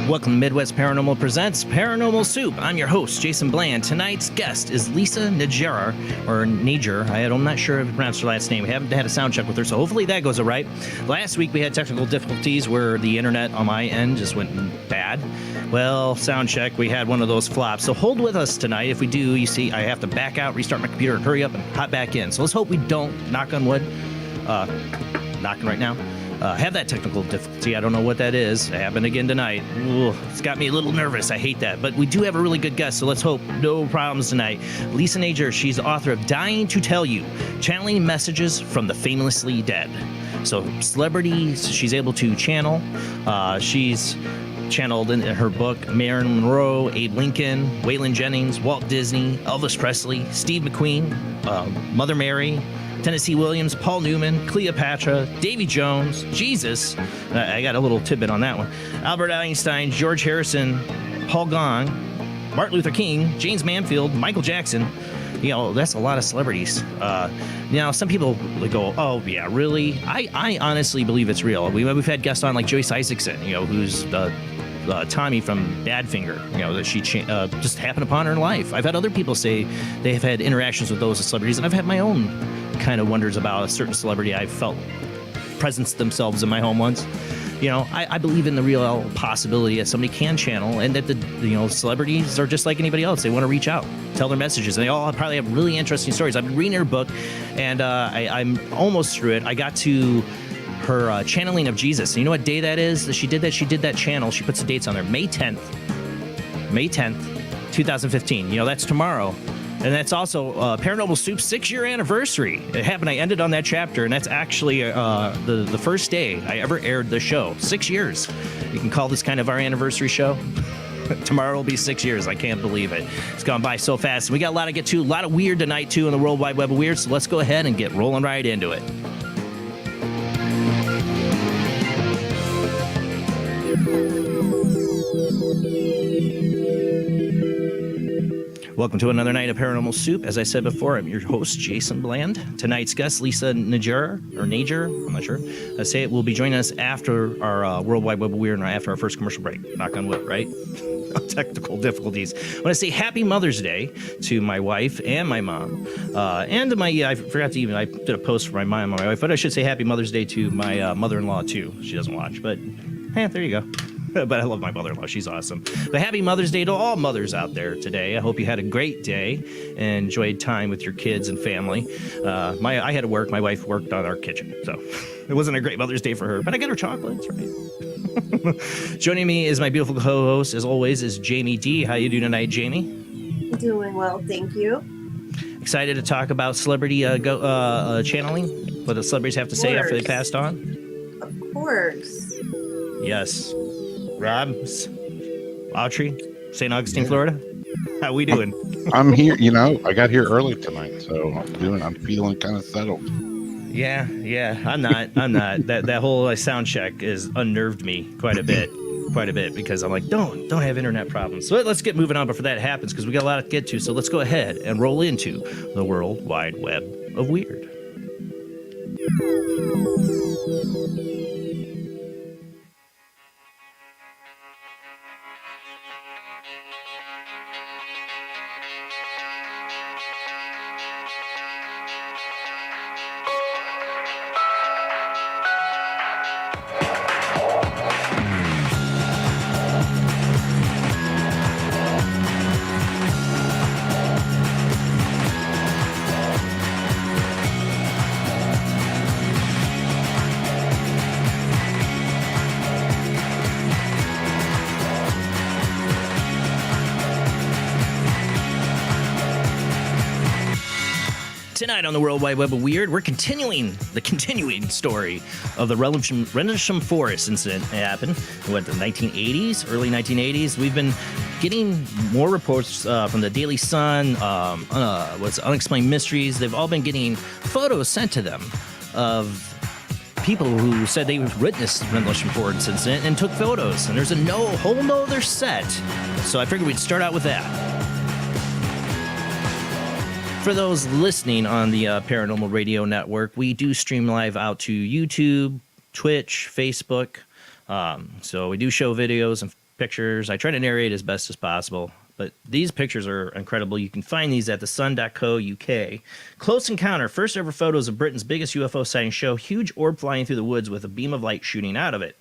Welcome to Midwest Paranormal Presents Paranormal Soup. I'm your host, Jason Bland. Tonight's guest is Lisa Najjar, or Najjar. I'm not sure if I pronounced her last name. We haven't had a sound check with her, so hopefully that goes all right. Last week we had technical difficulties where the internet on my end just went bad. Well, sound check, we had one of those flops. So hold with us tonight. If we do, you see, I have to back out, restart my computer, and hurry up and hop back in. So let's hope we don't, knock on wood, knocking right now. have that technical difficulty. I don't know what that is. It happened again tonight. Ooh, it's got me a little nervous. I hate that. But we do have a really good guest, so let's hope no problems tonight. Lisa Najjar, she's the author of Dying to Tell You, Channeling Messages from the Famously Dead. So celebrities she's able to channel. She's channeled in her book Marilyn Monroe, Abe Lincoln, Waylon Jennings, Walt Disney, Elvis Presley, Steve McQueen, Mother Mary, Tennessee Williams, Paul Newman, Cleopatra, Davy Jones, Jesus. I got a little tidbit on that one. Albert Einstein, George Harrison, Paul Gong, Martin Luther King, James Manfield, Michael Jackson. You know, that's a lot of celebrities. Now, some people go, oh, yeah, really? I honestly believe it's real. We've had guests on like Joyce Isaacson, you know, who's Tommy from Badfinger, you know, that she just happened upon her in life. I've had other people say they have had interactions with those celebrities, and I've had my own kind of wonders about a certain celebrity I felt presence themselves in my home once. You know, I believe in the real possibility that somebody can channel, and that celebrities are just like anybody else. They want to reach out, tell their messages, and they all probably have really interesting stories. I've been reading her book, and I'm almost through it. I got to her channeling of Jesus. And you know what day that is? She did that channel. She puts the dates on there. May 10th, 2015. You know, that's tomorrow. And that's also Paranormal Soup's 6-year anniversary. It happened. I ended on that chapter, and that's actually the first day I ever aired the show. 6 years. You can call this kind of our anniversary show. Tomorrow will be 6 years. I can't believe it. It's gone by so fast. And we got a lot to get to. A lot of weird tonight, too, in the World Wide Web of Weird. So let's go ahead and get rolling right into it. Welcome to another night of Paranormal Soup. As I said before, I'm your host, Jason Bland. Tonight's guest, Lisa Najjar, I'm not sure. I say it will be joining us after our World Wide Web of Weird and after our first commercial break. Knock on wood, right? Technical difficulties. I want to say Happy Mother's Day to my wife and my mom. And to I forgot to I did a post for my mom and my wife, but I should say Happy Mother's Day to my mother-in-law too. She doesn't watch, but there you go. But I love my mother-in-law. She's awesome. But happy Mother's Day to all mothers out there today. I hope you had a great day and enjoyed time with your kids and family. I had to work. My wife worked on our kitchen, so it wasn't a great Mother's Day for her. But I got her chocolates, right? Joining me is my beautiful co-host, as always, is Jamie D. How you doing tonight, Jamie? Doing well, thank you. Excited to talk about celebrity channeling? What the celebrities have to say after they passed on? Of course. Yes. Rob, Autry, St. Augustine, Florida. How we doing? I'm here. You know, I got here early tonight, so I'm feeling kind of settled. Yeah. I'm not. That whole sound check has unnerved me quite a bit, because I'm like, don't have internet problems. So let's get moving on before that happens, because we got a lot to get to. So let's go ahead and roll into the World Wide Web of Weird. Tonight on the World Wide Web of Weird, we're continuing the story of the Rendlesham Forest incident. It happened in the 1980s, early 1980s. We've been getting more reports from the Daily Sun, Unexplained Mysteries. They've all been getting photos sent to them of people who said they witnessed the Rendlesham Forest incident and took photos. And there's a whole nother set. So I figured we'd start out with that. For those listening on the Paranormal Radio Network, we do stream live out to YouTube, Twitch, Facebook. So we do show videos and pictures. I try to narrate as best as possible. But these pictures are incredible. You can find these at thesun.co.uk. Close Encounter, first ever photos of Britain's biggest UFO sighting, show huge orb flying through the woods with a beam of light shooting out of it.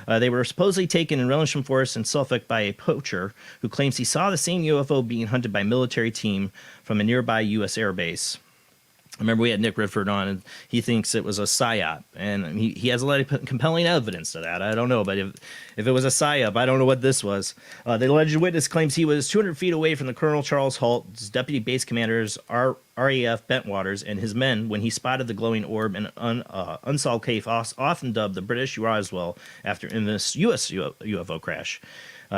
They were supposedly taken in Rendlesham Forest in Suffolk by a poacher who claims he saw the same UFO being hunted by a military team from a nearby U.S. air base. I remember we had Nick Redford on, and he thinks it was a psyop, and he has a lot of compelling evidence to that. I don't know, but if it was a psyop, I don't know what this was. The alleged witness claims he was 200 feet away from the Colonel Charles Halt's deputy base commanders, RAF Bentwaters, and his men when he spotted the glowing orb in an unsolved case, often dubbed the British Roswell, in this U.S. UFO crash.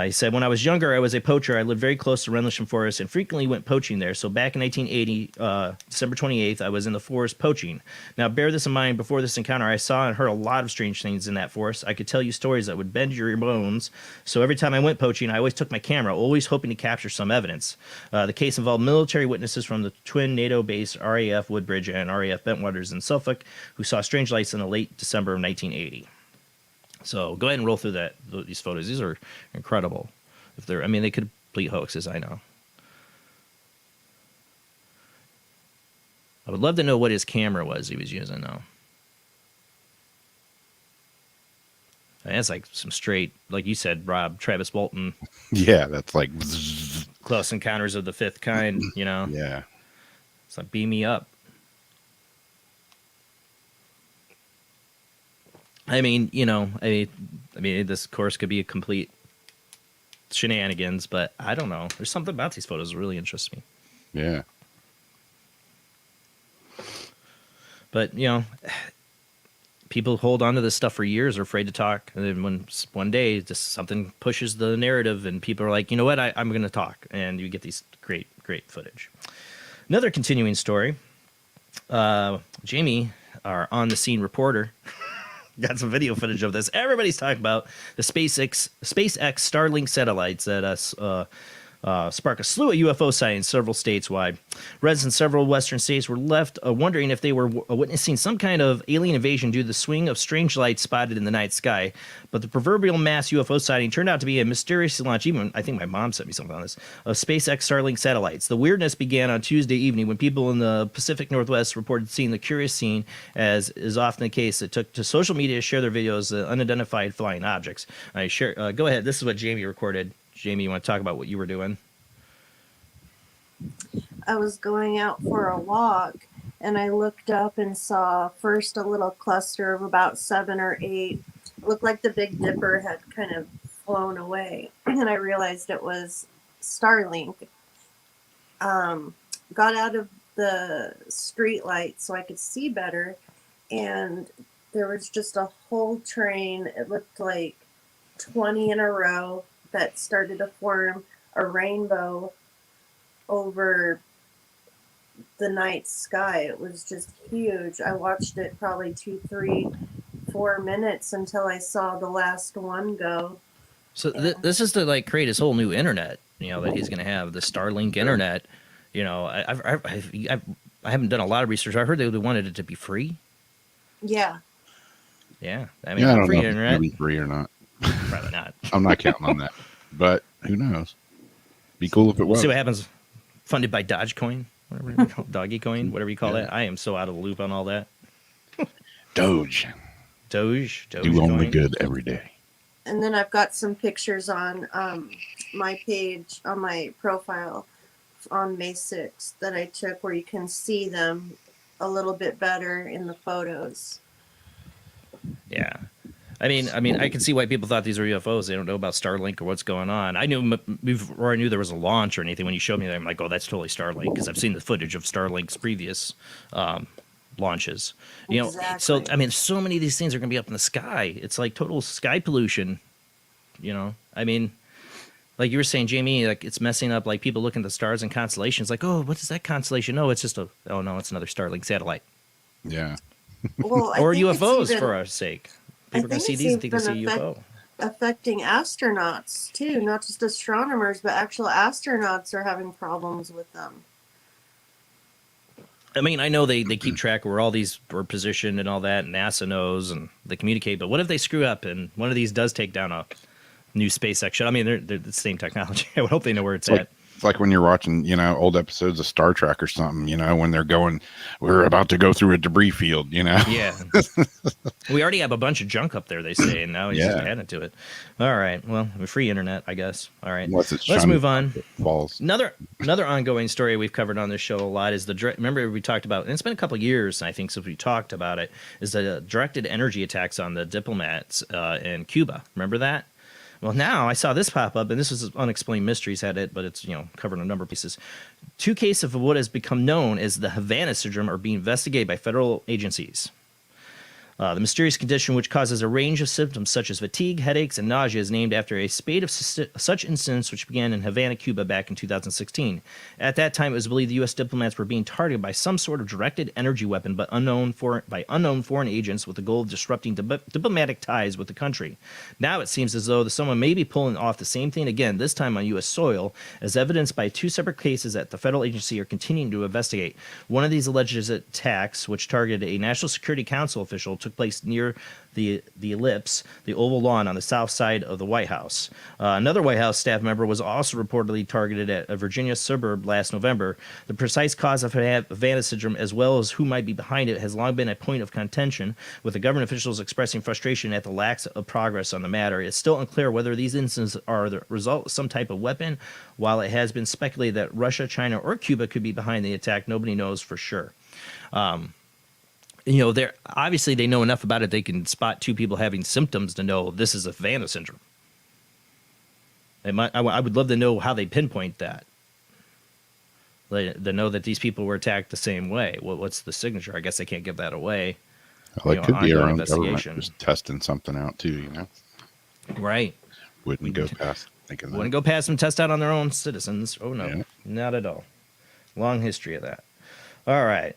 He said, when I was younger, I was a poacher. I lived very close to Rendlesham Forest and frequently went poaching there. So back in 1980, December 28th, I was in the forest poaching. Now, bear this in mind, before this encounter, I saw and heard a lot of strange things in that forest. I could tell you stories that would bend your bones. So every time I went poaching, I always took my camera, always hoping to capture some evidence. The case involved military witnesses from the twin NATO base RAF Woodbridge and RAF Bentwaters in Suffolk, who saw strange lights in the late December of 1980. So go ahead and roll through these photos. These are incredible. They could complete hoaxes, I know. I would love to know what his camera was he was using, though. That's like some straight, like you said, Rob, Travis Walton. Yeah, that's like Close Encounters of the Fifth Kind, you know? Yeah. It's like, beam me up. This course could be a complete shenanigans, but I don't know. There's something about these photos that really interests me. Yeah. But, people hold on to this stuff for years, are afraid to talk. And then when one day just something pushes the narrative and people are like, you know what, I'm going to talk. And you get these great, great footage. Another continuing story. Jamie, our on-the-scene reporter, got some video footage of this. Everybody's talking about the SpaceX Starlink satellites that spark a slew of UFO sightings several states wide. Residents in several western states were left wondering if they were witnessing some kind of alien invasion due to the swing of strange lights spotted in the night sky. But the proverbial mass UFO sighting turned out to be a mysterious launch, even, I think my mom sent me something on this, of SpaceX Starlink satellites. The weirdness began on Tuesday evening when people in the Pacific Northwest reported seeing the curious scene, as is often the case. It took to social media to share their videos of unidentified flying objects. Go ahead. This is what Jamie recorded. Jamie, you want to talk about what you were doing? I was going out for a walk and I looked up and saw first a little cluster of about 7 or 8. It looked like the Big Dipper had kind of flown away. And I realized it was Starlink. Got out of the street light so I could see better. And there was just a whole train. It looked like 20 in a row that started to form a rainbow over the night sky. It was just huge. I watched it probably 2, 3, 4 minutes until I saw the last one go. So this is to like create his whole new internet, that he's going to have, the Starlink internet. I haven't done a lot of research. I heard they wanted it to be free. Yeah. Yeah. I don't know free if internet. it's going to be free or not. Probably not. I'm not counting on that, but who knows? Be cool if it We'll was. see what happens. Funded by Dogecoin, whatever you call it, Doggy Coin, whatever you call it. I am so out of the loop on all that. Doge. Do only good every day. And then I've got some pictures on my page, on my profile on May 6th that I took where you can see them a little bit better in the photos. Yeah. I mean, I can see why people thought these were UFOs. They don't know about Starlink or what's going on. I knew before I knew there was a launch or anything. When you showed me that, I'm like, oh, that's totally Starlink, because I've seen the footage of Starlink's previous launches. Exactly. So so many of these things are going to be up in the sky. It's like total sky pollution. Like you were saying, Jamie, like it's messing up. Like people looking at the stars and constellations, like, oh, what is that constellation? No, it's just it's another Starlink satellite. Yeah. Well, Or UFOs for our sake. People are going to see it's these and think they even see a UFO. affecting astronauts too, not just astronomers, but actual astronauts are having problems with them. I know they keep track of where all these are positioned and all that, and NASA knows, and they communicate. But what if they screw up and one of these does take down a new SpaceX shuttle? They're the same technology. I would hope they know where it's at. It's like when you're watching, old episodes of Star Trek or something, when we're about to go through a debris field, Yeah. We already have a bunch of junk up there, they say, and now he's just adding to it. All right. Well, free internet, I guess. All right. Unless it's Let's move on. Falls. Another ongoing story we've covered on this show a lot is remember we talked about, and it's been a couple of years, I think, since we talked about it, is the directed energy attacks on the diplomats in Cuba. Remember that? Well, now I saw this pop up, and this was Unexplained Mysteries had it, but it's covered in a number of pieces. 2 cases of what has become known as the Havana syndrome are being investigated by federal agencies. The mysterious condition, which causes a range of symptoms such as fatigue, headaches, and nausea, is named after a spate of such incidents which began in Havana, Cuba, back in 2016. At that time, it was believed the U.S. diplomats were being targeted by some sort of directed energy weapon, but unknown foreign agents with the goal of disrupting diplomatic ties with the country. Now it seems as though someone may be pulling off the same thing again, this time on U.S. soil, as evidenced by 2 separate cases that the federal agency are continuing to investigate. One of these alleged attacks, which targeted a National Security Council official, took place near the ellipse, the Oval Lawn on the south side of the White House. Another White House staff member was also reportedly targeted at a Virginia suburb last November. The precise cause of Havana syndrome, as well as who might be behind it, has long been a point of contention, with the government officials expressing frustration at the lack of progress on the matter. It's still unclear whether these incidents are the result of some type of weapon. While it has been speculated that Russia, China, or Cuba could be behind the attack, nobody knows for sure. They're obviously they know enough about it. They can spot 2 people having symptoms to know this is a Havana syndrome. I would love to know how they pinpoint that. They know that these people were attacked the same way. What's the signature? I guess they can't give that away. Well, it could be our own government just testing something out too. Right. Wouldn't go past thinking that. Wouldn't go past them test out on their own citizens. Oh no, not at all. Long history of that. All right.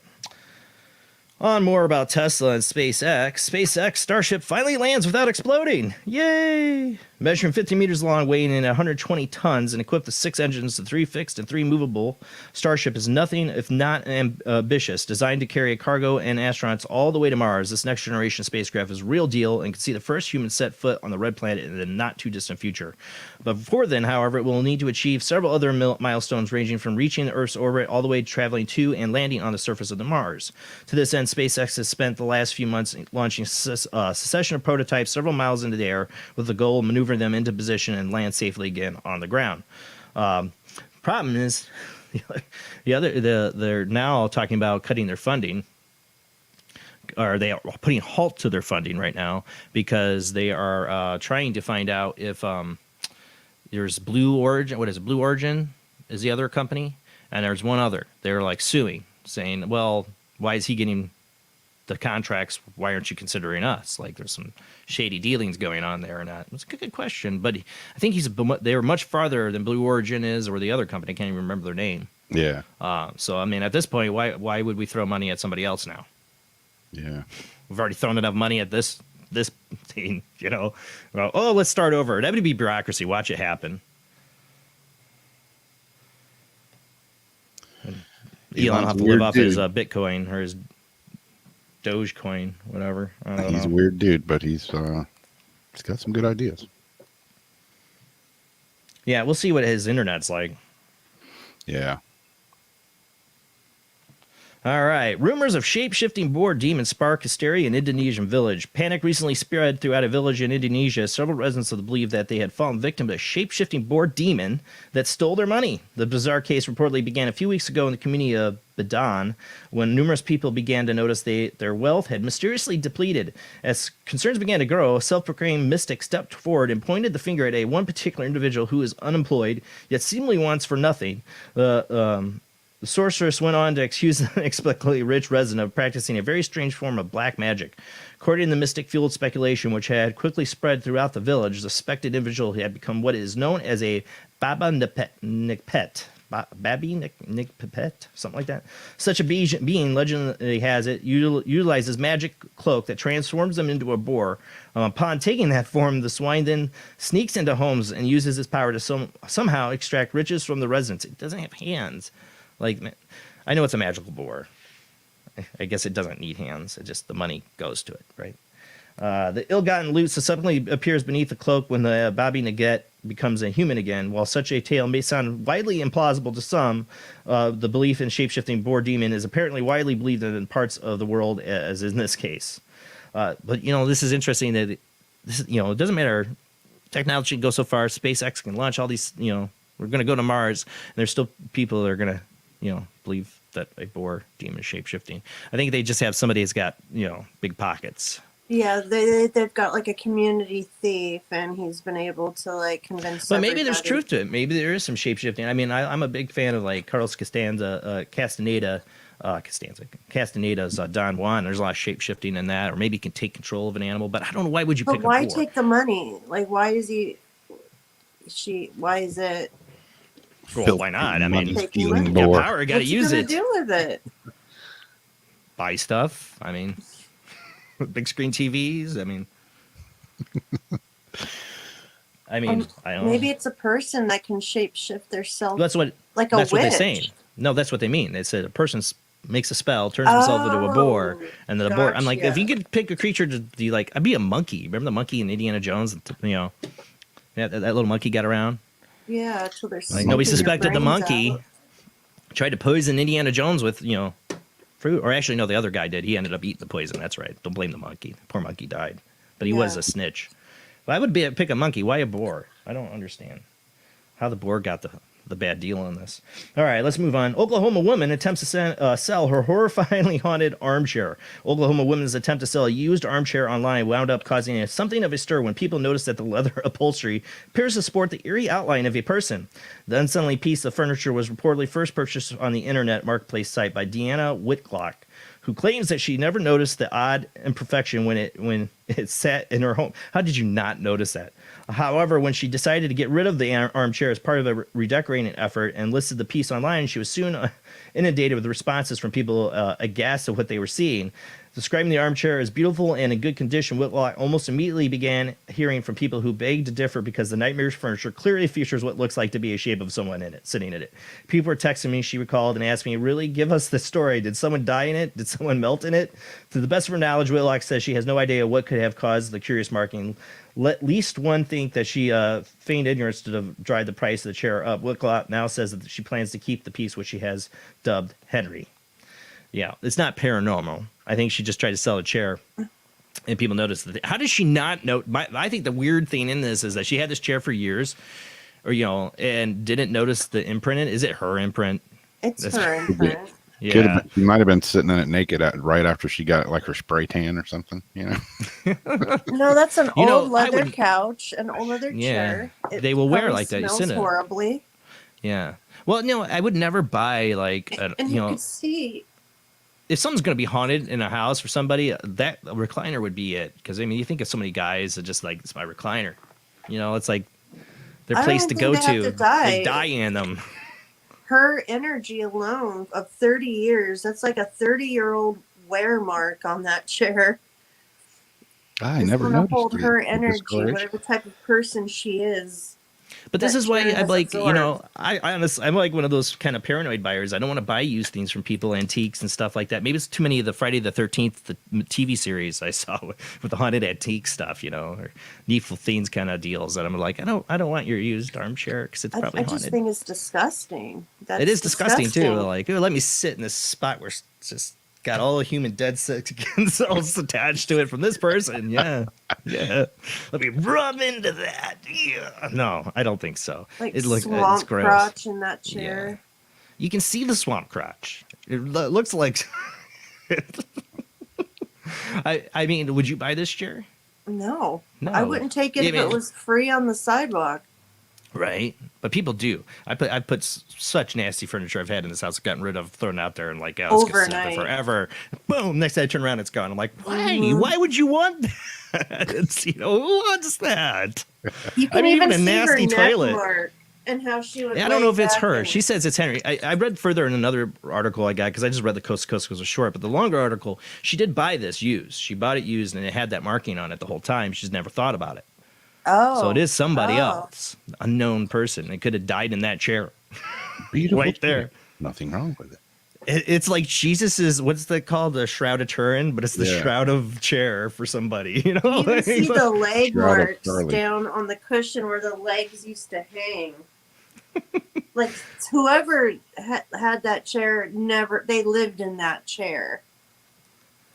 On more about Tesla and SpaceX. SpaceX Starship finally lands without exploding. Yay! Measuring 50 meters long, weighing in 120 tons, and equipped with 6 engines, the 3 fixed and 3 movable, Starship is nothing if not ambitious. Designed to carry cargo and astronauts all the way to Mars, this next-generation spacecraft is a real deal and can see the first human set foot on the red planet in the not-too-distant future. But before then, however, it will need to achieve several other milestones, ranging from reaching the Earth's orbit all the way to traveling to and landing on the surface of the Mars. To this end, SpaceX has spent the last few months launching a succession of prototypes several miles into the air with the goal of maneuvering them into position and land safely again on the ground. Problem is, they're now talking about cutting their funding, or they are putting halt to their funding right now because they are trying to find out if there's Blue Origin. What is it? Blue Origin is the other company, and there's one other. They're like suing, saying, "Well, why is he getting the contracts? Why aren't you considering us?" Like there's some shady dealings going on there, and it's a good question. But I think they're much farther than Blue Origin is, or the other company. I can't even remember their name. Yeah. So I mean, at this point, why would we throw money at somebody else now? Yeah. We've already thrown enough money at this thing, Well, oh, let's start over. That would be bureaucracy. Watch it happen. Elon will have to live off his Bitcoin or his Dogecoin, whatever. He's a weird dude, but he's got some good ideas. Yeah, we'll see what his internet's like. Yeah. All right. Rumors of shape-shifting boar demons spark hysteria in Indonesian village. Panic recently spread throughout a village in Indonesia. Several residents believe that they had fallen victim to a shape-shifting boar demon that stole their money. The bizarre case reportedly began a few weeks ago in the community of Badan, when numerous people began to notice their wealth had mysteriously depleted. As concerns began to grow, a self-proclaimed mystic stepped forward and pointed the finger at one particular individual who is unemployed, yet seemingly wants for nothing. The sorceress went on to accuse the inexplicably rich resident of practicing a very strange form of black magic. According to the mystic-fueled speculation, which had quickly spread throughout the village, the suspected individual had become what is known as a Baba Nikpet. Babi Nikpet, something like that. Such a being, legend has it, utilizes magic cloak that transforms them into a boar. Upon taking that form, the swine then sneaks into homes and uses its power to somehow extract riches from the residents. It doesn't have hands. Like, I know it's a magical boar. I guess it doesn't need hands. It just, the money goes to it, right? The ill-gotten loot subsequently appears beneath the cloak when the Babi Naget becomes a human again. While such a tale may sound widely implausible to some, the belief in shape-shifting boar demon is apparently widely believed in parts of the world, as in this case. But, you know, this is interesting that, it doesn't matter. Technology can go so far. SpaceX can launch all these, we're going to go to Mars. And there's still people that are going to, believe that a boar demon is shape-shifting. I think they just have somebody that's got, big pockets. Yeah, they've got like a community thief, and he's been able to like convince. But maybe there's truth to it. Maybe there is some shape-shifting. I mean, I'm a big fan of like Carlos Castaneda's Don Juan. There's a lot of shape-shifting in that, or maybe he can take control of an animal. But I don't know, why would you pick a boar? But why take the money? Like, why is why is it? Well, why not? I mean, stealing you boar. got power, got to use it. What you gonna do with it? Buy stuff. I mean, big screen TVs. I mean, I don't know. Maybe it's a person that can shapeshift themselves. That's what. Like a that's what they're witch. saying. No, that's what they mean. They said a person makes a spell, turns himself into a boar, and then the boar. I'm like, if you could pick a creature to be like, I'd be a monkey. Remember the monkey in Indiana Jones? That little monkey got around. Yeah, till there's like nobody suspected the monkey tried to poison Indiana Jones with fruit, or actually no, the other guy did. He ended up eating the poison. That's right. Don't blame the monkey. The poor monkey died, but he was a snitch. But I would pick a monkey. Why a boar? I don't understand how the boar got the bad deal on this. All right, let's move on. Oklahoma woman attempts to sell her horrifyingly haunted armchair. Oklahoma woman's attempt to sell a used armchair online wound up causing something of a stir when people noticed that the leather upholstery appears to sport the eerie outline of a person. The unseemly piece of furniture was reportedly first purchased on the internet marketplace site by Deanna Whitlock, who claims that she never noticed the odd imperfection when it sat in her home. How did you not notice that? However, when she decided to get rid of the armchair as part of a redecorating effort and listed the piece online, she was soon inundated with responses from people aghast at what they were seeing. Describing the armchair as beautiful and in good condition, Whitlock almost immediately began hearing from people who begged to differ because the nightmarish furniture clearly features what looks like to be a shape of someone in it, sitting in it. People were texting me, she recalled, and asked me, really, give us the story. Did someone die in it? Did someone melt in it? To the best of her knowledge, Whitlock says she has no idea what could have caused the curious marking. Let least one think that she feigned ignorance to drive the price of the chair up. Whitlock now says that she plans to keep the piece, which she has dubbed Henry. Yeah, it's not paranormal. I think she just tried to sell a chair, and people noticed that. How does she not know? I think the weird thing in this is that she had this chair for years, and didn't notice the imprint. Is it her imprint? It's her imprint. Yeah, she might have been sitting in it naked right after she got like her spray tan or something. No, that's an old leather couch, an old leather chair. They will wear like that. Smells horribly. Yeah. Well, no, I would never buy like and you can see. If something's going to be haunted in a house for somebody, that recliner would be it. Because, I mean, you think of so many guys that just like, it's my recliner. It's like their place to go to. They die in them. Her energy alone of 30 years, that's like a 30-year-old wear mark on that chair. I never noticed. Hold her energy, whatever type of person she is. But this is why I'm like, I honestly, I'm like one of those kind of paranoid buyers. I don't want to buy used things from people, antiques and stuff like that. Maybe it's too many of the Friday the 13th, the TV series I saw with the haunted antique stuff, or needful things kind of deals that I'm like, I don't want your used armchair because it's probably haunted. I just think it's disgusting. It is disgusting too. Like, let me sit in this spot where it's just got all the human dead cells attached to it from this person. Yeah. Let me rub into that. Yeah. No, I don't think so. Like swamp crotch in that chair. Yeah. You can see the swamp crotch. It looks like. I mean, would you buy this chair? No. I wouldn't take it if it was free on the sidewalk. Right, but people do. I put such nasty furniture I've had in this house, gotten rid of, thrown out there, and like, it's gonna sit there forever. Boom! Next day I turn around, it's gone. I'm like, why? Mm-hmm. Why would you want that? It's who wants that? You can even see her neck mark and how she would. Yeah, I don't know if it's her. She says it's Henry. I read further in another article I got because I just read the coast to coast because it was short. But the longer article, she did buy this used. She bought it used, and it had that marking on it the whole time. She's never thought about it. Oh, so it is somebody else, unknown person. It could have died in that chair. Beautiful right there. Nothing wrong with it. It's like Jesus is, what's that called? The Shroud of Turin, but it's the Shroud of Chair for somebody, you know? You can see the leg Shroud of marks Charlie. down on the cushion where the legs used to hang. Like whoever had that chair, they lived in that chair.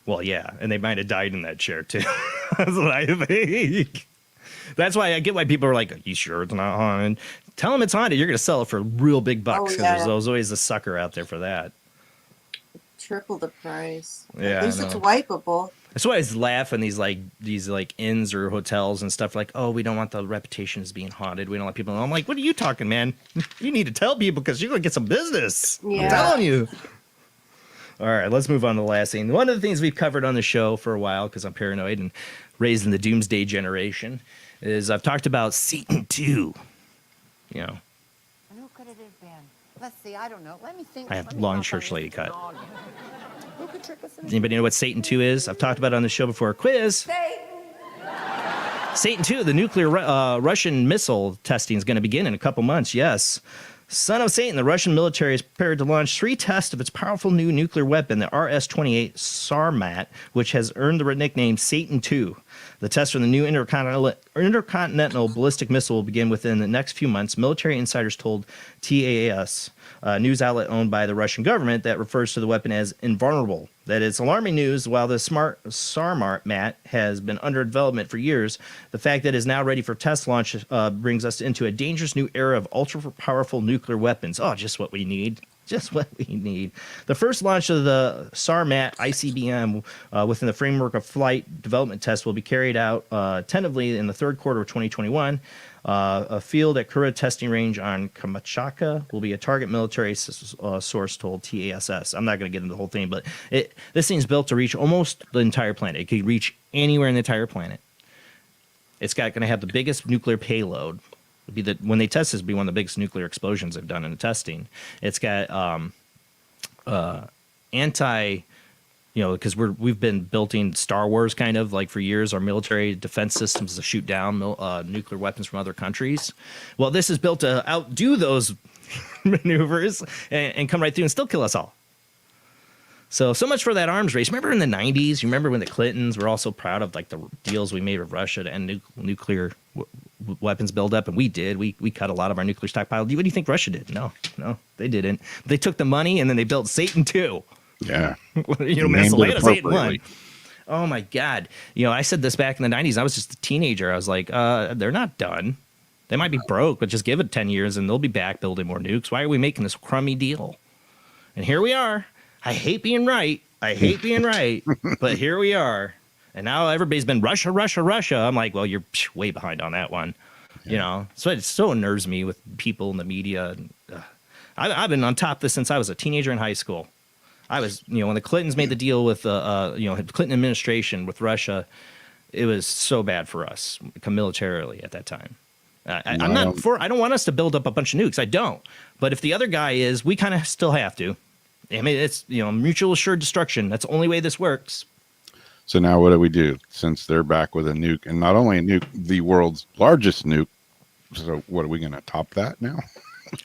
Well, yeah, and they might have died in that chair too. That's what I think. That's why I get why people are like, "Are you sure it's not haunted?" Tell them it's haunted. You're going to sell it for real big bucks because there's always a sucker out there for that. Triple the price. Yeah, at least it's wipeable. That's why I always laugh in these inns or hotels and stuff like, "Oh, we don't want the reputation as being haunted. We don't let people know." I'm like, "What are you talking, man? You need to tell people because you're going to get some business." Yeah. I'm telling you. All right, let's move on to the last thing. One of the things we've covered on the show for a while, because I'm paranoid and raised in the doomsday generation, is I've talked about Satan 2. You know. And who could it have been? Let's see, I don't know. Let me think. I have long church lady cut. Who could trick us? Does anybody know what Satan 2 is? I've talked about it on the show before. Quiz. Satan 2, the nuclear Russian missile testing is going to begin in a couple months. Yes. Son of Satan, the Russian military is prepared to launch 3 tests of its powerful new nuclear weapon, the RS-28 Sarmat, which has earned the nickname Satan 2. The test for the new intercontinental ballistic missile will begin within the next few months. Military insiders told TASS, a news outlet owned by the Russian government, that refers to the weapon as invulnerable. That is alarming news. While the Sarmat has been under development for years, the fact that it is now ready for test launch brings us into a dangerous new era of ultra-powerful nuclear weapons. Oh, just what we need. Just what we need. The first launch of the Sarmat ICBM within the framework of flight development tests will be carried out tentatively in the third quarter of 2021. A field at Kura testing range on Kamchatka will be a target military source told TASS. I'm not going to get into the whole thing, but this thing's built to reach almost the entire planet. It could reach anywhere in the entire planet. It's going to have the biggest nuclear payload. When they test this, it'll be one of the biggest nuclear explosions they've done in the testing. It's got because we've been building Star Wars kind of like for years, our military defense systems to shoot down nuclear weapons from other countries. Well, this is built to outdo those maneuvers and come right through and still kill us all. So much for that arms race. Remember in the 90s? You remember when the Clintons were all so proud of like the deals we made with Russia to end nuclear weapons buildup, and we did. We cut a lot of our nuclear stockpile. What do you think Russia did? No, they didn't. They took the money and then they built Satan 2. Yeah. Minnesota, Satan 1. Oh my God. I said this back in the 90s. I was just a teenager. I was like, they're not done. They might be broke, but just give it 10 years and they'll be back building more nukes. Why are we making this crummy deal? And here we are. I hate being right. But here we are. And now everybody's been Russia. I'm like, well, you're way behind on that one. So it so unnerves me with people in the media. I've been on top of this since I was a teenager in high school. I was, when the Clintons made the deal with the Clinton administration with Russia, it was so bad for us militarily at that time. I don't want us to build up a bunch of nukes. I don't. But if the other guy is, we kind of still have to. I mean, it's, mutual assured destruction. That's the only way this works. So now what do we do? Since they're back with a nuke, and not only a nuke, the world's largest nuke. So what are we going to top that now?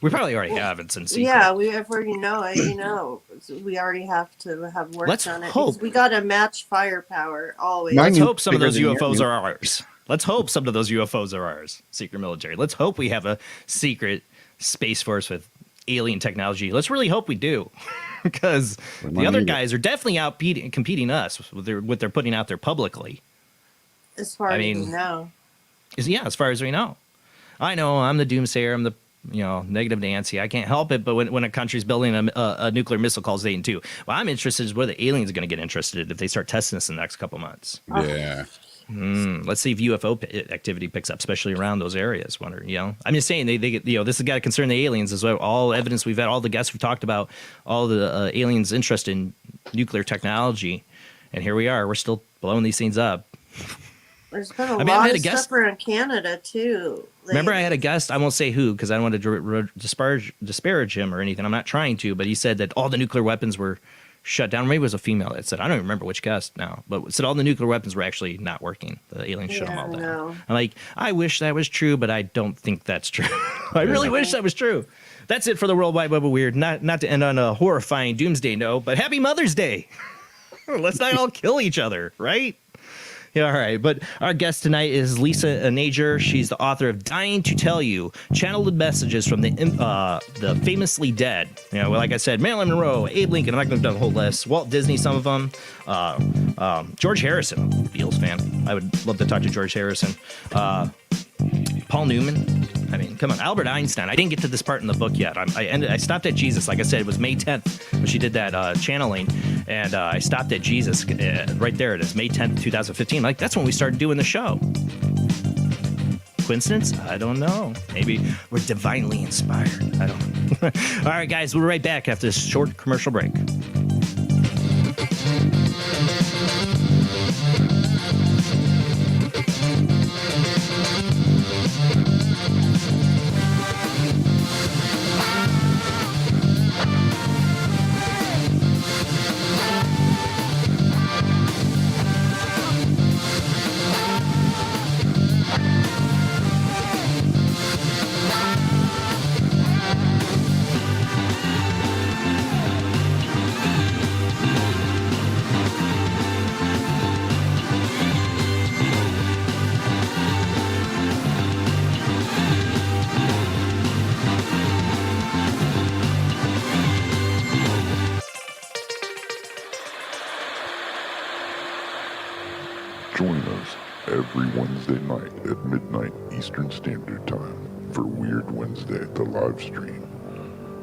We probably already have it since. Yeah, we already know it. We already have to have worked on it. Hope. We got to match firepower always. Let's hope some of those UFOs are ours. Let's hope some of those UFOs are ours. Secret military. Let's hope we have a secret space force with alien technology. Let's really hope we do. Because the other guys are definitely competing us with what they're putting out there publicly. As far as we know. As far as we know. I know I'm the doomsayer. I'm the negative Nancy. I can't help it. But when a country's building a nuclear missile called Satan 2, well, I'm interested in where the aliens are going to get interested if they start testing this in the next couple months. Yeah. Let's see if UFO activity picks up, especially around those areas. I'm just saying they get, this has got to concern the aliens as well. All evidence we've had, all the guests we've talked about, all the aliens' interest in nuclear technology, and here we are. We're still blowing these things up. There's been a lot of stuff around Canada too. Remember, I had a guest. I won't say who because I don't want to disparage him or anything. I'm not trying to, but he said that all the nuclear weapons were shut down. Maybe it was a female that said, I don't even remember which guest now, but said all the nuclear weapons were actually not working. The aliens shut them all down. I'm like, I wish that was true, but I don't think that's true. I really wish that was true. That's it for the World Wide Web of Weird. Not to end on a horrifying doomsday note, but happy Mother's Day. Let's not all kill each other, right? Yeah, all right. But our guest tonight is Lisa Najjar. She's the author of Dying to Tell You, Channeled Messages from the Famously Dead. You know, like I said, Marilyn Monroe, Abe Lincoln, I'm not going to do the whole list. Walt Disney, some of them. George Harrison, Beatles fan. I would love to talk to George Harrison. Paul Newman. I mean, come on, Albert Einstein. I didn't get to this part in the book yet. I stopped at Jesus. Like I said, it was May 10th when she did that channeling, and I stopped at Jesus right there. It is May 10th, 2015. Like, that's when we started doing the show. Coincidence? I don't know. Maybe we're divinely inspired. I don't know. All right, guys, we'll be right back after this short commercial break. Join us every Wednesday night at midnight Eastern Standard Time for Weird Wednesday, the live stream,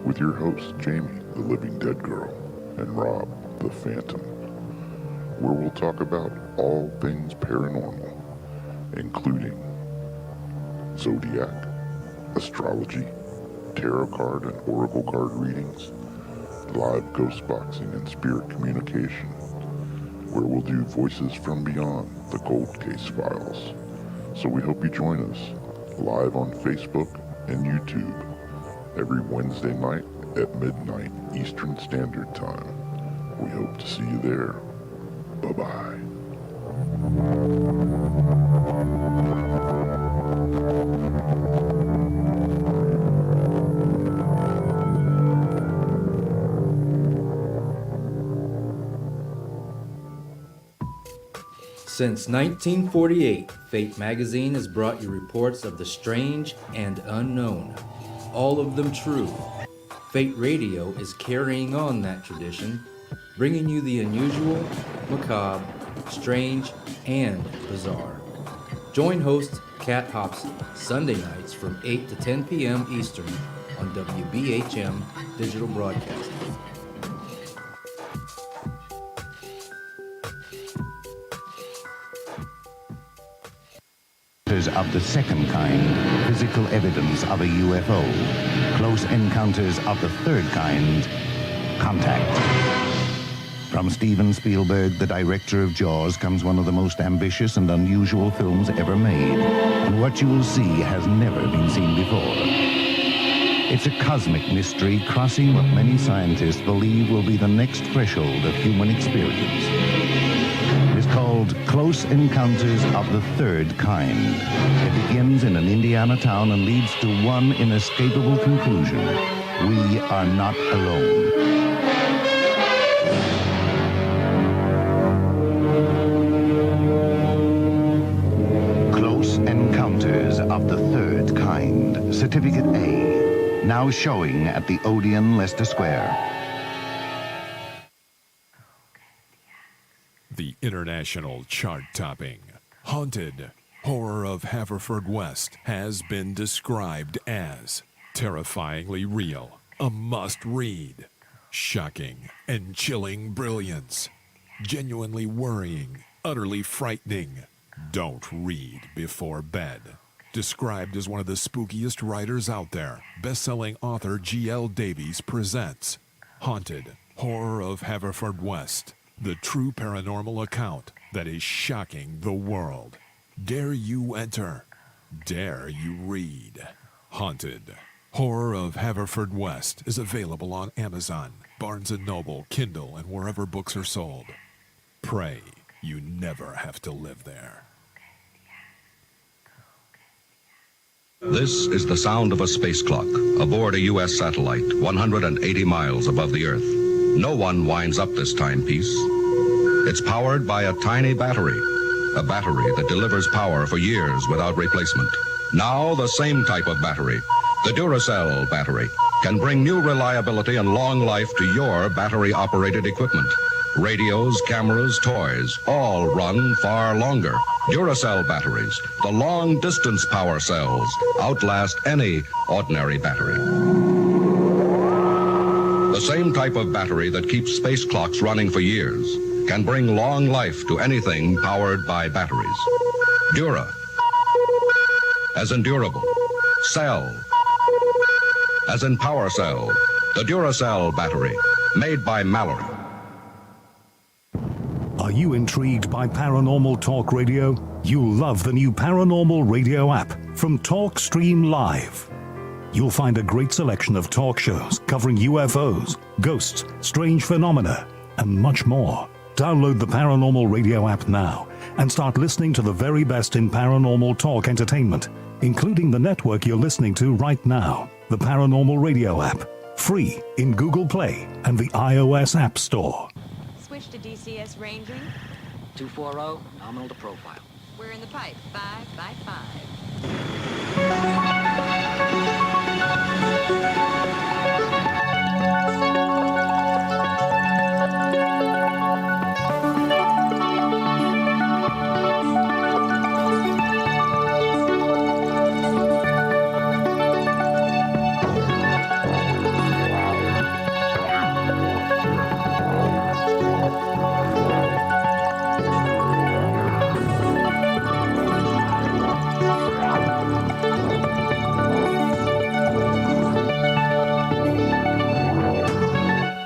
with your hosts Jamie, the Living Dead Girl, and Rob, the Phantom, where we'll talk about all things paranormal, including zodiac, astrology, tarot card and oracle card readings, live ghost boxing and spirit communication, where we'll do Voices from Beyond, the Cold Case Files. So we hope you join us live on Facebook and YouTube every Wednesday night at midnight Eastern Standard Time. We hope to see you there. Bye-bye. Since 1948, Fate magazine has brought you reports of the strange and unknown, all of them true. Fate Radio is carrying on that tradition, bringing you the unusual, macabre, strange, and bizarre. Join host Kat Hobson Sunday nights from 8 to 10 p.m. Eastern on WBHM Digital Broadcasting. Of the second kind, physical evidence of a UFO. Close encounters of the third kind, contact. From Steven Spielberg, the director of Jaws, comes one of the most ambitious and unusual films ever made. And what you will see has never been seen before. It's a cosmic mystery crossing what many scientists believe will be the next threshold of human experience. It's called Close Encounters of the Third Kind. It begins in an Indiana town and leads to one inescapable conclusion. We are not alone. Close Encounters of the Third Kind. Certificate A. Now showing at the Odeon, Leicester Square. The international chart-topping, Haunted Horror of Haverfordwest has been described as terrifyingly real, a must-read, shocking and chilling brilliance, genuinely worrying, utterly frightening. Don't read before bed. Described as one of the spookiest writers out there, best-selling author G.L. Davies presents Haunted Horror of Haverfordwest. The true paranormal account that is shocking the world. Dare you enter? Dare you read? Haunted Horror of Haverfordwest is available on Amazon, Barnes & Noble, Kindle, and wherever books are sold. Pray you never have to live there. This is the sound of a space clock aboard a U.S. satellite 180 miles above the Earth. No one winds up this timepiece. It's powered by a tiny battery, a battery that delivers power for years without replacement. Now the same type of battery, the Duracell battery, can bring new reliability and long life to your battery-operated equipment. Radios, cameras, toys, all run far longer. Duracell batteries, the long-distance power cells, outlast any ordinary battery. The same type of battery that keeps space clocks running for years can bring long life to anything powered by batteries. Dura, as in durable. Cell, as in power cell. The Duracell battery, made by Mallory. Are you intrigued by Paranormal Talk Radio? You'll love the new Paranormal Radio app from Talkstream Live. You'll find a great selection of talk shows covering UFOs, ghosts, strange phenomena, and much more. Download the Paranormal Radio app now and start listening to the very best in paranormal talk entertainment, including the network you're listening to right now, the Paranormal Radio app, free in Google Play and the iOS App Store. Switch to DCS ranging. 240, nominal to profile. We're in the pipe, 5 by 5.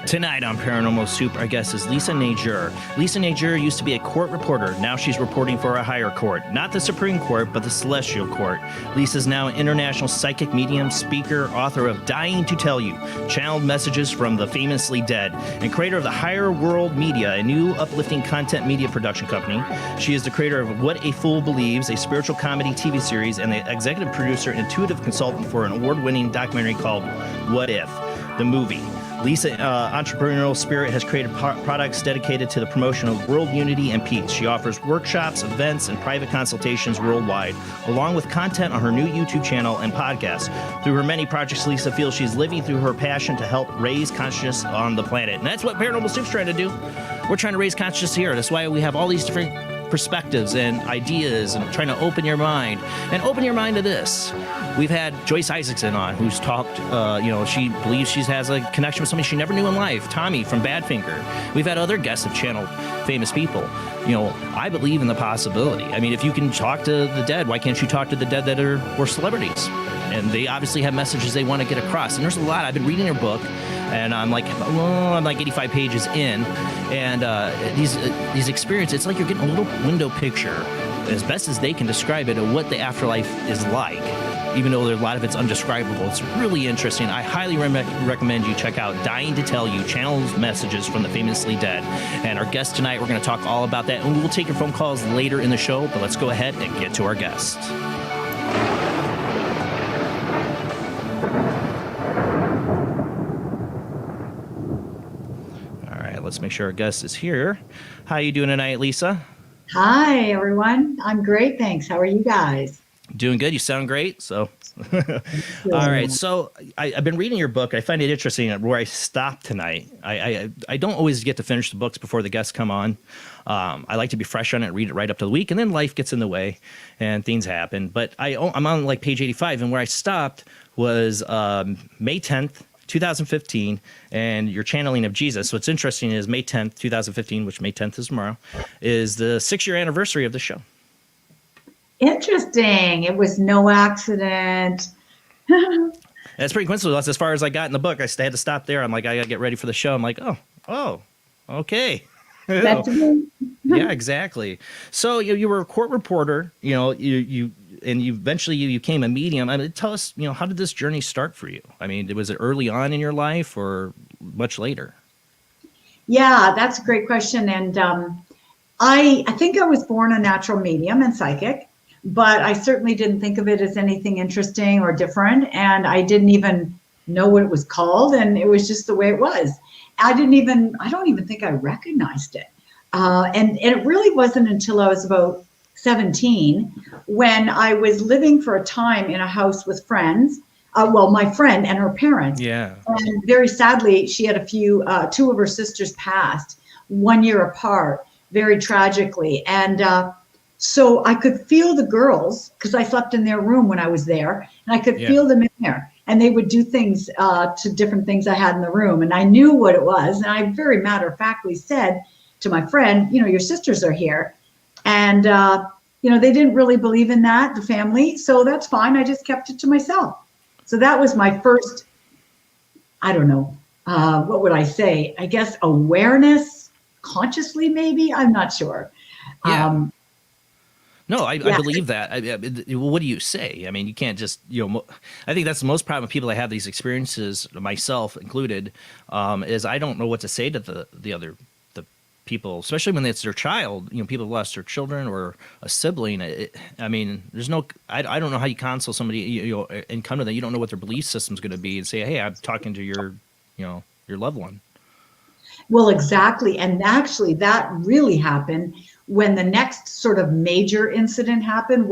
Tonight on Paranormal Soup, our guest is Lisa Najjar. Lisa Najjar used to be a court reporter. Now she's reporting for a higher court. Not the Supreme Court, but the Celestial Court. Lisa's now an international psychic medium, speaker, author of Dying to Tell You, Channeled Messages from the Famously Dead, and creator of the Higher World Media, a new uplifting content media production company. She is the creator of What a Fool Believes, a spiritual comedy TV series, and the executive producer and intuitive consultant for an award-winning documentary called What If, the movie. Lisa's entrepreneurial spirit has created products dedicated to the promotion of world unity and peace. She offers workshops, events, and private consultations worldwide, along with content on her new YouTube channel and podcast. Through her many projects, Lisa feels she's living through her passion to help raise consciousness on the planet. And that's what Paranormal Soup's trying to do. We're trying to raise consciousness here. That's why we have all these different perspectives and ideas and trying to open your mind. And open your mind to this. We've had Joyce Isaacson on, who's talked, she believes she has a connection with somebody she never knew in life. Tommy from Badfinger. We've had other guests have channeled famous people. I believe in the possibility. I mean, if you can talk to the dead, why can't you talk to the dead that were celebrities? And they obviously have messages they want to get across. And there's a lot. I've been reading her book, and I'm like 85 pages in. And these experiences, it's like you're getting a little window picture, as best as they can describe it, of what the afterlife is like. Even though a lot of it's undescribable, it's really interesting. I highly recommend you check out Dying to Tell You, Channeled Messages from the Famously Dead. And our guest tonight, we're going to talk all about that. And we will take your phone calls later in the show, but let's go ahead and get to our guest. All right, let's make sure our guest is here. How are you doing tonight, Lisa? Hi, everyone. I'm great, thanks. How are you guys? Doing good. You sound great. So, all right. So I've been reading your book. I find it interesting where I stopped tonight. I don't always get to finish the books before the guests come on. I like to be fresh on it, read it right up to the week, and then life gets in the way and things happen. But I'm on like page 85, and where I stopped was May 10th, 2015, and your channeling of Jesus. So what's interesting is May 10th, 2015, which May 10th is tomorrow, is the 6-year anniversary of the show. Interesting. It was no accident. That's pretty coincidental. That's as far as I got in the book. I had to stop there. I'm like, I got to get ready for the show. I'm like, oh, okay. That's Yeah, exactly. So you were a court reporter, you eventually you became a medium. I mean, tell us, how did this journey start for you? I mean, was it early on in your life or much later? Yeah, that's a great question. And I think I was born a natural medium and psychic. but I certainly didn't think of it as anything interesting or different. And I didn't even know what it was called. And it was just the way it was. I don't even think I recognized it. And it really wasn't until I was about 17 when I was living for a time in a house with friends. My friend and her parents. Yeah. And very sadly, she had two of her sisters passed 1 year apart, very tragically. And so I could feel the girls, because I slept in their room when I was there, and I could feel them in there. And they would do things to different things I had in the room. And I knew what it was. And I very matter-of-factly said to my friend, your sisters are here. And, they didn't really believe in that, the family. So that's fine. I just kept it to myself. So that was my first, I don't know, what would I say? I guess awareness, consciously maybe? I'm not sure. Yeah. No, I believe that. What do you say? I mean, you can't just, I think that's the most problem with people that have these experiences, myself included, is I don't know what to say to the other people, especially when it's their child. People have lost their children or a sibling. There's no, I don't know how you counsel somebody, and come to them. You don't know what their belief system's going to be, and say, hey, I'm talking to your loved one. Well, exactly. And actually that really happened when the next sort of major incident happened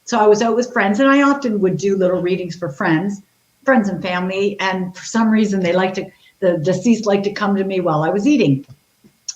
so I was out with friends, and I often would do little readings for friends and family. And for some reason the deceased liked to come to me while I was eating,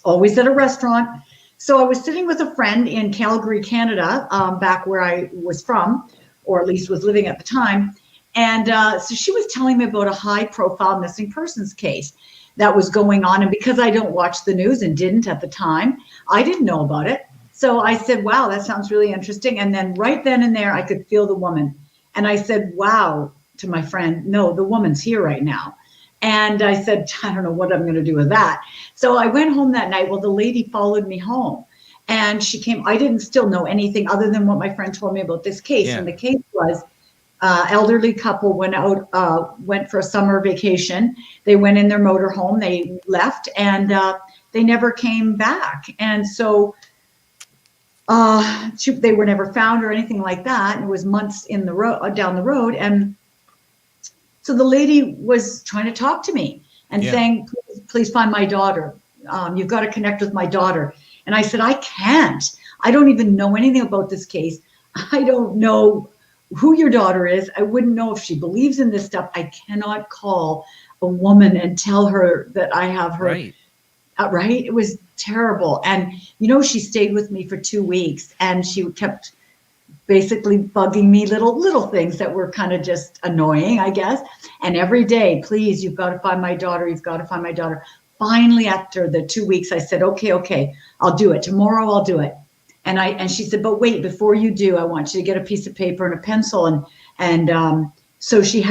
always at a restaurant. So I was sitting with a friend in Calgary, Canada, back where I was from, or at least was living at the time. And so she was telling me about a high profile missing persons case that was going on. And because I don't watch the news and didn't at the time, I didn't know about it. So I said, wow, that sounds really interesting. And then right then and there, I could feel the woman. And I said, wow, to my friend, no, the woman's here right now. And I said, I don't know what I'm going to do with that. So I went home that night. Well, the lady followed me home, and she came. I didn't still know anything other than what my friend told me about this case. Yeah. And the case was elderly couple went for a summer vacation. They went in their motorhome, they left, and they never came back. And so they were never found or anything like that. And it was months down the road. And so the lady was trying to talk to me and saying, please find my daughter. You've got to connect with my daughter. And I said, I can't. I don't even know anything about this case. I don't know who your daughter is. I wouldn't know if she believes in this stuff. I cannot call a woman and tell her that I have her. Right. Right? It was terrible. And, she stayed with me for 2 weeks, and she kept basically bugging me little things that were kind of just annoying, I guess. And every day, please, you've got to find my daughter. You've got to find my daughter. Finally, after the 2 weeks, I said, okay, I'll do it. Tomorrow I'll do it. And she said, but wait, before you do, I want you to get a piece of paper and a pencil. And so she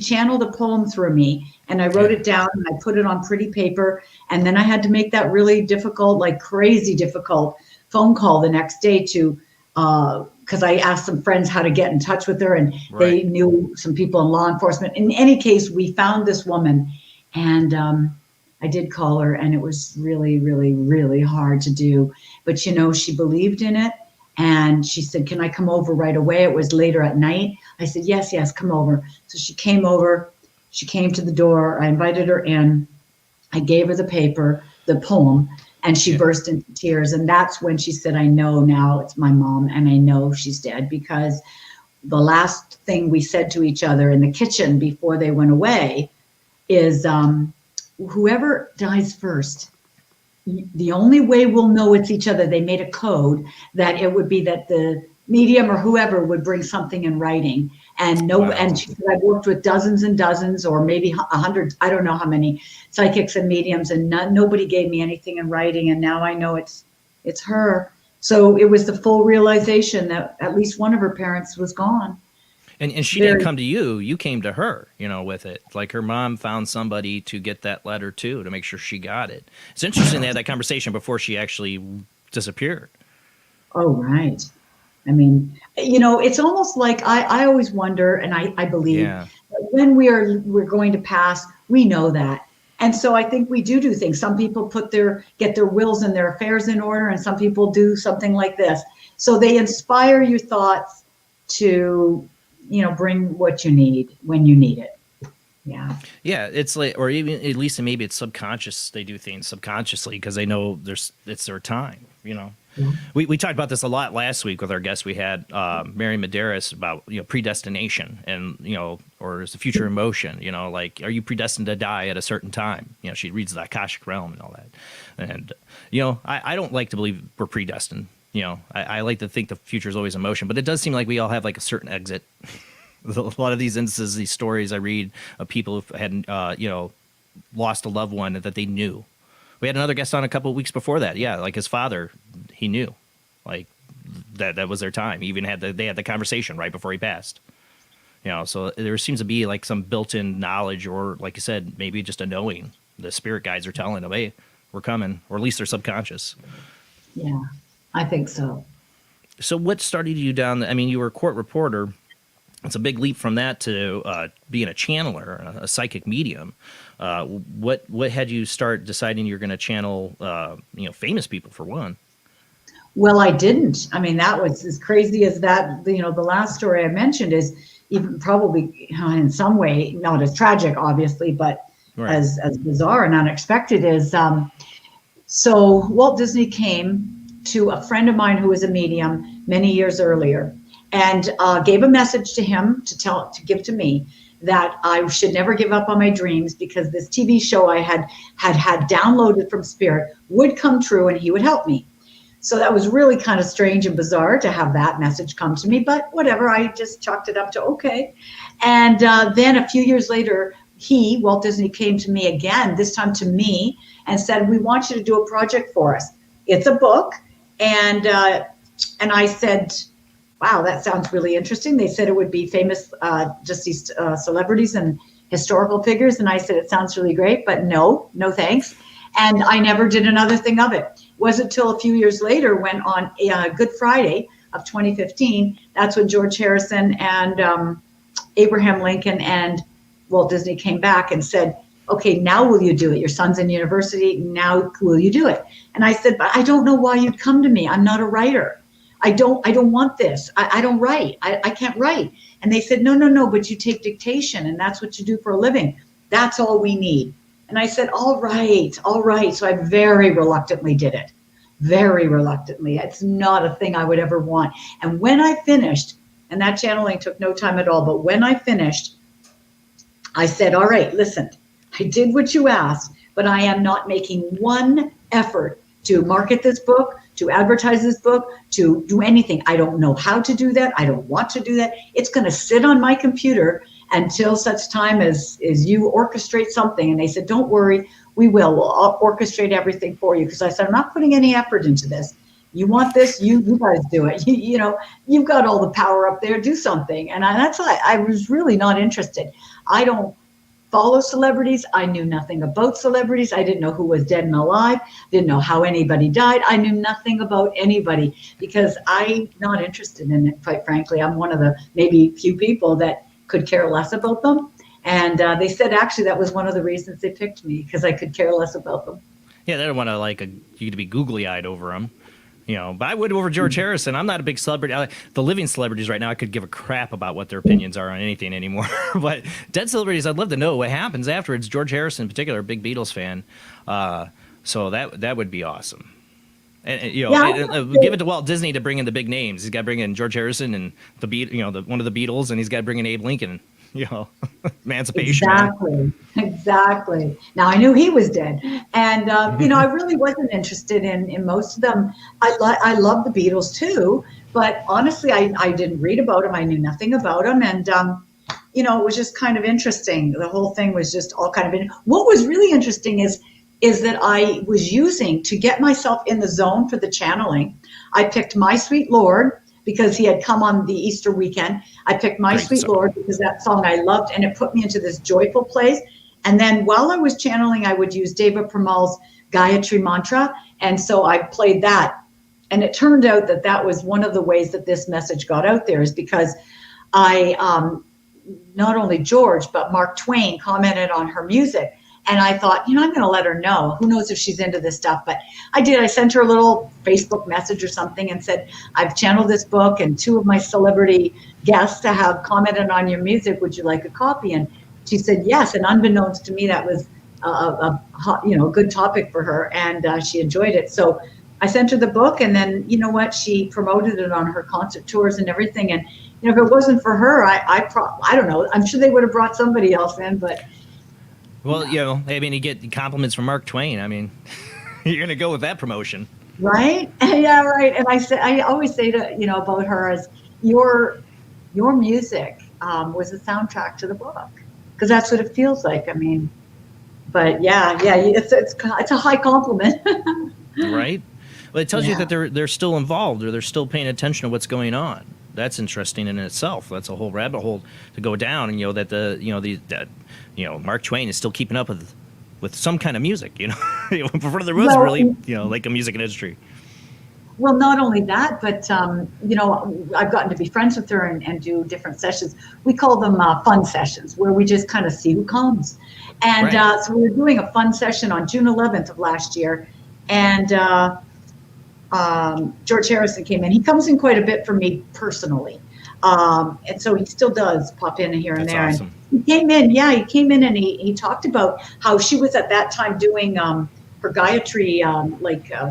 channeled a poem through me, and I wrote it down, and I put it on pretty paper. And then I had to make that really difficult, like crazy difficult phone call the next day because I asked some friends how to get in touch with her, and they knew some people in law enforcement. In any case, we found this woman, and I did call her, and it was really, really, really hard to do. But, she believed in it, and she said, can I come over right away? It was later at night. I said, yes, come over. So she came over. She came to the door. I invited her in. I gave her the paper, the poem, and she burst into tears. And that's when she said, I know now it's my mom, and I know she's dead, because the last thing we said to each other in the kitchen before they went away is, whoever dies first, the only way we'll know it's each other, they made a code that it would be that the medium or whoever would bring something in writing. And and she said, I've worked with dozens and dozens, or maybe 100, I don't know how many psychics and mediums, and nobody gave me anything in writing. And now I know it's her. So it was the full realization that at least one of her parents was gone. And she didn't come to you. You came to her, with it. Like her mom found somebody to get that letter too, to make sure she got it. It's interesting they had that conversation before she actually disappeared. Oh, right. I mean, it's almost like I always wonder, and I believe that when we're going to pass, we know that. And so I think we do things. Some people get their wills and their affairs in order, and some people do something like this. So they inspire your thoughts to, bring what you need when you need it. Yeah. Yeah, it's like, or even at least maybe it's subconscious. They do things subconsciously because they know it's their time. Yeah. We talked about this a lot last week with our guest. We had Mary Medeiros about predestination and or is the future in motion. Like, are you predestined to die at a certain time? She reads the Akashic realm and all that. And I don't like to believe we're predestined. I like to think the future is always in motion, but it does seem like we all have like a certain exit. A lot of these instances, these stories I read of people who had lost a loved one that they knew. We had another guest on a couple of weeks before that. Yeah, like his father, he knew, like that was their time. He even they had the conversation right before he passed. So there seems to be like some built-in knowledge, or like you said, maybe just a knowing. The spirit guides are telling them, "Hey, we're coming," or at least they're subconscious. Yeah, I think so. So what started you down? I mean, you were a court reporter. It's a big leap from that to being a channeler, a psychic medium. What had you start deciding you're going to channel, famous people for one? Well, I didn't. I mean, that was as crazy as that. The last story I mentioned is even probably in some way not as tragic, obviously, but right. as bizarre and unexpected as. So Walt Disney came to a friend of mine who was a medium many years earlier, and gave a message to him to give to me that I should never give up on my dreams, because this TV show I had downloaded from Spirit would come true and he would help me. So that was really kind of strange and bizarre to have that message come to me, but whatever, I just chalked it up to okay. And then a few years later, Walt Disney, came to me again, this time to me, and said, "We want you to do a project for us. It's a book." And I said, "Wow, that sounds really interesting." They said it would be famous, just these celebrities and historical figures. And I said, "It sounds really great, but no thanks." And I never did another thing of it. It wasn't until a few years later, when on Good Friday of 2015, that's when George Harrison and Abraham Lincoln and Walt Disney came back and said, "Okay, now will you do it? Your son's in university. Now will you do it?" And I said, "But I don't know why you'd come to me. I'm not a writer. I don't want this. I don't write. I can't write." And they said, no, but you take dictation and that's what you do for a living. That's all we need. And I said, all right. So I very reluctantly did it. Very reluctantly. It's not a thing I would ever want. And when I finished, and that channeling took no time at all, but when I finished, I said, all right, listen, I did what you asked, but I am not making one effort to market this book, to advertise this book, to do anything. I don't know how to do that. I don't want to do that. It's going to sit on my computer until such time as you orchestrate something. And they said, don't worry, we'll orchestrate everything for you. Because I said, I'm not putting any effort into this. You want this, you guys do it. You've got all the power up there, do something. And that's why I was really not interested. I don't follow celebrities. I knew nothing about celebrities. I didn't know who was dead and alive. Didn't know how anybody died. I knew nothing about anybody because I'm not interested in it, quite frankly. I'm one of the maybe few people that could care less about them. And they said actually that was one of the reasons they picked me, because I could care less about them. Yeah, they don't want to you to be googly-eyed over them. But I would over George Harrison. I'm not a big celebrity. The living celebrities right now, I could give a crap about what their opinions are on anything anymore. But dead celebrities, I'd love to know what happens afterwards. George Harrison in particular, a big Beatles fan. So that would be awesome. And give it to Walt Disney to bring in the big names. He's got to bring in George Harrison and one of the Beatles, and he's got to bring in Abe Lincoln. Emancipation. Exactly. Now I knew he was dead, and I really wasn't interested in most of them. I love the Beatles too, but honestly, I didn't read about them. I knew nothing about them, and it was just kind of interesting. The whole thing was just all kind of. What was really interesting is that I was using to get myself in the zone for the channeling. I picked My Sweet Lord, because he had come on the Easter weekend. I picked My Sweet Lord because that song I loved, and it put me into this joyful place. And then while I was channeling, I would use Deva Premal's Gayatri mantra. And so I played that. And it turned out that was one of the ways that this message got out there, is because I, not only George, but Mark Twain commented on her music. And I thought, I'm going to let her know. Who knows if she's into this stuff? But I did. I sent her a little Facebook message or something and said, I've channeled this book and 2 of my celebrity guests have commented on your music. Would you like a copy? And she said yes. And unbeknownst to me, that was a good topic for her, and she enjoyed it. So I sent her the book, and then she promoted it on her concert tours and everything. And if it wasn't for her, I don't know. I'm sure they would have brought somebody else in, but. Well, you get compliments from Mark Twain. I mean, you're going to go with that promotion. Right? Yeah, right. And I always say to, about her as your music was a soundtrack to the book, because that's what it feels like. I mean, but yeah, it's a high compliment. Right? Well, it tells you that they're still involved, or they're still paying attention to what's going on. That's interesting in itself. That's a whole rabbit hole to go down, and that Mark Twain is still keeping up with some kind of music. Before there was really like a music industry. Well, not only that, but I've gotten to be friends with her and do different sessions. We call them fun sessions, where we just kind of see who comes. And so we were doing a fun session on June 11th of last year, and George Harrison came in. He comes in quite a bit for me personally. And so he still does pop in here and there. Awesome. And he came in and he talked about how she was at that time doing her Gayatri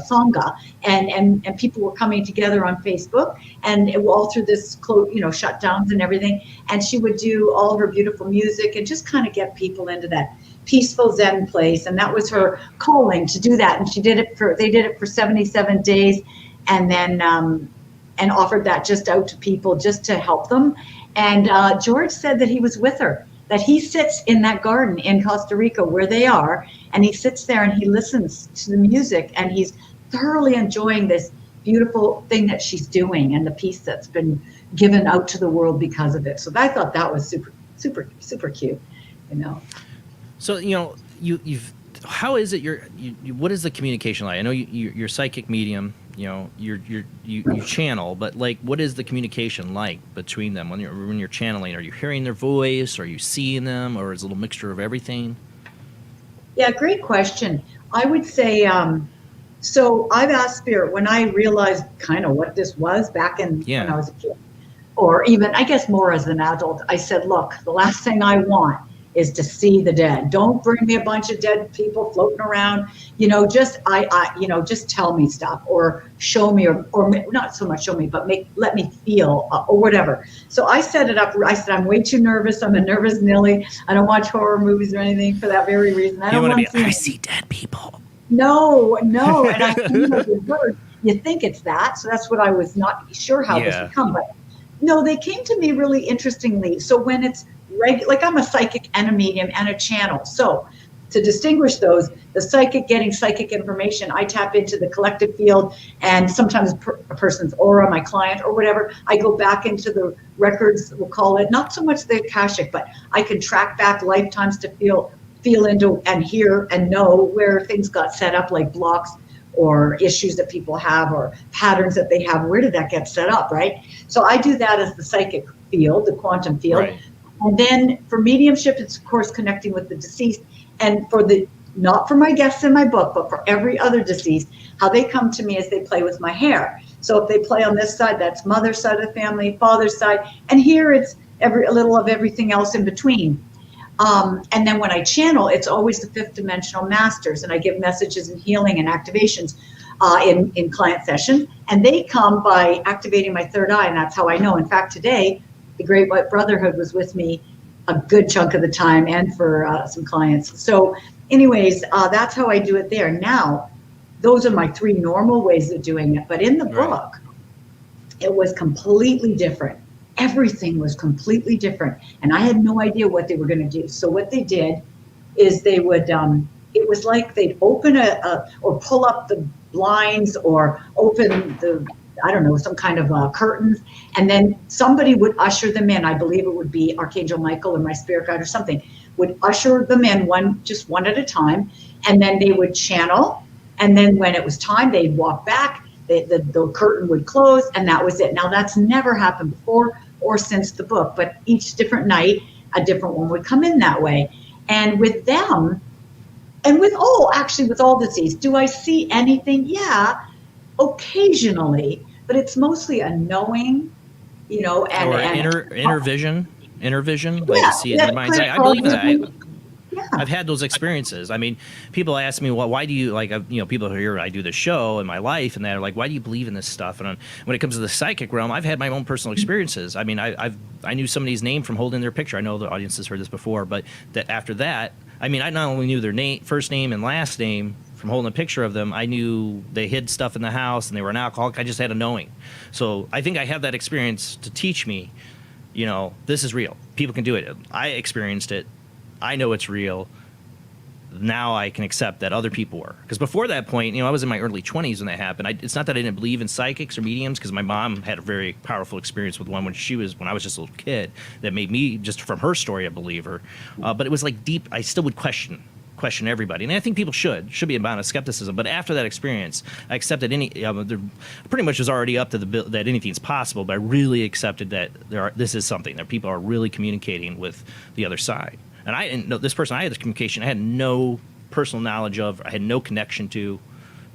Sangha, and people were coming together on Facebook, and all through this shutdowns and everything. And she would do all her beautiful music and just kind of get people into that peaceful Zen place. And that was her calling, to do that. And they did it for 77 days, and then and offered that just out to people just to help them. And George said that he was with her, that he sits in that garden in Costa Rica where they are, and he sits there and he listens to the music, and he's thoroughly enjoying this beautiful thing that she's doing and the peace that's been given out to the world because of it. So I thought that was super, super, super cute, So you've how is it what is the communication like? I know you're psychic medium, you channel, but like, what is the communication like between them when you're channeling? Are you hearing their voice? Are you seeing them, or is it a little mixture of everything? Yeah, great question. I would say, so I've asked Spirit, when I realized kind of what this was back when I was a kid, or even I guess more as an adult, I said, look, the last thing I want is to see the dead. Don't bring me a bunch of dead people floating around. Just tell me stuff, or show me, or not so much show me, but let me feel, or whatever. So I set it up. I said, I'm way too nervous. I'm a nervous Nilly. I don't watch horror movies or anything for that very reason. I don't want to see. I see dead people. No. And I you think it's that. So that's what I was not sure how this would come. But no, they came to me really interestingly. So when it's like, I'm a psychic and a medium and a channel. So to distinguish those, the psychic getting psychic information, I tap into the collective field, and sometimes a person's aura, my client or whatever, I go back into the records, we'll call it, not so much the Akashic, but I can track back lifetimes to feel into and hear and know where things got set up, like blocks or issues that people have or patterns that they have. Where did that get set up, right? So I do that as the psychic field, the quantum field. Right. And then for mediumship, it's of course connecting with the deceased. And not for my guests in my book, but for every other deceased, how they come to me as they play with my hair. So if they play on this side, that's mother's side of the family, father's side. And here it's a little of everything else in between. And then when I channel, it's always the fifth dimensional masters. And I give messages and healing and activations in client sessions. And they come by activating my third eye. And that's how I know. In fact, today, the Great White Brotherhood was with me a good chunk of the time, and for some clients. So anyways, that's how I do it there. Now, those are my 3 normal ways of doing it. But in the book, it was completely different. Everything was completely different. And I had no idea what they were going to do. So what they did is they would, it was like they'd open or pull up the blinds or open some kind of curtains, and then somebody would usher them in. I believe it would be Archangel Michael or my spirit guide or something, would usher them in one at a time, and then they would channel, and then when it was time, they'd walk back, the curtain would close, and that was it. Now, that's never happened before or since the book, but each different night, a different one would come in that way. And with them, And with all disease, do I see anything? Yeah, occasionally, but it's mostly a knowing, and Or and inner vision, like you yeah, see it in your mind's clear eye. I believe in that. cognition. Yeah. I've had those experiences. I mean, people ask me, well, why do you like, people who hear I do the show in my life and they're like, why do you believe in this stuff? And when it comes to the psychic realm, I've had my own personal experiences. I mean, I knew somebody's name from holding their picture. I know the audience has heard this before, but that after that, I mean, I not only knew their name, first name and last name from holding a picture of them, I knew they hid stuff in the house and they were an alcoholic. I just had a knowing. So I think I have that experience to teach me, this is real. People can do it. I experienced it. I know it's real. Now I can accept that other people were. Because before that point, I was in my early 20s when that happened. It's not that I didn't believe in psychics or mediums, because my mom had a very powerful experience with one when I was just a little kid, that made me, just from her story, a believer. But it was like deep. I still would question everybody, and I think people should be a amount of skepticism. But after that experience, I accepted there pretty much was already up to that anything's possible. But I really accepted that this is something that people are really communicating with the other side. And I didn't know this person. I had this communication. I had no personal knowledge of. I had no connection to,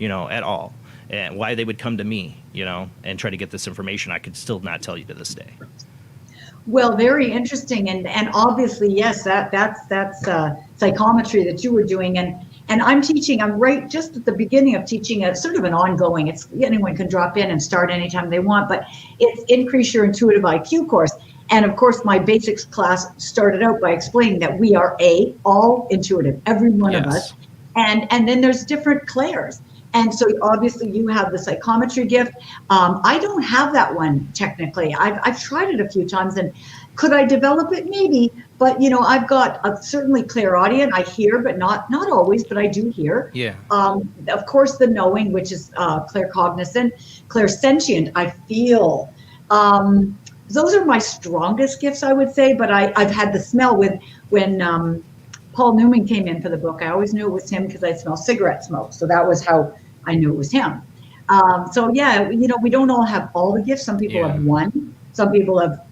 at all. And why they would come to me, and try to get this information, I could still not tell you to this day. Well, very interesting, and obviously, yes, that's psychometry that you were doing, and I'm teaching. I'm right just at the beginning of teaching a sort of an ongoing. It's anyone can drop in and start anytime they want, but it's Increase Your Intuitive IQ course. And of course, my basics class started out by explaining that we are all intuitive, every one of us. And then there's different clairs. And so obviously you have the psychometry gift. I don't have that one technically. I've tried it a few times, and could I develop it? Maybe. But I've got certainly clairaudient. I hear, but not always, but I do hear. Yeah. Of course, the knowing, which is claircognizant, clairsentient. I feel. Those are my strongest gifts, I would say, but I've had the smell when Paul Newman came in for the book. I always knew it was him because I smell cigarette smoke. So that was how I knew it was him. So yeah, we don't all have all the gifts. Some people have one, some people have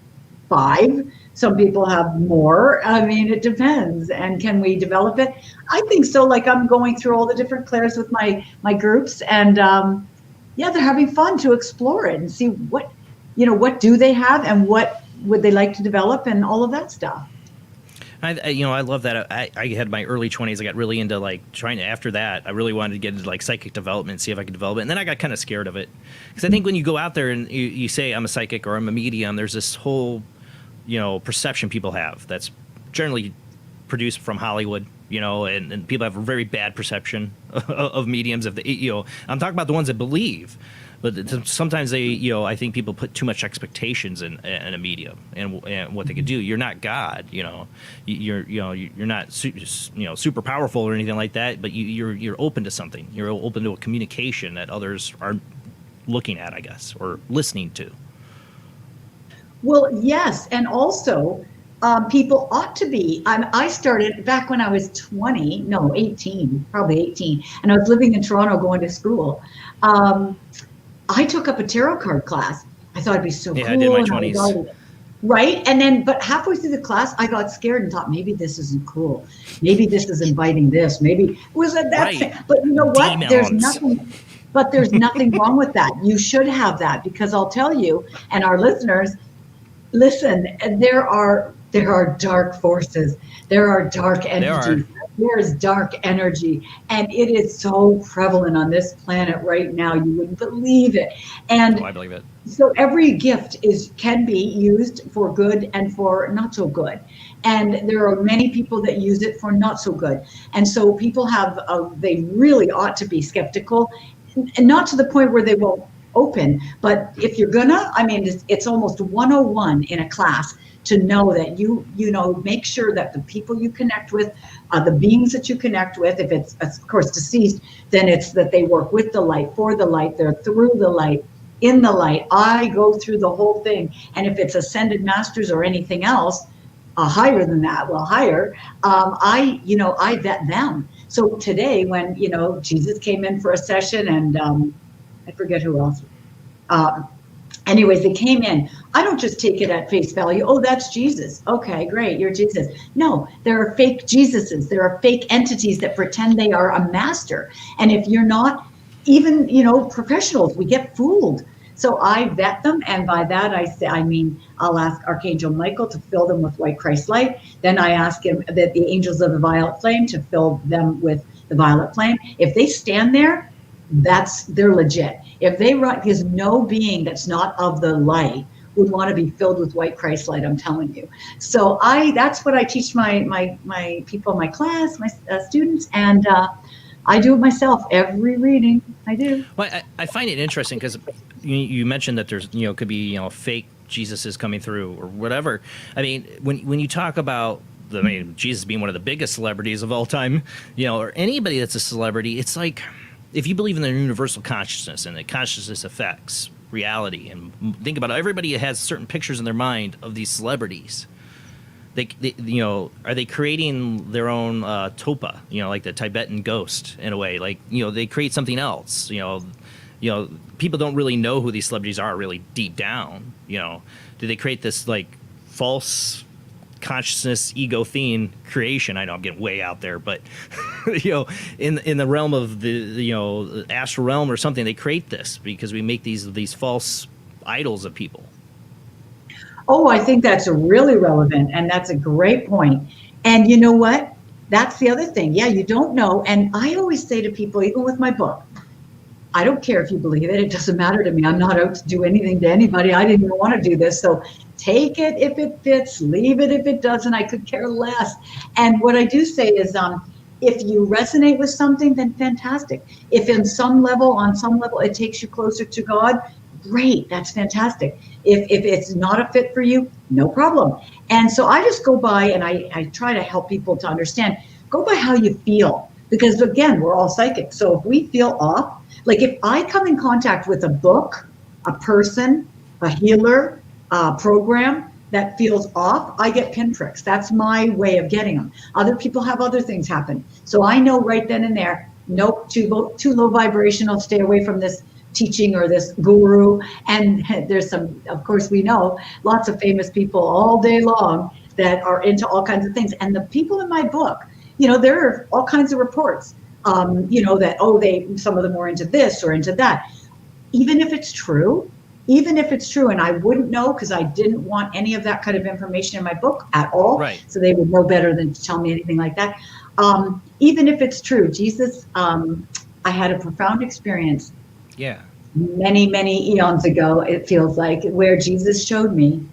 5, some people have more. I mean, it depends. And can we develop it? I think so. Like I'm going through all the different clairs with my groups, and they're having fun to explore it and see what do they have and what would they like to develop and all of that stuff. I love that. I had my early 20s. I got really into after that, I really wanted to get into psychic development, see if I could develop it. And then I got kind of scared of it. Because I think when you go out there and you say I'm a psychic or I'm a medium, there's this whole, perception people have that's generally produced from Hollywood, and people have a very bad perception of mediums. I'm talking about the ones that believe. But sometimes I think people put too much expectations in a medium and what they could do. You're not God, You're not super powerful or anything like that. But you're open to something. You're open to a communication that others are looking at, I guess, or listening to. Well, yes, and also people ought to be. I started back when I was 18, probably 18, and I was living in Toronto going to school. I took up a tarot card class. I thought it'd be so cool. I did my 20s. Right? And then, but halfway through the class, I got scared and thought, maybe this isn't cool. Maybe this is inviting this. Maybe it was that. Right. But you know what? Demons. There's nothing wrong with that. You should have that, because I'll tell you, and our listeners, listen, there are dark forces. There are dark energies. There's dark energy, and it is so prevalent on this planet right now. You wouldn't believe it. And I believe it. So every gift can be used for good and for not so good. And there are many people that use it for not so good. And so people they really ought to be skeptical, and not to the point where they won't open. But if you're it's almost 101 in a class to know that make sure that the people you connect with, the beings that you connect with, if it's of course deceased, then it's that they work with the light, for the light, they're through the light, in the light. I go through the whole thing. And if it's ascended masters or anything else, higher than that, higher, I vet them. So today when, Jesus came in for a session, and I forget who else, Anyways, they came in. I don't just take it at face value. Oh, that's Jesus. Okay, great. You're Jesus. No, there are fake Jesuses. There are fake entities that pretend they are a master. And if you're not, even, professionals, we get fooled. So I vet them. And by that, I'll ask Archangel Michael to fill them with white Christ light. Then I ask him that the angels of the violet flame to fill them with the violet flame. If they stand there, they're legit. If they run, because no being that's not of the light would want to be filled with white Christ light, I'm telling you. So that's what I teach my people in my class, my students, and I do it myself every reading. I do. Well, I find it interesting because you mentioned that there's could be fake Jesuses coming through or whatever. I mean, when you talk about Jesus being one of the biggest celebrities of all time, or anybody that's a celebrity, it's like, if you believe in the universal consciousness and that consciousness affects reality, and think about it, everybody has certain pictures in their mind of these celebrities. They are they creating their own topa, like the Tibetan ghost in a way, like, they create something else, people don't really know who these celebrities are really deep down, do they create this like false consciousness ego theme creation? I know I'm getting way out there, but in the realm of the astral realm or something, they create this because we make these false idols of people. Oh, I think that's really relevant, and that's a great point. And you know what? That's the other thing. Yeah, you don't know. And I always say to people, even with my book, I don't care if you believe it. It doesn't matter to me. I'm not out to do anything to anybody. I didn't even want to do this. So take it if it fits, leave it if it doesn't. I could care less. And what I do say is, if you resonate with something, then fantastic. If on some level, it takes you closer to God, great, that's fantastic. If it's not a fit for you, no problem. And so I just go by and I try to help people to understand, go by how you feel. Because again, we're all psychic. So if we feel off, like if I come in contact with a book, a person, a healer, a program that feels off, I get pinpricks. That's my way of getting them. Other people have other things happen. So I know right then and there, nope, too low vibrational, stay away from this teaching or this guru. And there's some, of course, we know lots of famous people all day long that are into all kinds of things. And the people in my book, there are all kinds of reports, that, some of them were into this or into that. Even if it's true, and I wouldn't know because I didn't want any of that kind of information in my book at all. Right. So they would know better than to tell me anything like that. Even if it's true, Jesus, I had a profound experience. Yeah. Many, many eons ago, it feels like, where Jesus showed me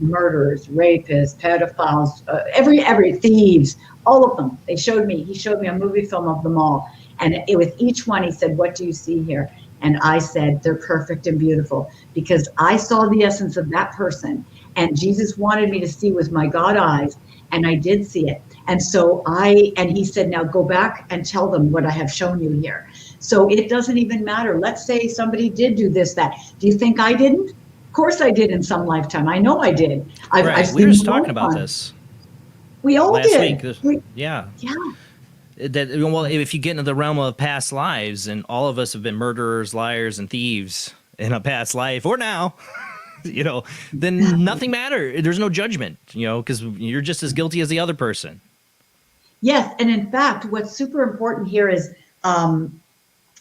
murderers, rapists, pedophiles, every thieves, all of them. He showed me a movie film of them all. And with each one, he said, "What do you see here?" And I said, "They're perfect and beautiful," because I saw the essence of that person. And Jesus wanted me to see with my God eyes. And I did see it. And so he said, "Now go back and tell them what I have shown you here." So it doesn't even matter. Let's say somebody did do this, that. Do you think I didn't? Of course I did in some lifetime. I know I did. We were just talking about this. We all last did. Week. Yeah. Well, if you get into the realm of past lives, and all of us have been murderers, liars, and thieves in a past life or now, then nothing matters. There's no judgment, because you're just as guilty as the other person. Yes. And in fact, what's super important here is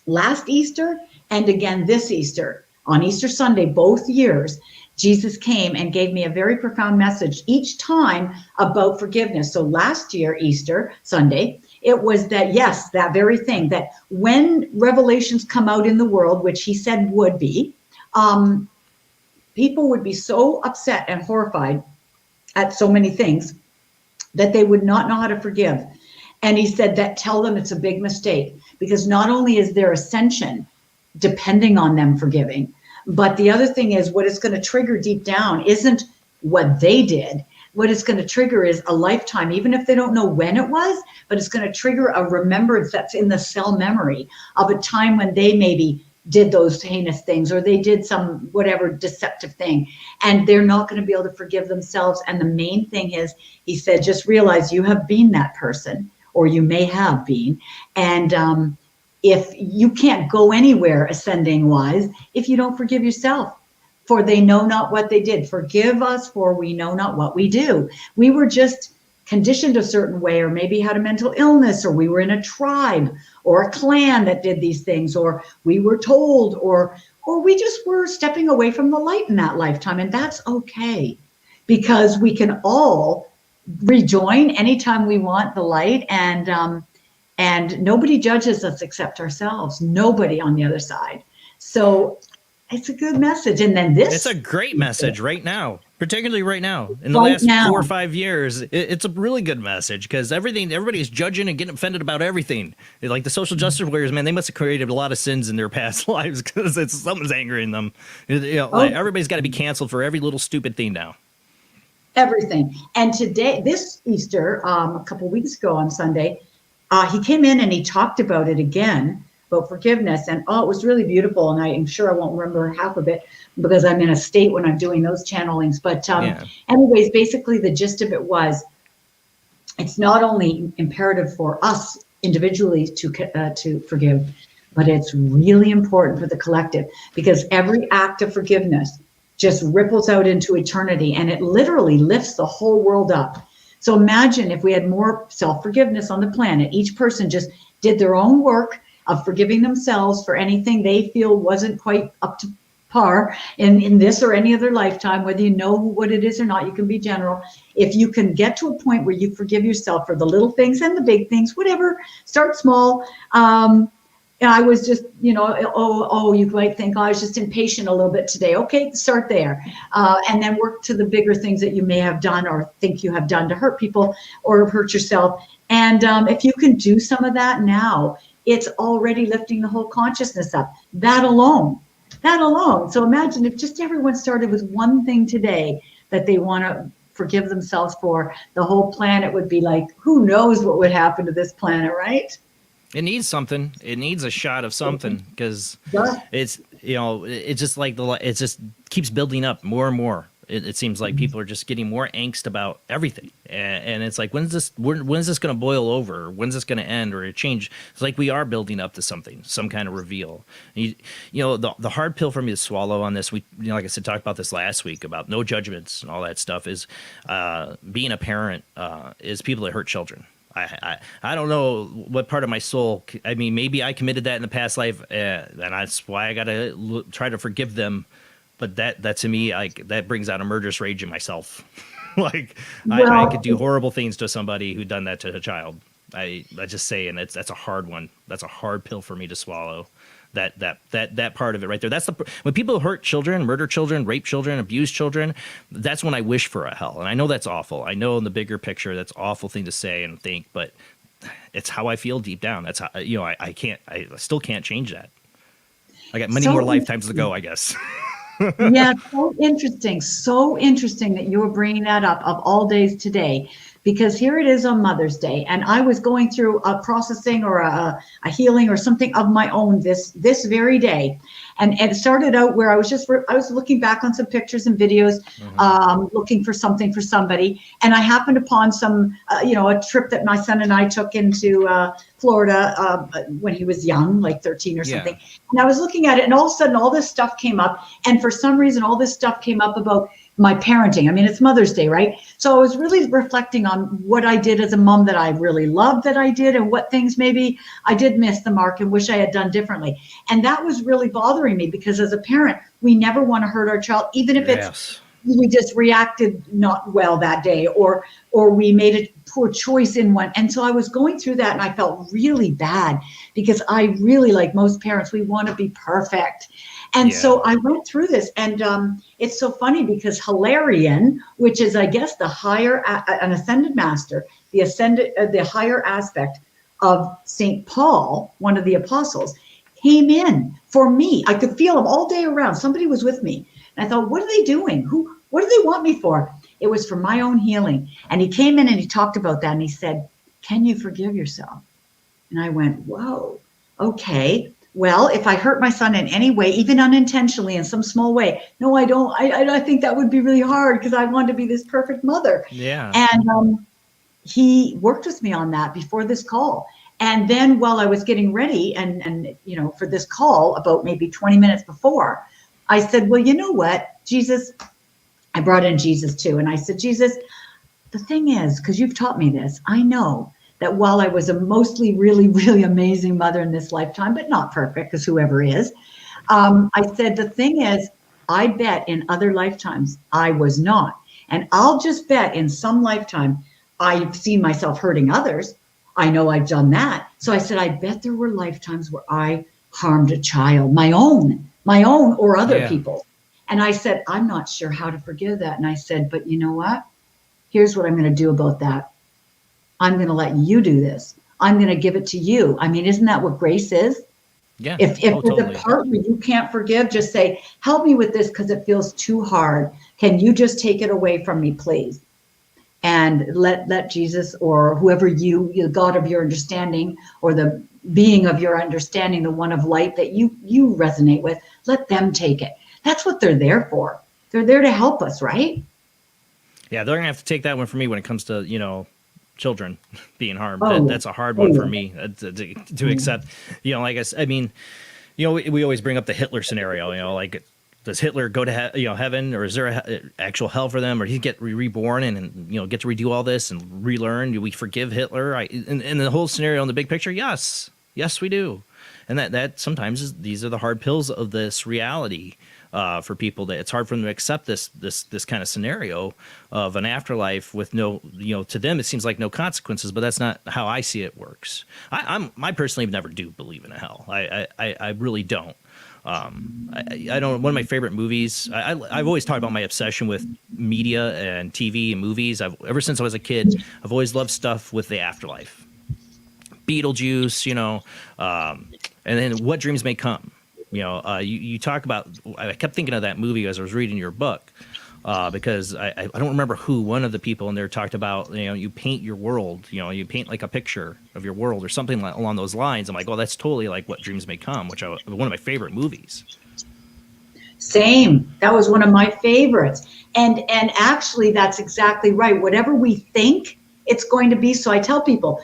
last Easter and again this Easter, on Easter Sunday, both years, Jesus came and gave me a very profound message each time about forgiveness. So last year, Easter Sunday, it was that, yes, that very thing, that when revelations come out in the world, which he said would be, people would be so upset and horrified at so many things that they would not know how to forgive. And he said that tell them it's a big mistake, because not only is their ascension depending on them forgiving, but the other thing is what it's going to trigger deep down isn't what they did. What it's going to trigger is a lifetime, even if they don't know when it was, but it's going to trigger a remembrance that's in the cell memory of a time when they maybe did those heinous things, or they did some whatever deceptive thing, and they're not going to be able to forgive themselves. And the main thing is, he said, just realize you have been that person, or you may have been. And if you can't go anywhere ascending wise, if you don't forgive yourself, for they know not what they did. Forgive us, for we know not what we do. We were just conditioned a certain way, or maybe had a mental illness, or we were in a tribe or a clan that did these things, or we were told, or we just were stepping away from the light in that lifetime. And that's okay, because we can all rejoin anytime we want the light, and nobody judges us except ourselves. Nobody on the other side. So it's a good message. And then this, it's a great message right now, particularly right now. In the Right last now. 4 or 5 years, it's a really good message, because everybody's judging and getting offended about everything. Like the social justice warriors, man, they must have created a lot of sins in their past lives, because something's angering them. Like, everybody's got to be canceled for every little stupid thing now. everything. And today, this Easter, a couple of weeks ago on Sunday, he came in and he talked about it again, about forgiveness. And it was really beautiful. And I'm sure I won't remember half of it, because I'm in a state when I'm doing those channelings. But anyways, basically the gist of it was, it's not only imperative for us individually to forgive, but it's really important for the collective, because every act of forgiveness just ripples out into eternity, and it literally lifts the whole world up. So imagine if we had more self-forgiveness on the planet. Each person just did their own work of forgiving themselves for anything they feel wasn't quite up to par in this or any other lifetime, whether you know what it is or not. You can be general. If you can get to a point where you forgive yourself for the little things and the big things, whatever, start small. And I was just, you might think, I was just impatient a little bit today. Okay, start there. And then work to the bigger things that you may have done or think you have done to hurt people or hurt yourself. And if you can do some of that now, it's already lifting the whole consciousness up. That alone. So imagine if just everyone started with one thing today that they want to forgive themselves for, the whole planet would be like, who knows what would happen to this planet, right? It needs something. It needs a shot of something, because it's, it's just like it just keeps building up more and more. It seems like people are just getting more angst about everything, and it's like, when's this going to boil over? When's this going to end or change? It's like we are building up to something, some kind of reveal. The hard pill for me to swallow on this, we, like I said, talked about this last week about no judgments and all that stuff, is being a parent is people that hurt children. I don't know what part of my soul. I mean, maybe I committed that in the past life, and that's why I got to try to forgive them. But that to me, like, that brings out a murderous rage in myself. I could do horrible things to somebody who done that to a child. I just say, and that's a hard one. That's a hard pill for me to swallow. That part of it right there. That's when people hurt children, murder children, rape children, abuse children. That's when I wish for a hell. And I know that's awful. I know in the bigger picture that's an awful thing to say and think, but it's how I feel deep down. That's how I still can't change that. I got many more lifetimes to go, I guess. Yeah, so interesting that you were bringing that up of all days today, because here it is on Mother's Day, and I was going through a processing or a healing or something of my own this very day, and it started out where I was looking back on some pictures and videos, looking for something for somebody, and I happened upon some a trip that my son and I took into Florida when he was young, like 13 or something. And I was looking at it, and all of a sudden all this stuff came up, and for some reason all this stuff came up about my parenting. I mean, it's Mother's Day, right? So I was really reflecting on what I did as a mom that I really loved that I did, and what things maybe I did miss the mark and wish I had done differently. And that was really bothering me, because as a parent, we never want to hurt our child, even if it's we just reacted not well that day, or we made a poor choice in one. And so I was going through that, and I felt really bad, because I really, like most parents, we want to be perfect. And so I went through this, and it's so funny, because Hilarion, which is, I guess, the higher, an ascended master, the higher aspect of St. Paul, one of the apostles, came in for me. I could feel him all day around. Somebody was with me. And I thought, what are they doing? What do they want me for? It was for my own healing. And he came in and he talked about that, and he said, can you forgive yourself? And I went, whoa, okay. Well, if I hurt my son in any way, even unintentionally in some small way, no, I don't. I think that would be really hard, because I want to be this perfect mother. Yeah. And he worked with me on that before this call. And then while I was getting ready and for this call, about maybe 20 minutes before, I said, well, you know what? Jesus, I brought in Jesus too. And I said, Jesus, the thing is, because you've taught me this, I know that while I was a mostly really, really amazing mother in this lifetime, but not perfect, because whoever is, I said, the thing is, I bet in other lifetimes I was not. And I'll just bet in some lifetime I've seen myself hurting others. I know I've done that. So I said, I bet there were lifetimes where I harmed a child, my own or other people. And I said, I'm not sure how to forgive that. And I said, but you know what? Here's what I'm going to do about that. I'm going to let you do this. I'm going to give it to you. I mean, isn't that what grace is? Yeah. If totally. there's a part where you can't forgive, just say, help me with this because it feels too hard. Can you just take it away from me, please? And let Jesus or whoever the God of your understanding or the being of your understanding, the one of light that you resonate with, let them take it. That's what they're there for. They're there to help us, right? Yeah, they're gonna have to take that one for me when it comes to, you know, children being harmed. Oh, That's a hard one for me to accept. You know, like I mean, you know, we always bring up the Hitler scenario. You know, like, does Hitler go to heaven, or is there an actual hell for them, or he get reborn and you know get to redo all this and relearn? Do we forgive Hitler? In the whole scenario in the big picture, yes, we do. And that sometimes these are the hard pills of this reality. For people that it's hard for them to accept this kind of scenario of an afterlife with no, you know, to them it seems like no consequences, but that's not how I see it works. I personally never do believe in a hell. I really don't. I don't. One of my favorite movies. I've always talked about my obsession with media and TV and movies. Ever since I was a kid, I've always loved stuff with the afterlife. Beetlejuice, you know, and then What Dreams May Come. You know, you talk about. I kept thinking of that movie as I was reading your book, because I don't remember who one of the people in there talked about. You know, you paint your world. You know, you paint like a picture of your world or something along those lines. I'm like, well, that's totally like What Dreams May Come, which one of my favorite movies. Same. That was one of my favorites. And actually, that's exactly right. Whatever we think it's going to be. So I tell people,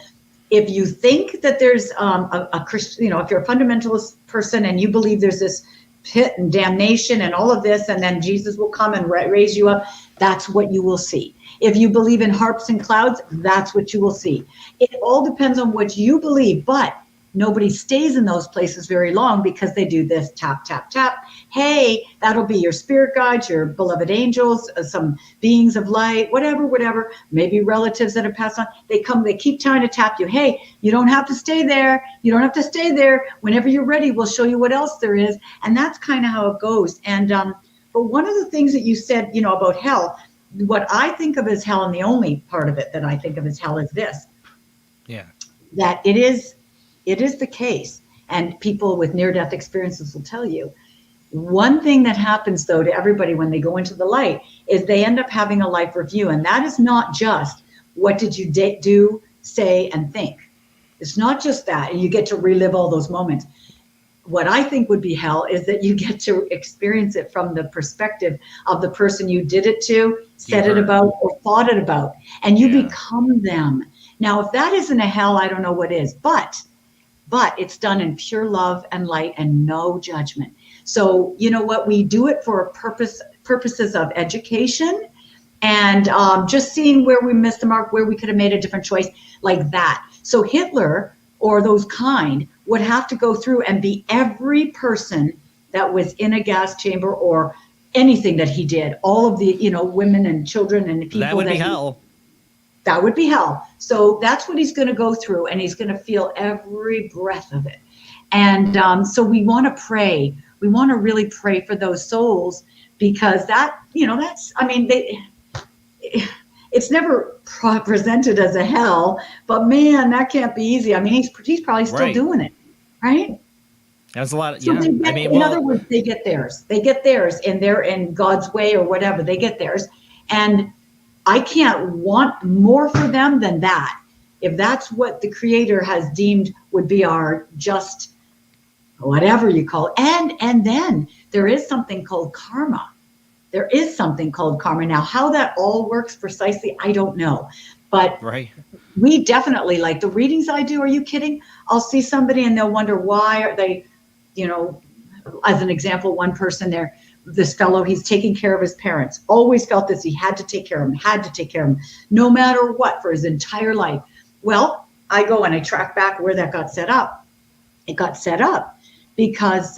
if you think that there's a Christian, you know, if you're a fundamentalist person and you believe there's this pit and damnation and all of this, and then Jesus will come and raise you up, that's what you will see. If you believe in harps and clouds, that's what you will see. It all depends on what you believe, but nobody stays in those places very long because they do this tap, tap, tap. Hey, that'll be your spirit guides, your beloved angels, some beings of light, whatever, maybe relatives that have passed on. They come, they keep trying to tap you. Hey, you don't have to stay there. You don't have to stay there. Whenever you're ready, we'll show you what else there is. And that's kind of how it goes. And but one of the things that you said, you know, about hell, what I think of as hell, and the only part of it that I think of as hell is this. Yeah. That it is the case, and people with near-death experiences will tell you, one thing that happens though to everybody when they go into the light is they end up having a life review. And that is not just what did you do, say, and think. It's not just that, and you get to relive all those moments. What I think would be hell is that you get to experience it from the perspective of the person you did it to, said it about, or thought it about, and you become them. Now, if that isn't a hell, I don't know what is, but it's done in pure love and light and no judgment. So, you know what, we do it for purposes of education and just seeing where we missed the mark, where we could have made a different choice, like that. So Hitler or those kind would have to go through and be every person that was in a gas chamber or anything that he did, all of the, you know, women and children and people. That would be hell. That would be hell. So that's what he's going to go through, and he's going to feel every breath of it. And so we want to pray. We want to really pray for those souls, because that, you know, that's, I mean, it's never presented as a hell, but man, that can't be easy. I mean, he's probably still doing it, right? That's a lot of, so yeah. Get, I mean, in other words, they get theirs. They get theirs in God's way or whatever. They get theirs, and I can't want more for them than that. If that's what the Creator has deemed would be our just, whatever you call it. And then there is something called karma. There is something called karma. Now, how that all works precisely, I don't know. But we definitely, like the readings I do, are you kidding? I'll see somebody and they'll wonder, why are they, you know, as an example, one person there, this fellow, he's taking care of his parents, always felt this, he had to take care of them, no matter what, for his entire life. Well, I go and I track back where that got set up. It got set up because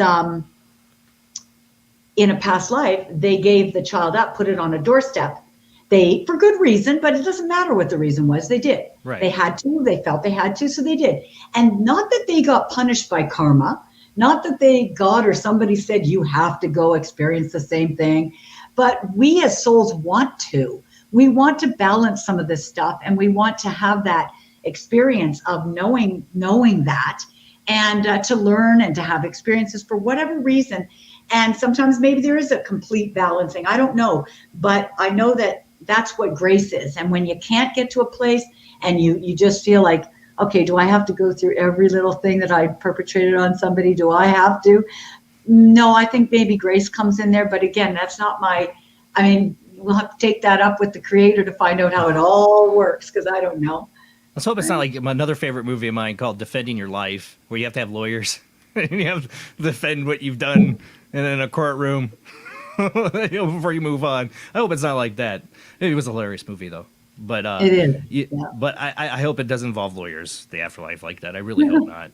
in a past life, they gave the child up, put it on a doorstep. They, for good reason, but it doesn't matter what the reason was, they did. Right. They had to, they felt they had to, so they did. And not that they got punished by karma, not that God or somebody said you have to go experience the same thing, but we as souls want to. We want to balance some of this stuff, and we want to have that experience of knowing that, and to learn and to have experiences for whatever reason. And sometimes maybe there is a complete balancing. I don't know, but I know that that's what grace is. And when you can't get to a place and you just feel like, okay, do I have to go through every little thing that I perpetrated on somebody? Do I have to? No, I think maybe grace comes in there. But again, that's not we'll have to take that up with the creator to find out how it all works, because I don't know. Let's hope it's not like another favorite movie of mine called Defending Your Life, where you have to have lawyers and you have to defend what you've done in a courtroom before you move on. I hope it's not like that. It was a hilarious movie, though. But it is. Yeah. But I hope it doesn't involve lawyers, the afterlife, like that. I really hope not.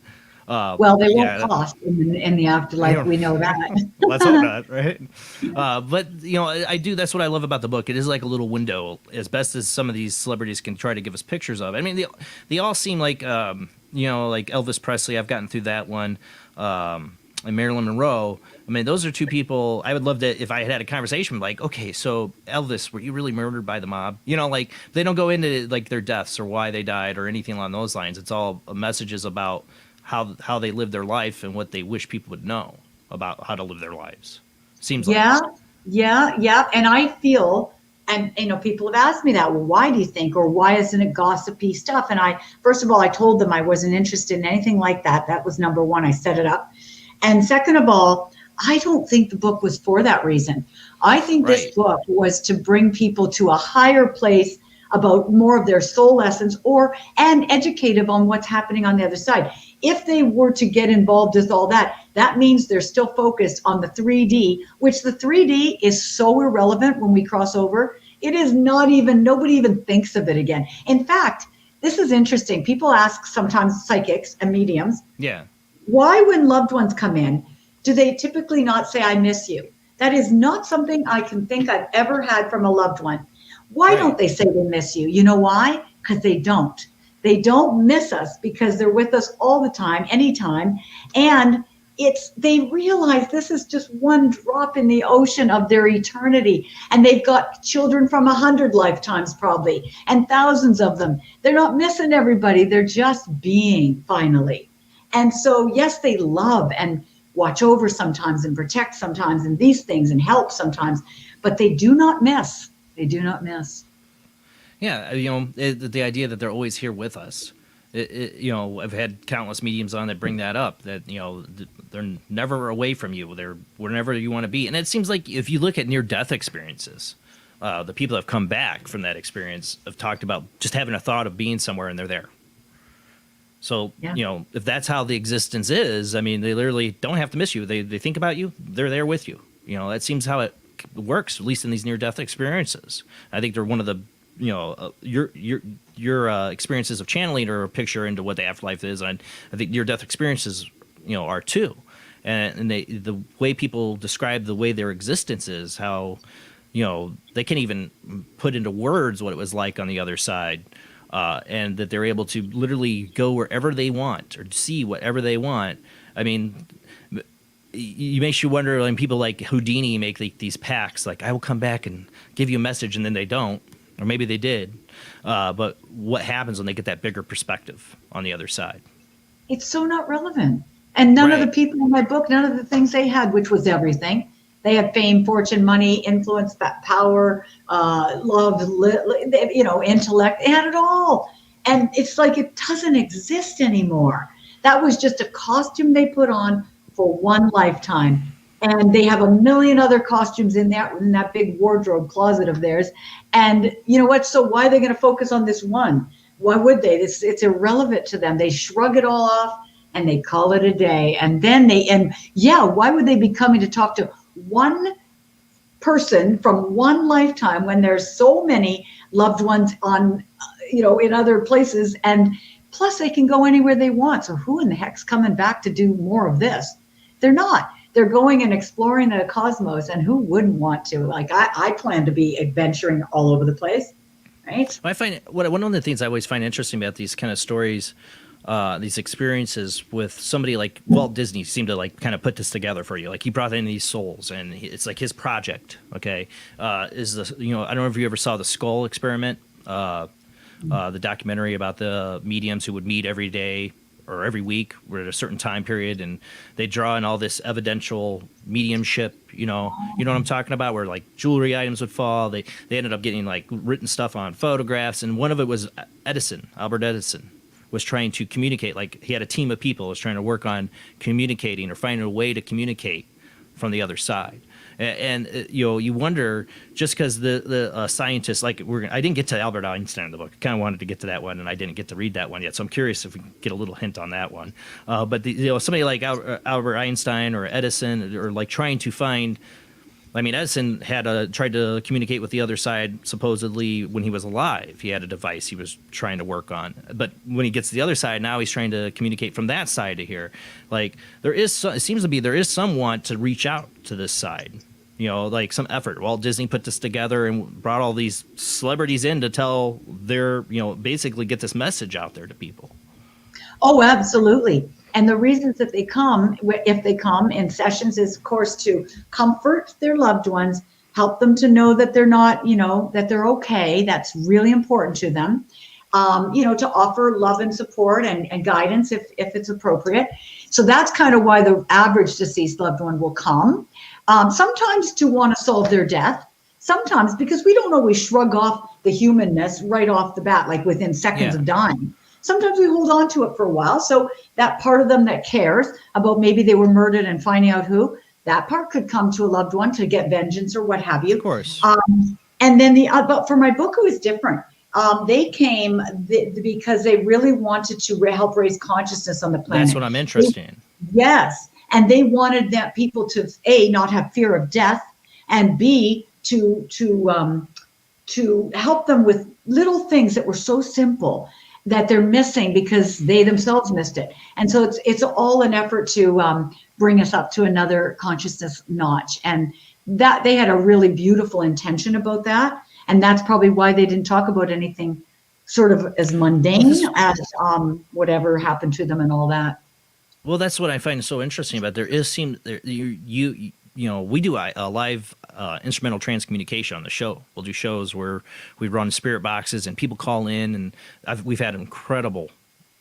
Well, they won't cost in the afterlife. We know that. Let's hope not, right? But I do. That's what I love about the book. It is like a little window, as best as some of these celebrities can try to give us pictures of. I mean, they all seem like like Elvis Presley. I've gotten through that one, and Marilyn Monroe. I mean, those are two people I would love to, if I had a conversation, like, okay, so Elvis, were you really murdered by the mob? Like, they don't go into like their deaths or why they died or anything along those lines. It's all messages about how they live their life and what they wish people would know about how to live their lives. Seems like. Yeah. And I feel, and people have asked me that, well, why do you think, or why isn't it gossipy stuff? And first of all, I told them I wasn't interested in anything like that. That was number one. I set it up. And second of all, I don't think the book was for that reason. I think this book was to bring people to a higher place about more of their soul lessons, and educate them on what's happening on the other side. If they were to get involved with all that, that means they're still focused on the 3D, which the 3D is so irrelevant when we cross over. It is nobody even thinks of it again. In fact, this is interesting. People ask sometimes psychics and mediums, why when loved ones come in, do they typically not say, I miss you? That is not something I can think I've ever had from a loved one. Why don't they say they miss you? You know why? Because they don't. They don't miss us because they're with us all the time, anytime. And they realize this is just one drop in the ocean of their eternity. And they've got children from 100 lifetimes probably, and thousands of them. They're not missing everybody. They're just being finally. And so, yes, they love and watch over sometimes and protect sometimes and these things and help sometimes, but they do not miss. They do not miss. Yeah, the idea that they're always here with us. I've had countless mediums on that bring that up, that, they're never away from you. They're wherever you want to be. And it seems like if you look at near-death experiences, the people that have come back from that experience have talked about just having a thought of being somewhere and they're there. So, if that's how the existence is, I mean, they literally don't have to miss you. They think about you. They're there with you. That seems how it works, at least in these near-death experiences. I think they're one of the, your experiences of channeling or a picture into what the afterlife is. And I think near-death experiences, are too. And the way people describe the way their existence is, how, they can't even put into words what it was like on the other side. And that they're able to literally go wherever they want or see whatever they want. I mean, it makes you wonder, when people like Houdini make these pacts, like, I will come back and give you a message, and then they don't, or maybe they did. But what happens when they get that bigger perspective on the other side? It's so not relevant. And none of the people in my book, none of the things they had, which was everything. They had fame, fortune, money, influence, power, love, intellect. They had it all. And it's like it doesn't exist anymore. That was just a costume they put on for one lifetime. And they have a million other costumes in that big wardrobe closet of theirs. And you know what? So why are they going to focus on this one? Why would they? It's irrelevant to them. They shrug it all off and they call it a day. And then why would they be coming to talk to one person from one lifetime when there's so many loved ones on, in other places, and plus they can go anywhere they want. So who in the heck's coming back to do more of this? They're not. They're going and exploring the cosmos, and who wouldn't want to? Like I plan to be adventuring all over the place, right? I find one of the things I always find interesting about these kind of stories, these experiences with somebody like Walt Disney seemed to like kind of put this together for you. Like he brought in these souls, and it's like his project. Okay, is the I don't know if you ever saw the Skull Experiment, the documentary about the mediums who would meet every day or every week or at a certain time period, and they draw in all this evidential mediumship. You know what I'm talking about, where like jewelry items would fall. They ended up getting like written stuff on photographs, and one of it was Albert Edison was trying to communicate. Like he had a team of people was trying to work on communicating or finding a way to communicate from the other side. And you wonder, just because the scientists, like I didn't get to Albert Einstein in the book. I kind of wanted to get to that one, and I didn't get to read that one yet. So I'm curious if we can get a little hint on that one. But somebody like Albert Einstein or Edison, or like trying to find. I mean, Edison had tried to communicate with the other side supposedly when he was alive. He had a device he was trying to work on. But when he gets to the other side, now he's trying to communicate from that side to here. Like it seems to be there is some want to reach out to this side. Like some effort. Walt Disney put this together and brought all these celebrities in to tell their, basically get this message out there to people. Oh, absolutely. And the reasons that they come, if they come in sessions, is of course to comfort their loved ones, help them to know that they're not, that they're okay. That's really important to them. To offer love and support and guidance if it's appropriate. So that's kind of why the average deceased loved one will come. Sometimes to want to solve their death. Sometimes because we don't always shrug off the humanness right off the bat, like within seconds of dying. Sometimes we hold on to it for a while. So that part of them that cares about maybe they were murdered and finding out who, that part could come to a loved one to get vengeance or what have you. Of course. And then but for my book, it was different. They came because they really wanted to help raise consciousness on the planet. That's what I'm interested in. Yes. And they wanted that people to, A, not have fear of death, and B, to help them with little things that were so simple that they're missing because they themselves missed it. And so it's all an effort to bring us up to another consciousness notch. And that they had a really beautiful intention about that. And that's probably why they didn't talk about anything sort of as mundane as whatever happened to them and all that. Well, that's what I find so interesting about we do a live instrumental transcommunication on the show. We'll do shows where we run spirit boxes and people call in, and we've had incredible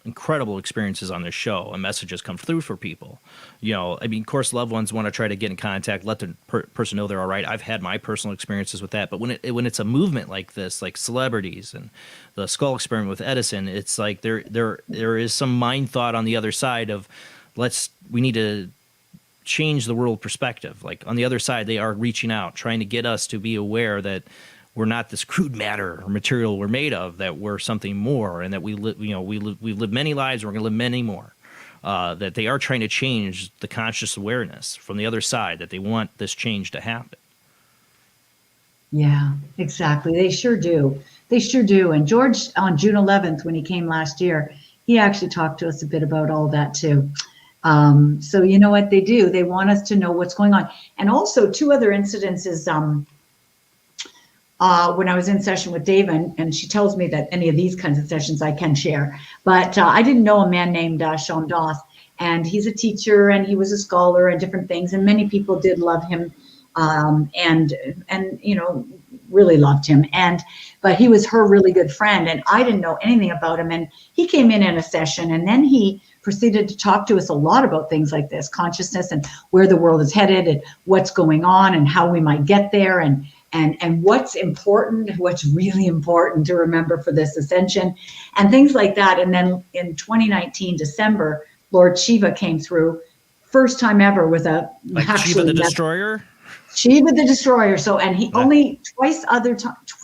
experiences on this show, and messages come through for people. Of course, loved ones want to try to get in contact, let the person know they're all right. I've had my personal experiences with that, but when it's a movement like this, like celebrities and the Skull Experiment with Edison, it's like there is some mind thought on the other side of we need to change the world perspective. Like on the other side, they are reaching out, trying to get us to be aware that we're not this crude matter or material we're made of, that we're something more, and that we've lived many lives, and we're going to live many more. That they are trying to change the conscious awareness from the other side, that they want this change to happen. Yeah, exactly. They sure do. They sure do. And George, on June 11th, when he came last year, he actually talked to us a bit about all that too. So you know what they do? They want us to know what's going on. And also 2 other incidences. When I was in session with Dave, and she tells me that any of these kinds of sessions I can share, but I didn't know a man named Sean Doss, and he's a teacher and he was a scholar and different things, and many people did love him, and really loved him, but he was her really good friend, and I didn't know anything about him, and he came in a session, and then he proceeded to talk to us a lot about things like this, consciousness and where the world is headed and what's going on and how we might get there, and what's important, what's really important to remember for this ascension and things like that. And then in 2019, December, Lord Shiva came through, first time ever with Shiva the Destroyer? Shiva the Destroyer. So, and he only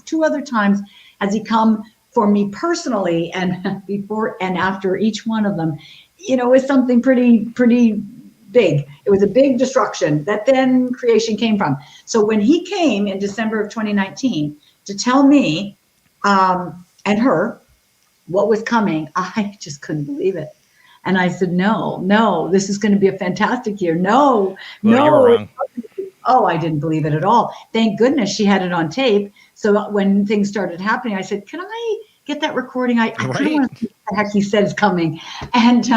2 other times has he come for me personally, and before and after each one of them, is something pretty big. It was a big destruction that then creation came from. So when he came in December of 2019 to tell me and her what was coming, I just couldn't believe it. And I said, no, this is going to be a fantastic year. No. You were wrong. Oh, I didn't believe it at all. Thank goodness she had it on tape. So when things started happening, I said, can I get that recording? I kind of want to see what the heck he said is coming. And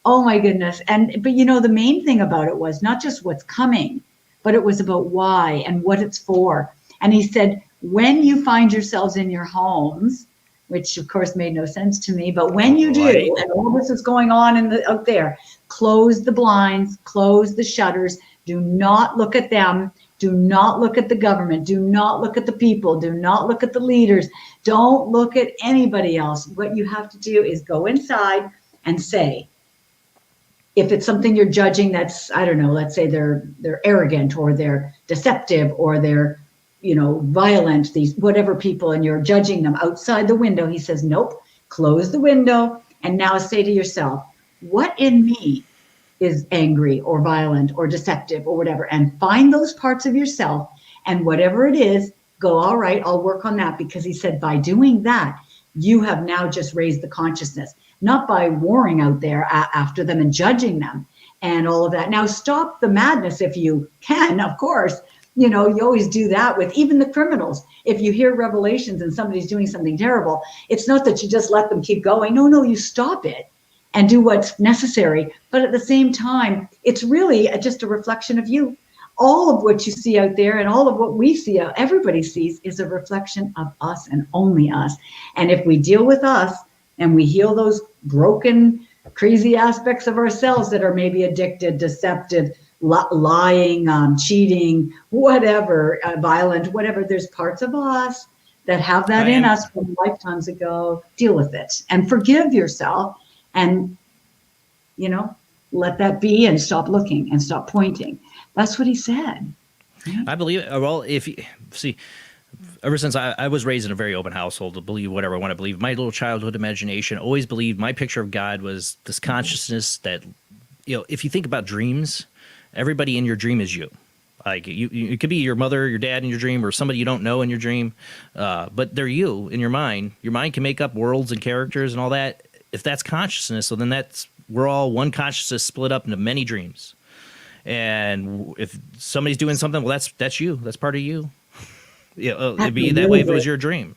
oh my goodness. But the main thing about it was not just what's coming, but it was about why and what it's for. And he said, when you find yourselves in your homes, which of course made no sense to me, but when you do, and all this is going on out there, close the blinds, close the shutters, do not look at them, do not look at the government, do not look at the people, do not look at the leaders, don't look at anybody else. What you have to do is go inside and say, if it's something you're judging that's, I don't know, let's say they're arrogant or they're deceptive or they're violent, these whatever people, and you're judging them outside the window, he says, nope, close the window and now say to yourself, what in me is angry or violent or deceptive or whatever, and find those parts of yourself, and whatever it is, go, all right, I'll work on that, because he said by doing that, you have now just raised the consciousness, not by warring out there after them and judging them and all of that. Now stop the madness if you can, of course. You always do that with even the criminals. If you hear revelations and somebody's doing something terrible, it's not that you just let them keep going. No, you stop it and do what's necessary. But at the same time, it's really just a reflection of you. All of what you see out there and all of what we see, everybody sees, is a reflection of us and only us. And if we deal with us and we heal those broken, crazy aspects of ourselves that are maybe addicted, deceptive, lying, cheating, whatever, violent, whatever. There's parts of us that have that in us from lifetimes ago. Deal with it and forgive yourself, and let that be, and stop looking and stop pointing. That's what he said. I believe it. Well, if you see, ever since I was raised in a very open household to believe whatever I want to believe, my little childhood imagination always believed my picture of God was this consciousness that, if you think about dreams, everybody in your dream is you. Like it could be your mother, your dad in your dream, or somebody you don't know in your dream. But they're you in your mind. Your mind can make up worlds and characters and all that. If that's consciousness, so then we're all one consciousness split up into many dreams. And if somebody's doing something, well, that's you. That's part of you. It'd be that way if it was your dream.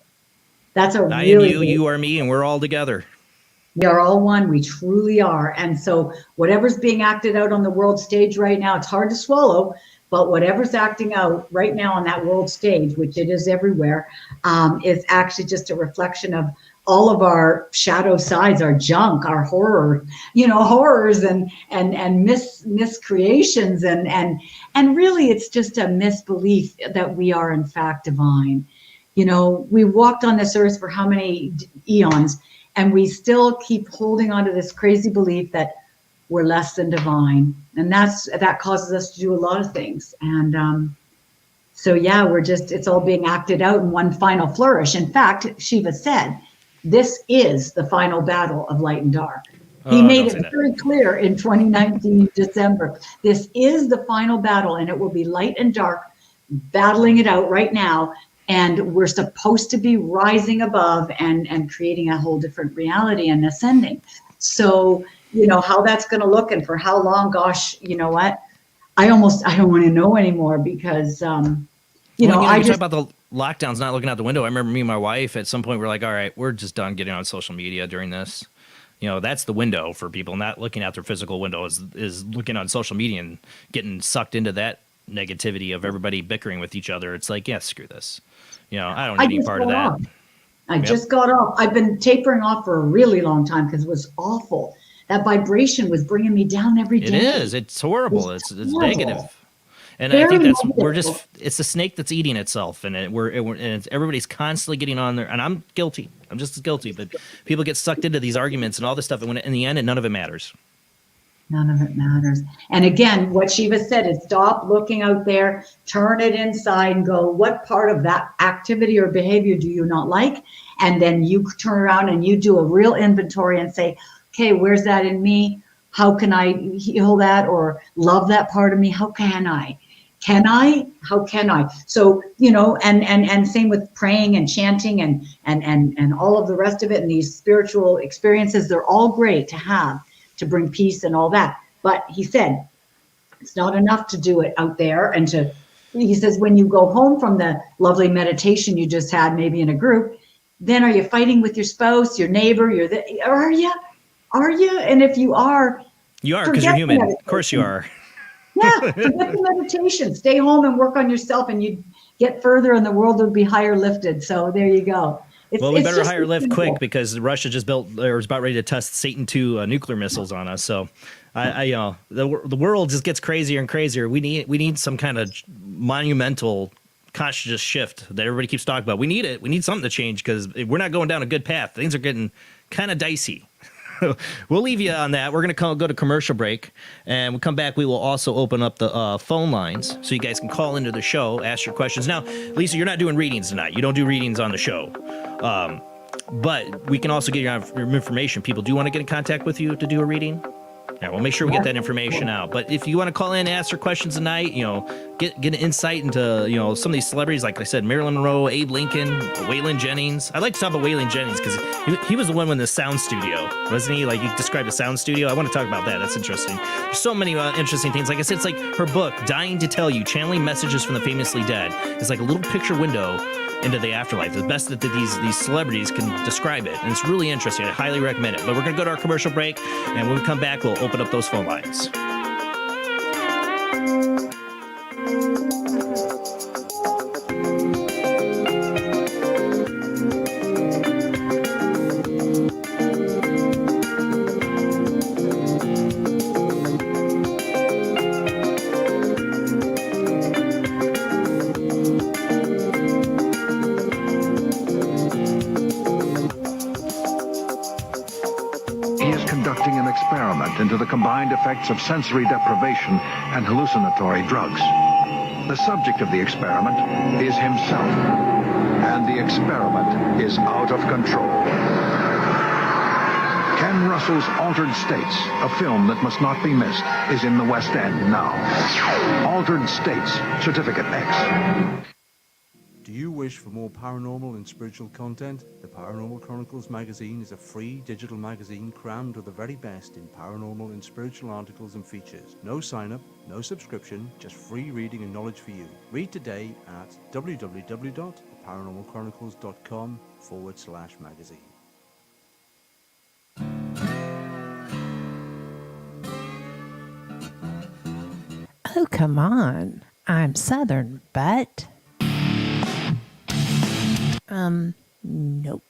That's a I am you, you are me, and we're all together. We are all one. We truly are. And so whatever's being acted out on the world stage right now, it's hard to swallow, but whatever's acting out right now on that world stage, which it is everywhere, is actually just a reflection of all of our shadow sides, our junk, our horrors and miscreations. And really it's just a misbelief that we are in fact divine. We walked on this earth for how many eons, and we still keep holding on to this crazy belief that we're less than divine. And that causes us to do a lot of things. And so, yeah, it's all being acted out in one final flourish. In fact, Shiva said, this is the final battle of light and dark. He made it very clear in 2019, December. This is the final battle, and it will be light and dark battling it out right now. And we're supposed to be rising above and creating a whole different reality and ascending. So, how that's going to look and for how long, gosh, you know what? I don't want to know anymore, because, you talk about the lockdowns, not looking out the window. I remember me and my wife at some point were like, all right, we're just done getting on social media during this. That's the window for people. Not looking out their physical window is looking on social media and getting sucked into that negativity of everybody bickering with each other. It's like, yeah, screw this. I don't need any part of that. I just got off. I've been tapering off for a really long time because it was awful. That vibration was bringing me down every day. It is. It's horrible. It's negative. And I think it's the snake that's eating itself, and everybody's constantly getting on there. And I'm guilty. I'm just as guilty. But people get sucked into these arguments and all this stuff, and in the end, none of it matters. None of it matters. And again, what Shiva said is stop looking out there, turn it inside and go, what part of that activity or behavior do you not like? And then you turn around and you do a real inventory and say, okay, where's that in me? how can I heal that or love that part of me? How can I? Can I? How can I? So, and same with praying and chanting and all of the rest of it, and these spiritual experiences, they're all great to have to bring peace and all that. But he said, it's not enough to do it out there he says, when you go home from the lovely meditation you just had, maybe in a group, then are you fighting with your spouse, your neighbor, are you? And if you are, you are, because you're human. Of course you are. Yeah, forget the meditation. Stay home and work on yourself, and you'd get further, and the world would be higher lifted. So there you go. We better higher lift quick, because Russia just built or is about ready to test Satan II nuclear missiles on us. So, the world just gets crazier and crazier. We need some kind of monumental conscious shift that everybody keeps talking about. We need it. We need something to change, because we're not going down a good path. Things are getting kind of dicey. We'll leave you on that. We're going to go to commercial break, and when we come back, we will also open up the phone lines so you guys can call into the show, ask your questions. Now, Lisa, you're not doing readings tonight. You don't do readings on the show, but we can also get your information. People do want to get in contact with you to do a reading. Yeah, we'll make sure we get that information out. But if you want to call in and ask your questions tonight, get an insight into, some of these celebrities, like I said, Marilyn Monroe, Abe Lincoln, Waylon Jennings. I like to talk about Waylon Jennings because he was the one in the sound studio, wasn't he? Like, you described a sound studio. I want to talk about that. That's interesting. There's so many interesting things. Like I said, it's like her book, Dying to Tell You, Channeling Messages from the Famously Dead. It's like a little picture window into the afterlife. The best that these celebrities can describe it. And it's really interesting. I highly recommend it. But we're going to go to our commercial break, and when we come back, we'll open up those phone lines. Into the combined effects of sensory deprivation and hallucinatory drugs. The subject of the experiment is himself, and the experiment is out of control. Ken Russell's Altered States, a film that must not be missed, is in the West End now. Altered States, Certificate X. Do you wish for more paranormal and spiritual content? The Paranormal Chronicles magazine is a free digital magazine crammed with the very best in paranormal and spiritual articles and features. No sign-up, no subscription, just free reading and knowledge for you. Read today at www.paranormalchronicles.com/magazine. Oh, come on. I'm Southern, but... Nope.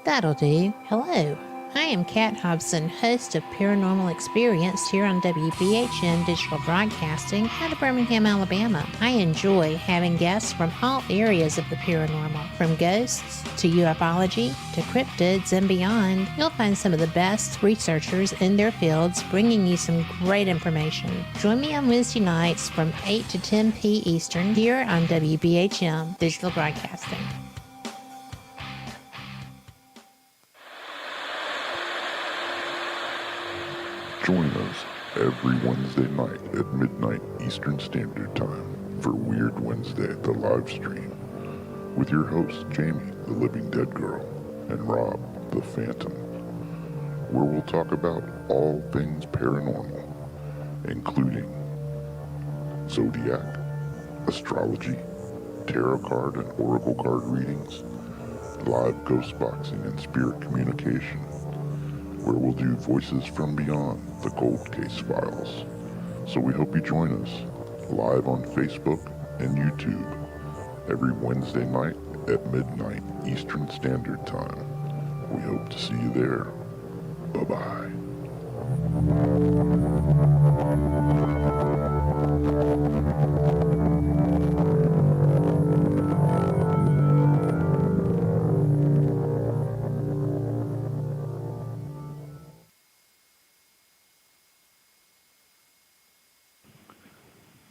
That'll do. Hello. I am Kat Hobson, host of Paranormal Experience here on WBHM Digital Broadcasting out of Birmingham, Alabama. I enjoy having guests from all areas of the paranormal, from ghosts to ufology to cryptids and beyond. You'll find some of the best researchers in their fields bringing you some great information. Join me on Wednesday nights from 8 to 10 p. Eastern here on WBHM Digital Broadcasting. Join us every Wednesday night at midnight Eastern Standard Time for Weird Wednesday, the live stream, with your hosts Jamie, the Living Dead Girl, and Rob, the Phantom, where we'll talk about all things paranormal, including zodiac, astrology, tarot card and oracle card readings, live ghost boxing and spirit communication, where we'll do Voices from Beyond, the Cold Case Files. So we hope you join us live on Facebook and YouTube every Wednesday night at midnight Eastern Standard Time. We hope to see you there. Bye-bye.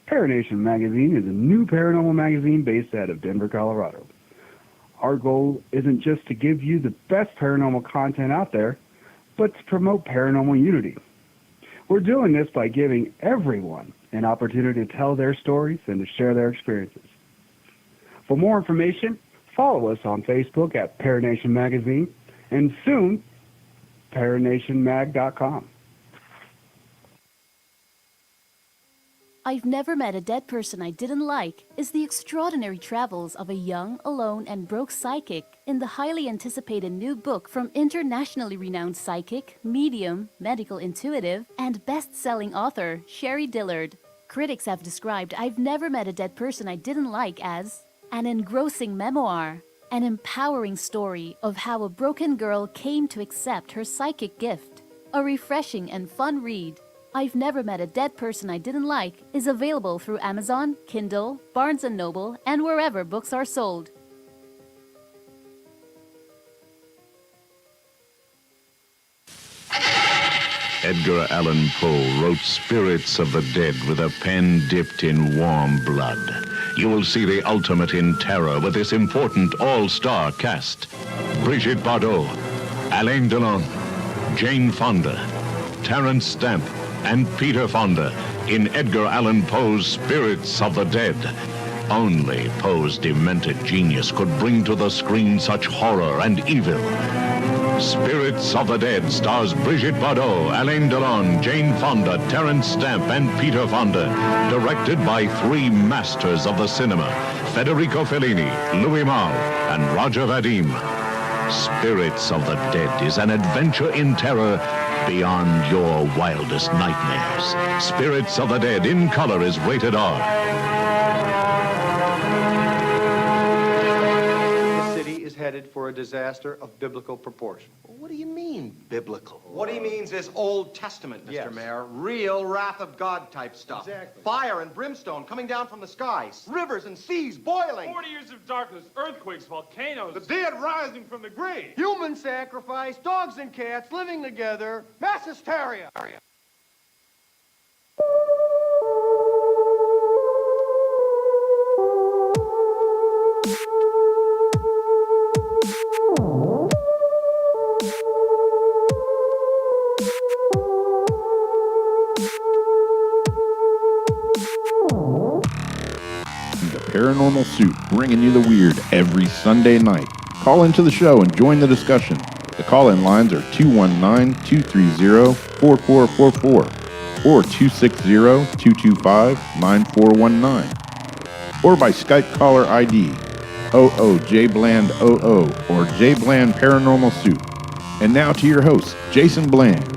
Paranation Magazine is a new paranormal magazine based out of Denver, Colorado. Our goal isn't just to give you the best paranormal content out there, but to promote paranormal unity. We're doing this by giving everyone an opportunity to tell their stories and to share their experiences. For more information, follow us on Facebook at Paranation Magazine and soon, paranationmag.com. I've Never Met a Dead Person I Didn't Like is the extraordinary travels of a young, alone, and broke psychic in the highly anticipated new book from internationally renowned psychic, medium, medical intuitive, and best-selling author Sherry Dillard. Critics have described I've Never Met a Dead Person I Didn't Like as an engrossing memoir, an empowering story of how a broken girl came to accept her psychic gift, a refreshing and fun read. I've Never Met a Dead Person I Didn't Like is available through Amazon, Kindle, Barnes & Noble, and wherever books are sold. Edgar Allan Poe wrote Spirits of the Dead with a pen dipped in warm blood. You will see the ultimate in terror with this important all-star cast. Brigitte Bardot, Alain Delon, Jane Fonda, Terence Stamp, and Peter Fonda in Edgar Allan Poe's Spirits of the Dead. Only Poe's demented genius could bring to the screen such horror and evil. Spirits of the Dead stars Brigitte Bardot, Alain Delon, Jane Fonda, Terence Stamp, and Peter Fonda. Directed by three masters of the cinema, Federico Fellini, Louis Malle, and Roger Vadim. Spirits of the Dead is an adventure in terror beyond your wildest nightmares. Spirits of the Dead in color is rated R. The city is headed for a disaster of biblical proportion. What do you mean, biblical? What he means is Old Testament, Mr. Mayor. Real wrath of God type stuff. Exactly. Fire and brimstone coming down from the skies. Rivers and seas boiling. 40 years of darkness, earthquakes, volcanoes. The dead rising from the grave. Human sacrifice, dogs and cats living together. Mass hysteria. Paranormal Soup, bringing you the weird every Sunday night. Call into the show and join the discussion. The call-in lines are 219-230-4444 or 260-225-9419 or by Skype caller ID OOJBland00 or JBland Paranormal Soup. And now to your host, Jason Bland.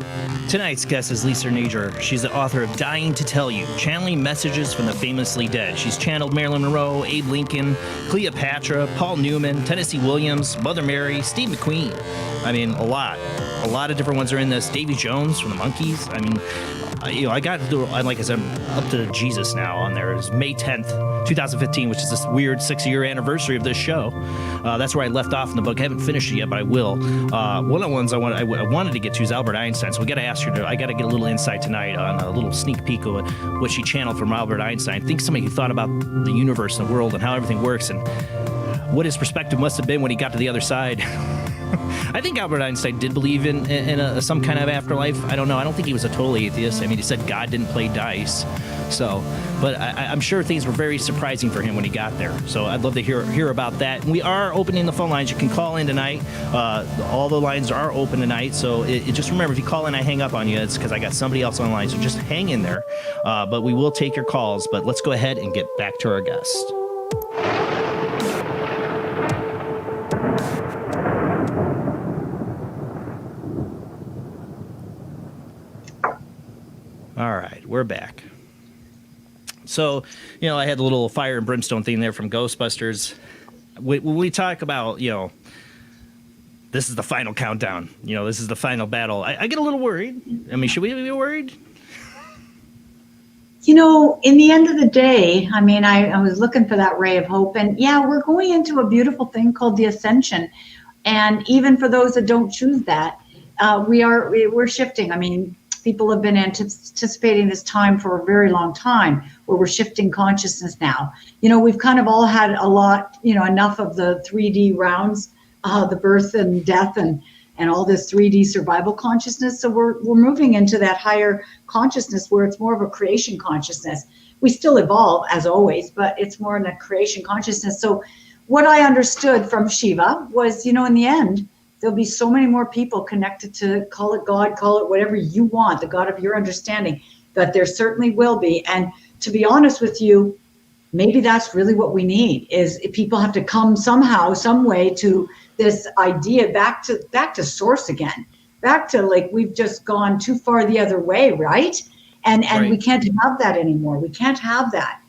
Tonight's guest is Lisa Najjar. She's the author of Dying to Tell You, channeling messages from the famously dead. She's channeled Marilyn Monroe, Abe Lincoln, Cleopatra, Paul Newman, Tennessee Williams, Mother Mary, Steve McQueen. I mean, a lot of different ones are in this. Davy Jones from the Monkees. I mean, I got to, like I said, I'm up to Jesus now on there. It's May 10th, 2015, which is this weird 6-year anniversary of this show. That's where I left off in the book. I haven't finished it yet, but I will. One of the ones I wanted to get to is Albert Einstein, so we got to ask her. I got to get a little insight tonight on a little sneak peek of what she channeled from Albert Einstein. I think somebody who thought about the universe and the world and how everything works and what his perspective must have been when he got to the other side. I think Albert Einstein did believe in some kind of afterlife. I don't know. I don't think he was a total atheist. I mean, he said God didn't play dice. So, but I'm sure things were very surprising for him when he got there. So I'd love to hear about that. And we are opening the phone lines. You can call in tonight. All the lines are open tonight. So just remember, if you call in, I hang up on you, it's because I got somebody else on the line. So just hang in there. But we will take your calls. But let's go ahead and get back to our guest. All right, we're back. So, I had a little fire and brimstone thing there from Ghostbusters. When we talk about, this is the final countdown, this is the final battle, I get a little worried. I mean, should we be worried? In the end of the day, I mean, I was looking for that ray of hope. And yeah, we're going into a beautiful thing called the ascension. And even for those that don't choose that, we're shifting. I mean, people have been anticipating this time for a very long time where we're shifting consciousness now. We've kind of all had a lot, enough of the 3D rounds, the birth and death and and all this 3D survival consciousness. So we're moving into that higher consciousness where it's more of a creation consciousness. We still evolve as always, but it's more in a creation consciousness. So what I understood from Shiva was, in the end, there'll be so many more people connected to, call it God, call it whatever you want, the God of your understanding, but there certainly will be. And to be honest with you, maybe that's really what we need, is if people have to come somehow, some way to this idea back to source again, back to like, we've just gone too far the other way, right? And Right. we can't have that anymore. We can't have that.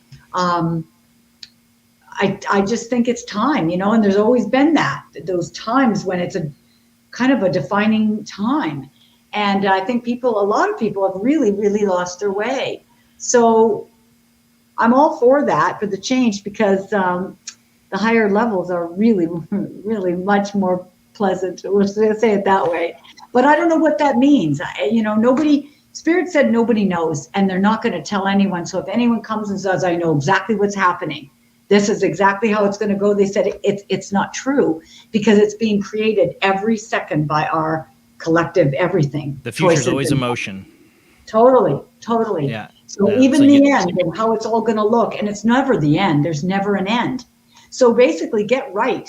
I just think it's time, and there's always been those times when it's a kind of a defining time. And I think a lot of people have really, really lost their way. So I'm all for that, for the change, because the higher levels are really, really much more pleasant. Let's say it that way. But I don't know what that means. Spirit said nobody knows, and they're not going to tell anyone. So if anyone comes and says, I know exactly what's happening, this is exactly how it's going to go, they said it's not true, because it's being created every second by our collective everything. The future's always emotion. Totally. Yeah. So even the end and how it's all going to look, and it's never the end. There's never an end. So basically, get right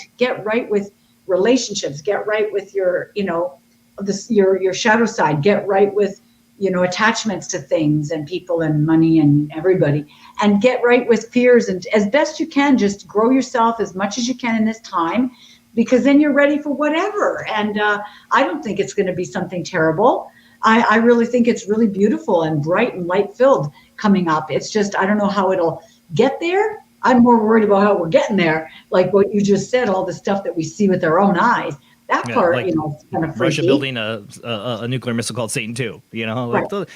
with relationships. Get right with your, your shadow side. Get right with, attachments to things and people and money and everybody, and get right with fears. And as best you can, just grow yourself as much as you can in this time, because then you're ready for whatever. And I don't think it's going to be something terrible. I really think it's really beautiful and bright and light filled coming up. It's just, I don't know how it'll get there. I'm more worried about how we're getting there. Like what you just said, all the stuff that we see with our own eyes. That part, like is kind of freaky. Russia building a nuclear missile called Satan II. Right.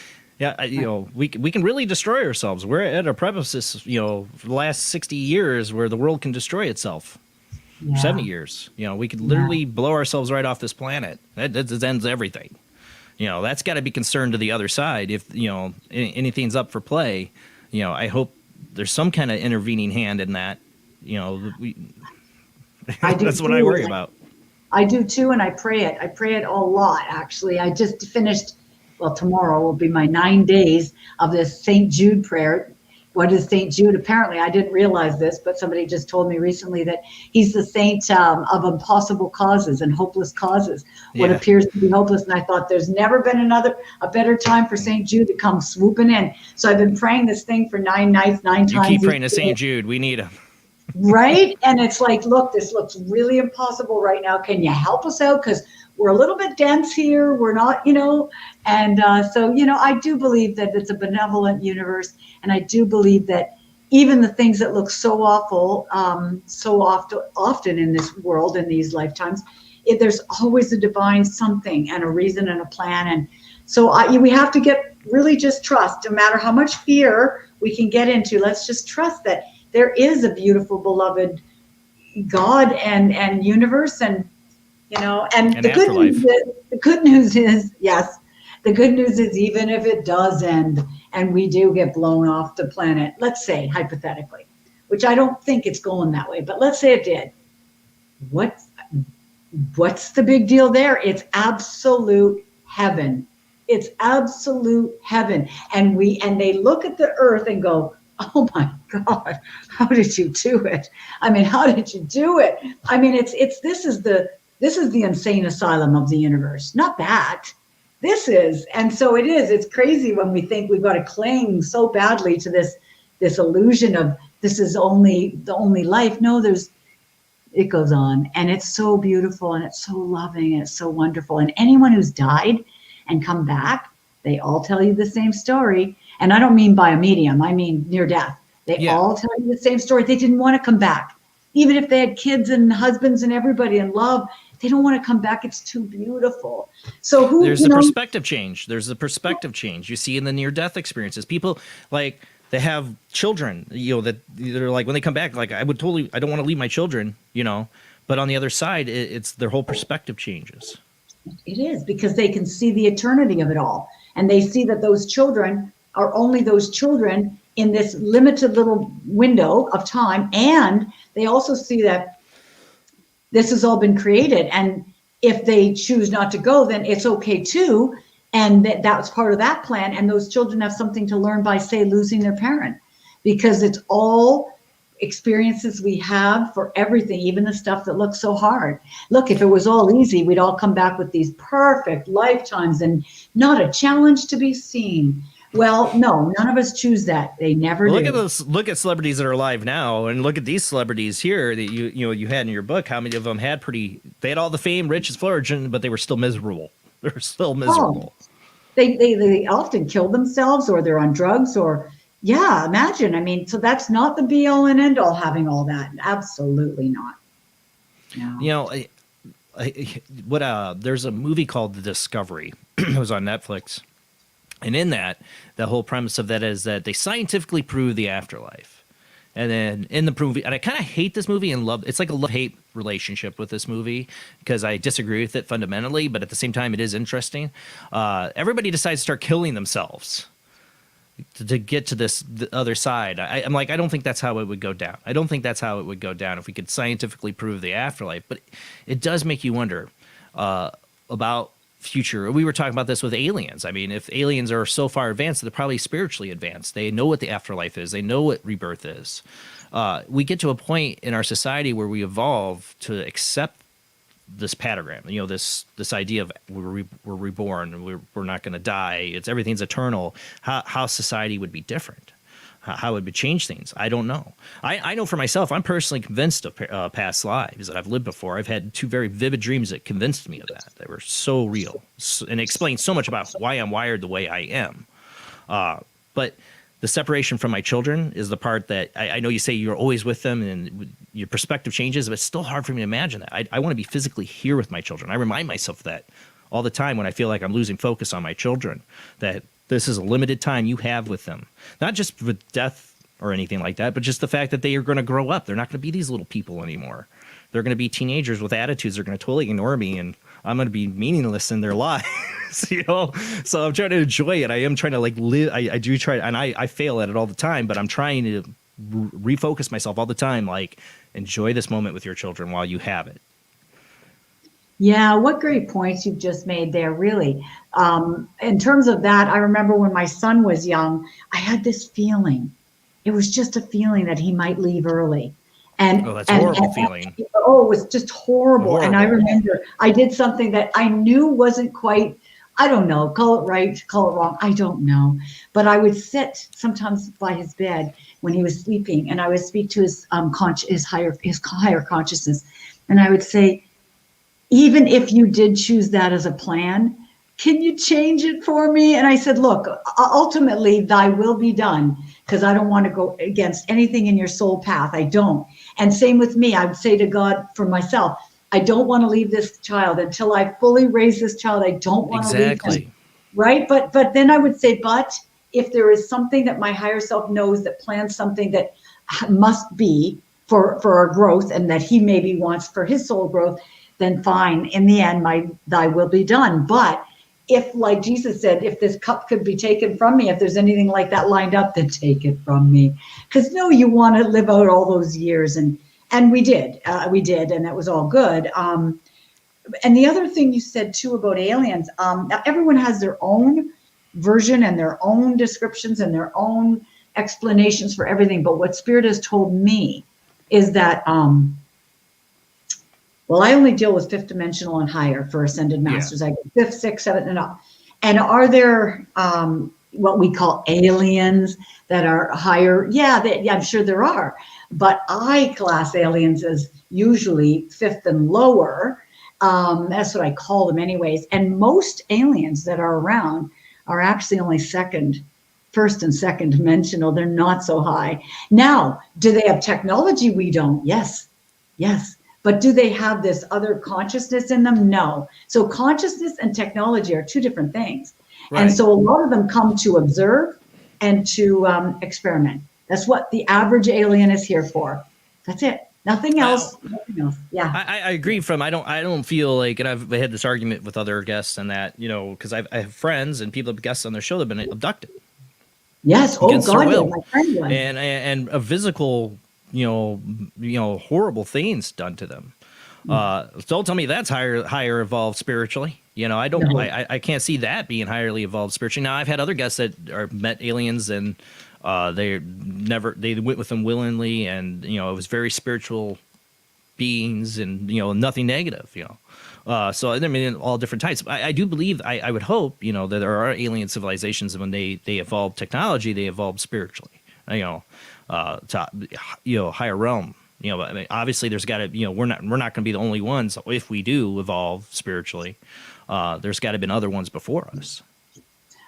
We can really destroy ourselves. We're at a precipice, for the last 60 years where the world can destroy itself. Yeah. 70 years. We could literally blow ourselves right off this planet. That ends everything. That's got to be concerned to the other side. If, anything's up for play, I hope there's some kind of intervening hand in that. That's what I worry about. I do too, and I pray it. I pray it a lot, actually. I just finished, tomorrow will be my 9 days of this St. Jude prayer. What is St. Jude? Apparently, I didn't realize this, but somebody just told me recently that he's the saint of impossible causes and hopeless causes. What appears to be hopeless. And I thought there's never been a better time for St. Jude to come swooping in. So I've been praying this thing for 9 nights, 9 times. You keep praying to St. Jude. We need him. Right? And it's like, look, this looks really impossible right now. Can you help us out? Because we're a little bit dense here. We're not, and so, I do believe that it's a benevolent universe. And I do believe that even the things that look so awful, so often in this world, in these lifetimes, there's always a divine something and a reason and a plan. And so we have to really just trust, no matter how much fear we can get into, let's just trust that there is a beautiful, beloved God and universe, and the good news is, yes, the good news is, even if it does end and we do get blown off the planet, let's say hypothetically, which I don't think it's going that way, but let's say it did. What's the big deal there? It's absolute heaven. It's absolute heaven. And they look at the earth and go, oh my God, how did you do it? I mean, how did you do it? I mean, this is the insane asylum of the universe, not that. This is, and so it is. It's crazy when we think we've got to cling so badly to this illusion of this is the only life. No, it goes on, and it's so beautiful, and it's so loving, and it's so wonderful. And anyone who's died and come back, they all tell you the same story. And I don't mean by a medium, I mean near death. They all tell you the same story. They didn't want to come back. Even if they had kids and husbands and everybody and love, they don't want to come back. It's too beautiful. So there's the perspective change. There's the perspective change you see in the near-death experiences. People, like, they have children, that they're like, when they come back, like, I don't want to leave my children, but on the other side, it's their whole perspective changes. It is, because they can see the eternity of it all. And they see that those children are only those children in this limited little window of time. And they also see that this has all been created. And if they choose not to go, then it's okay too. And that's part of that plan. And those children have something to learn by, say, losing their parent, because it's all experiences we have for everything, even the stuff that looks so hard. Look, if it was all easy, we'd all come back with these perfect lifetimes and not a challenge to be seen. Well, no, none of us choose that. They never Look do. at those. Look at celebrities that are alive now, and look at these celebrities here that you had in your book. How many of them had they had all the fame, riches, flourishing, but they were still miserable. They're still miserable. Oh, they often kill themselves, or they're on drugs, or yeah, imagine. I mean, so that's not the be all and end all, having all that. Absolutely not. No. You know, there's a movie called The Discovery. It was on Netflix. And in that, the whole premise of that is that they scientifically prove the afterlife. And then in the movie, and I kind of hate this movie and love, it's like a love-hate relationship with this movie because I disagree with it fundamentally, but at the same time, it is interesting. Everybody decides to start killing themselves to get to the other side. I'm like, I don't think that's how it would go down. I don't think that's how it would go down if we could scientifically prove the afterlife. But it does make you wonder about future. We were talking about this with aliens. I mean, if aliens are so far advanced, they're probably spiritually advanced. They know what the afterlife is. They know what rebirth is. We get to a point in our society where we evolve to accept this patagram, you know, this idea of we're reborn, we're not going to die. Everything's eternal. How society would be different. How it would change things, I don't know. I know for myself, I'm personally convinced of past lives that I've lived before. I've had two very vivid dreams that convinced me of that. They were so real and explain so much about why I'm wired the way I am. But the separation from my children is the part that I know you say you're always with them and your perspective changes, but it's still hard for me to imagine that. I want to be physically here with my children. I remind myself of that all the time when I feel like I'm losing focus on my children, that this is a limited time you have with them, not just with death or anything like that, but just the fact that they are going to grow up. They're not going to be these little people anymore. They're going to be teenagers with attitudes. They're going to totally ignore me, and I'm going to be meaningless in their lives, you know? So I'm trying to enjoy it. I am trying to like live. I do try, and I fail at it all the time, but I'm trying to refocus myself all the time. Like, enjoy this moment with your children while you have it. Yeah, what great points you've just made there, really. In terms of that, I remember when my son was young, I had this feeling. It was just a feeling that he might leave early. And that's a horrible feeling. It was just horrible. And I remember I did something that I knew wasn't quite, I don't know, call it right, call it wrong, I don't know. But I would sit sometimes by his bed when he was sleeping, and I would speak to his higher consciousness. And I would say, even if you did choose that as a plan, can you change it for me? And I said, look, ultimately thy will be done, because I don't want to go against anything in your soul path. I don't. And same with me. I would say to God for myself, I don't want to leave this child until I fully raise this child. I don't want to leave him. Right. But then I would say, but if there is something that my higher self knows that plans something that must be for our growth, and that he maybe wants for his soul growth, then fine. In the end, thy will be done. But if, like Jesus said, if this cup could be taken from me, if there's anything like that lined up, then take it from me. Because no, you want to live out all those years. And we did, and that was all good. And the other thing you said too about aliens, now everyone has their own version and their own descriptions and their own explanations for everything. But what Spirit has told me is that, well, I only deal with fifth dimensional and higher for ascended masters. I go fifth, sixth, seventh, and up. And are there what we call aliens that are higher? Yeah, I'm sure there are. But I class aliens as usually fifth and lower. That's what I call them anyways. And most aliens that are around are actually only first and second dimensional. They're not so high. Now, do they have technology we don't? Yes. But do they have this other consciousness in them? No. So consciousness and technology are two different things. Right. And so a lot of them come to observe and to experiment. That's what the average alien is here for. That's it. Nothing else. Nothing else. Yeah. I agree. I don't feel like, and I've had this argument with other guests and that, you know, because I have friends and people, guests on their show that have been abducted. Yes. Oh God, yeah, my friend was. And a physical, you know, horrible things done to them. Don't tell me that's higher evolved spiritually. You know, I don't. No. I can't see that being highly evolved spiritually. Now, I've had other guests that met aliens and they went with them willingly, and you know, it was very spiritual beings, and you know, nothing negative. You know, so I mean, all different types. I do believe. I would hope, you know, that there are alien civilizations, and when they evolve technology, they evolve spiritually. You know, to higher realm. You know, I mean, obviously, there's got to, you know, we're not going to be the only ones. If we do evolve spiritually, there's got to have been other ones before us.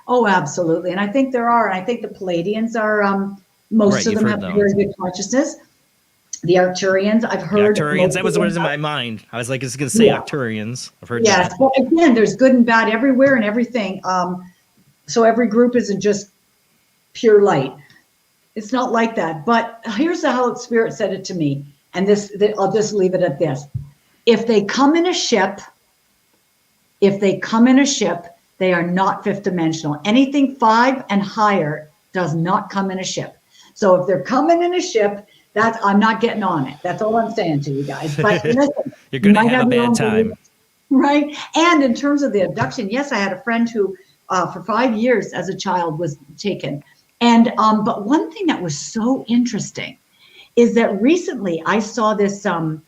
Oh, absolutely. And I think there are. And I think the Palladians are, most of them have very good consciousness. The Arcturians, I've heard. The Arcturians, that was what was in my mind. I was like, it's going to say Arcturians. I've heard that. Well, again, there's good and bad everywhere and everything. So every group isn't just pure light. It's not like that. But here's how Spirit said it to me. And I'll just leave it at this. If they come in a ship, they are not fifth dimensional. Anything 5 and higher does not come in a ship. So if they're coming in a ship, I'm not getting on it. That's all I'm saying to you guys. But listen, you're going to have a bad time. Right. And in terms of the abduction, yes, I had a friend who for 5 years as a child was taken. And but one thing that was so interesting is that recently I saw this an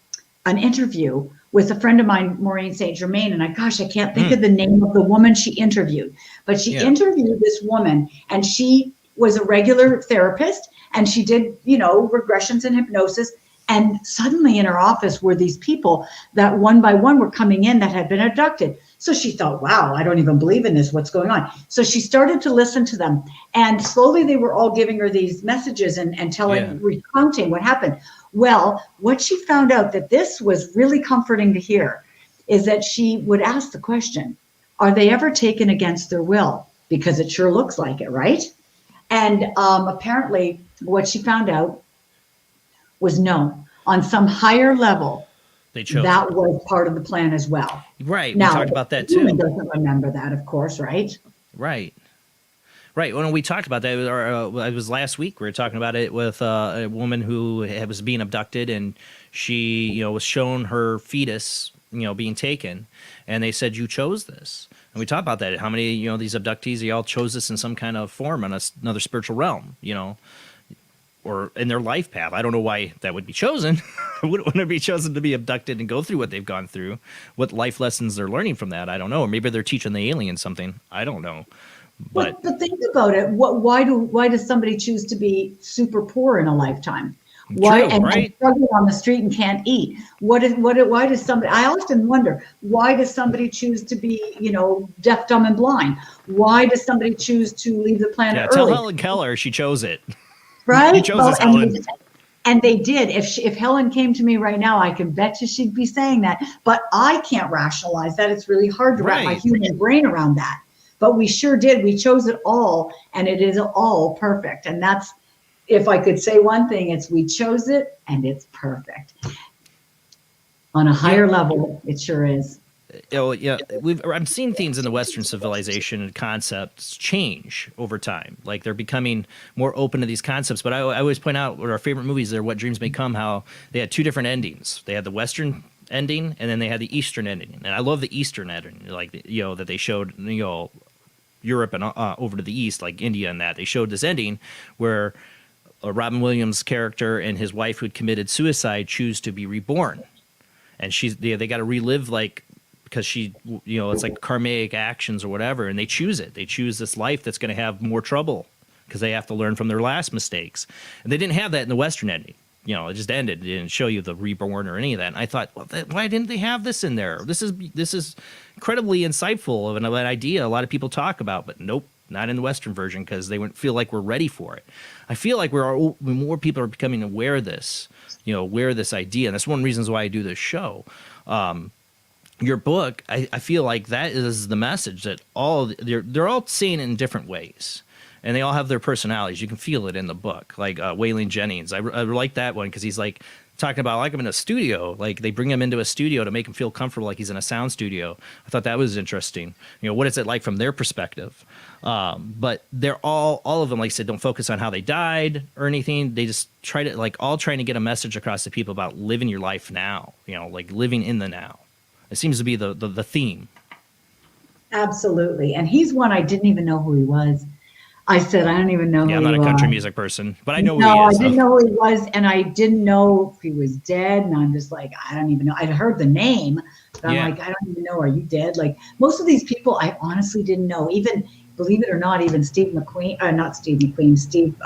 interview with a friend of mine, Maureen St. Germain, and I can't think of the name of the woman she interviewed, but she interviewed this woman, and she was a regular therapist, and she did, you know, regressions and hypnosis. And suddenly in her office were these people that one by one were coming in that had been abducted. So she thought, wow, I don't even believe in this. What's going on? So she started to listen to them. And slowly they were all giving her these messages and recounting what happened. Well, what she found out, that this was really comforting to hear, is that she would ask the question, are they ever taken against their will? Because it sure looks like it, right? And apparently what she found out was no. On some higher level, they chose that was part of the plan as well. Right. Now, we talked about that too. Human doesn't remember that, of course, right? Right. When we talked about that, it was last week. We were talking about it with a woman who was being abducted, and she, you know, was shown her fetus, you know, being taken, and they said, you chose this. And we talked about that. How many, you know, these abductees, they all chose this in some kind of form on another spiritual realm, you know, or in their life path. I don't know why that would be chosen. Wouldn't it be chosen to be abducted and go through what they've gone through? What life lessons they're learning from that? I don't know. Or maybe they're teaching the aliens something. I don't know. But think about it. Why does somebody choose to be super poor in a lifetime? Why and struggling on the street and can't eat? Why does somebody? I often wonder, why does somebody choose to be, you know, deaf, dumb, and blind? Why does somebody choose to leave the planet early? Tell Helen Keller she chose it. Right? She chose Helen. And they did. If Helen came to me right now, I can bet you she'd be saying that. But I can't rationalize that. It's really hard to wrap my human brain around that. But we sure did. We chose it all, and it is all perfect. And that's, if I could say one thing, it's we chose it, and it's perfect. On a higher level, it sure is. Oh yeah, I'm seeing themes in the Western civilization and concepts change over time. Like they're becoming more open to these concepts. But I always point out what our favorite movies are, What Dreams May Come, how they had two different endings. They had the Western ending, and then they had the Eastern ending. And I love the Eastern ending, like, you know, that they showed, you know, Europe and over to the East, like India, and that they showed this ending where Robin Williams' character and his wife who'd committed suicide choose to be reborn, and they got to relive, like, because she, you know, it's like karmic actions or whatever, and they choose it. They choose this life that's going to have more trouble because they have to learn from their last mistakes, and they didn't have that in the Western ending. You know, it just ended. It didn't show you the reborn or any of that. And I thought, well, why didn't they have this in there? This is incredibly insightful of an idea a lot of people talk about, but nope, not in the Western version because they wouldn't feel like we're ready for it. I feel like more people are becoming aware of this, you know, aware of this idea, and that's one of the reasons why I do this show. Your book, I feel like that is the message that they're all saying it in different ways. and they all have their personalities. You can feel it in the book. Like Waylon Jennings, I like that one because he's like talking about like I'm in a studio. Like they bring him into a studio to make him feel comfortable, like he's in a sound studio. I thought that was interesting. What is it like from their perspective? But they're all of them, like I said, don't focus on how they died or anything. They just try to all trying to get a message across to people about living your life now. Like living in the now. It seems to be the theme. Absolutely. And he's one I didn't even know who he was. I said, I don't even know who he was. Yeah, I'm not a country music person, but I know who No, he I is. didn't know who he was, and I didn't know if he was dead. And I'm just like, I don't even know. I'd heard the name, but I'm like, I don't even know. Are you dead? Like most of these people, I honestly didn't know. Even, believe it or not, even Steve McQueen, not Steve McQueen, Steve,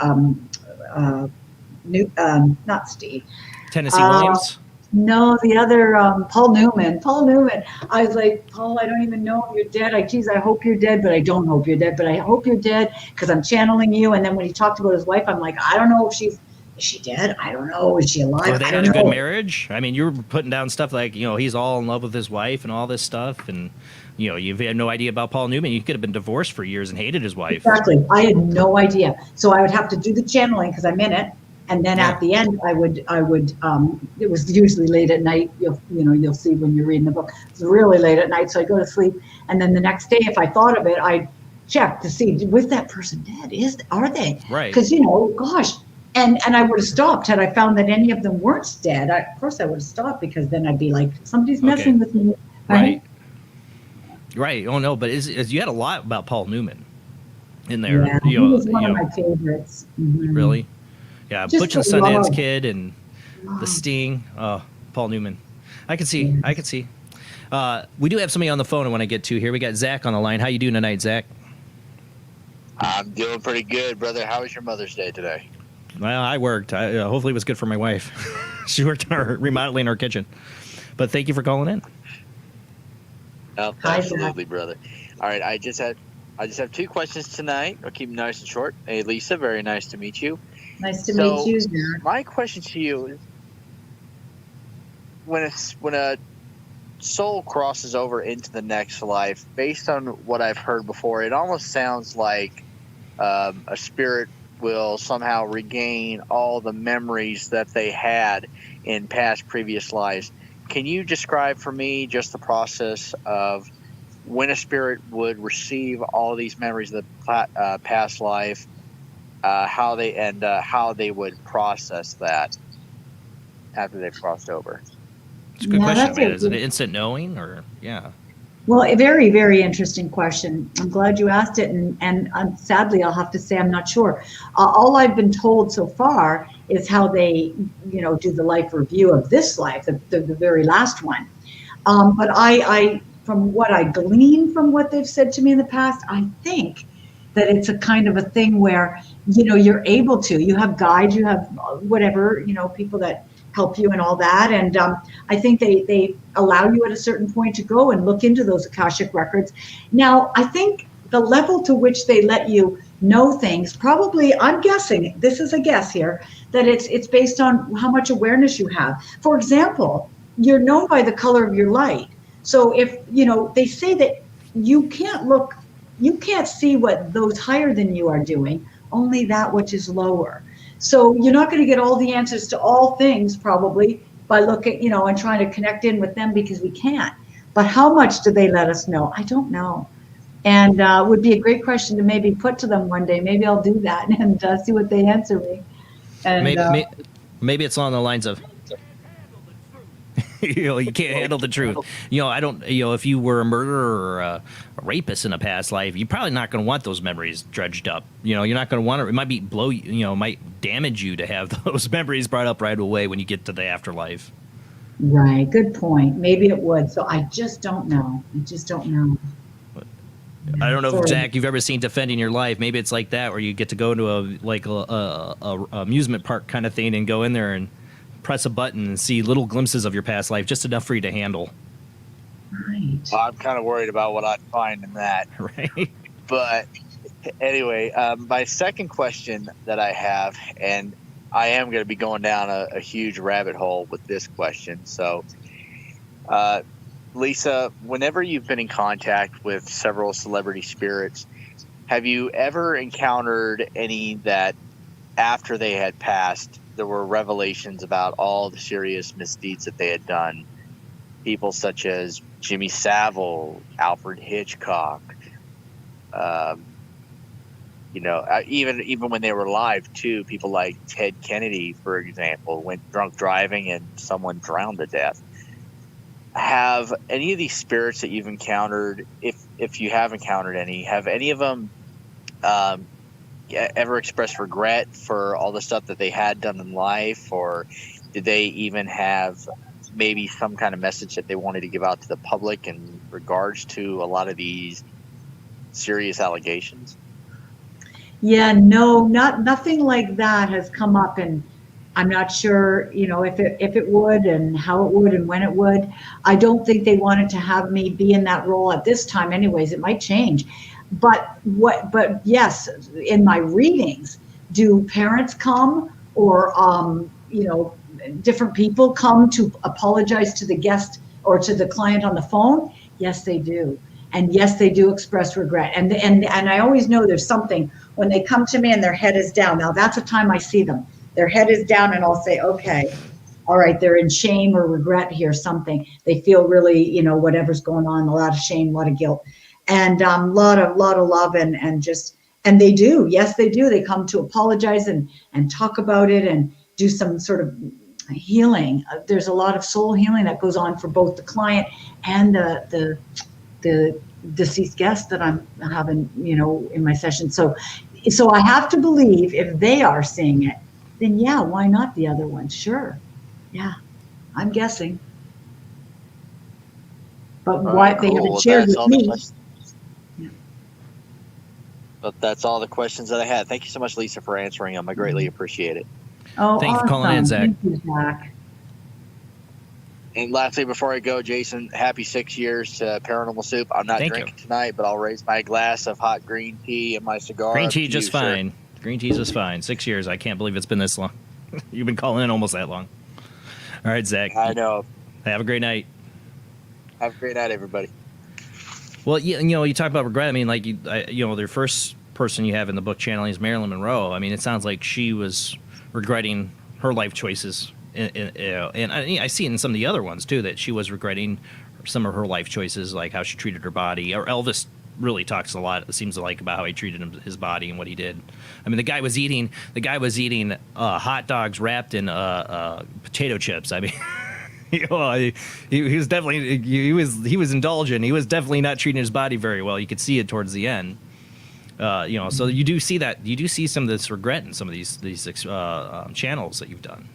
not Steve. Tennessee Williams? No, the other Paul Newman. I was like, Paul, I don't even know if you're dead. I hope you're dead, but I don't hope you're dead. But I hope you're dead because I'm channeling you. And then when he talked about his wife, I'm like, I don't know if is she dead? I don't know. Is she alive? Were they not a good marriage? I mean, you were putting down stuff like, he's all in love with his wife and all this stuff. And, you've had no idea about Paul Newman. You could have been divorced for years and hated his wife. Exactly. I had no idea. So I would have to do the channeling because I'm in it. And then at the end, I would. It was usually late at night. You'll see when you're reading the book. It's really late at night, so I go to sleep. And then the next day, if I thought of it, I'd check to see was that person dead? Are they? Right. Because gosh, and I would have stopped had I found that any of them weren't dead. Of course, I would have stopped because then I'd be like, somebody's messing with me. Right. Right. Oh no, but you had a lot about Paul Newman in there. Yeah, he was one of my favorites. Mm-hmm. Really. Yeah, Just Butch and the Sundance love. Kid and The Sting. Oh, Paul Newman. I can see. We do have somebody on the phone I want to get to here. We got Zach on the line. How you doing tonight, Zach? I'm doing pretty good, brother. How was your Mother's Day today? Well, I worked. Hopefully it was good for my wife. She worked on remodeling our kitchen. But thank you for calling in. Oh, absolutely, brother. All right, I just have two questions tonight. I'll keep them nice and short. Hey, Lisa, very nice to meet you. Nice to meet you, Zach. My question to you is, when a soul crosses over into the next life, based on what I've heard before, it almost sounds like a spirit will somehow regain all the memories that they had in past previous lives. Can you describe for me just the process of when a spirit would receive all these memories of the past life, how they would process that after they've crossed over? It's a good question. that's I mean, a is it good- instant knowing or yeah? Well, a very, very interesting question. I'm glad you asked it, and sadly, I'll have to say I'm not sure. All I've been told so far is how they, do the life review of this life, the very last one. But I, from what I glean from what they've said to me in the past, I think that it's a kind of a thing where, you're able to. You have guides, you have whatever, people that help you and all that. And I think they allow you at a certain point to go and look into those Akashic records. Now, I think the level to which they let you know things, probably, I'm guessing, this is a guess here, that it's based on how much awareness you have. For example, you're known by the color of your light. So if, they say that you can't see what those higher than you are doing, only that which is lower. So you're not going to get all the answers to all things probably by looking, and trying to connect in with them because we can't. But how much do they let us know? I don't know. And would be a great question to maybe put to them one day. Maybe I'll do that and see what they answer me. And Maybe it's along the lines of, you can't handle the truth. I don't. If you were a murderer or a rapist in a past life, you're probably not going to want those memories dredged up. You're not going to want it. It might might damage you to have those memories brought up right away when you get to the afterlife. Right. Good point. Maybe it would. So I just don't know. I don't know Sorry. if, Zach, you've ever seen Defending Your Life. Maybe it's like that, where you get to go to a amusement park kind of thing and go in there and press a button and see little glimpses of your past life, just enough for you to handle. Right. Well, I'm kind of worried about what I'd find in that. Right. But anyway, my second question that I have, and I am going to be going down a huge rabbit hole with this question. So, Lisa, whenever you've been in contact with several celebrity spirits, have you ever encountered any that after they had passed, there were revelations about all the serious misdeeds that they had done? People such as Jimmy Savile, Alfred Hitchcock, even when they were alive too, people like Ted Kennedy, for example, went drunk driving and someone drowned to death. Have any of these spirits that you've encountered, if you have encountered any, have any of them ever expressed regret for all the stuff that they had done in life, or did they even have maybe some kind of message that they wanted to give out to the public in regards to a lot of these serious allegations? Yeah, no, nothing like that has come up, and I'm not sure, if it would and how it would and when it would. I don't think they wanted to have me be in that role at this time anyways. It might change. But yes, in my readings, do parents come or different people come to apologize to the guest or to the client on the phone? Yes, they do. And yes, they do express regret. And I always know there's something when they come to me and their head is down. Now that's the time I see them. Their head is down and I'll say, okay, all right, they're in shame or regret here, something. They feel really, whatever's going on, a lot of shame, a lot of guilt, and lot of love and they do. Yes, they do. They come to apologize and talk about it and do some sort of healing. There's a lot of soul healing that goes on for both the client and the deceased guest that I'm having, in my session. So I have to believe if they are seeing it, then yeah, why not the other one? Sure. Yeah, I'm guessing. But why they haven't shared with me. But that's all the questions that I had. Thank you so much, Lisa, for answering them. I greatly appreciate it. Oh, thank you for calling in, Zach. Thank you, Zach. And lastly, before I go, Jason, happy 6 years to Paranormal Soup. I'm not drinking tonight, but I'll raise my glass of hot green tea and my cigar. Green tea just fine. Green tea just fine. 6 years. I can't believe it's been this long. You've been calling in almost that long. All right, Zach. I know. Have a great night. Have a great night, everybody. Well, you talk about regret. I mean, like, the first person you have in the book channeling is Marilyn Monroe. I mean, it sounds like she was regretting her life choices. And I see it in some of the other ones, too, that she was regretting some of her life choices, like how she treated her body. Or Elvis really talks a lot, it seems like, about how he treated his body and what he did. I mean, the guy was eating hot dogs wrapped in potato chips. I mean, he was definitely he was indulgent. He was definitely not treating his body very well. You could see it towards the end. So you do see that. You do see some of this regret in some of these channels that you've done.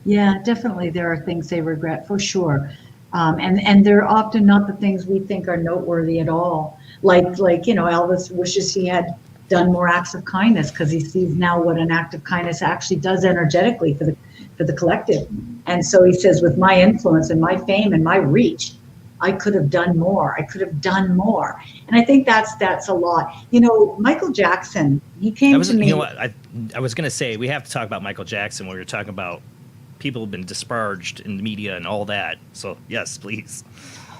Yeah, definitely. There are things they regret for sure. And they're often not the things we think are noteworthy at all. Like Elvis wishes he had done more acts of kindness because he sees now what an act of kindness actually does energetically for the collective. And so he says, with my influence and my fame and my reach, I could have done more. I could have done more. And I think that's a lot. Michael Jackson, he came to me. You know what? I was going to say, we have to talk about Michael Jackson when we were talking about people have been disparaged in the media and all that. So yes, please.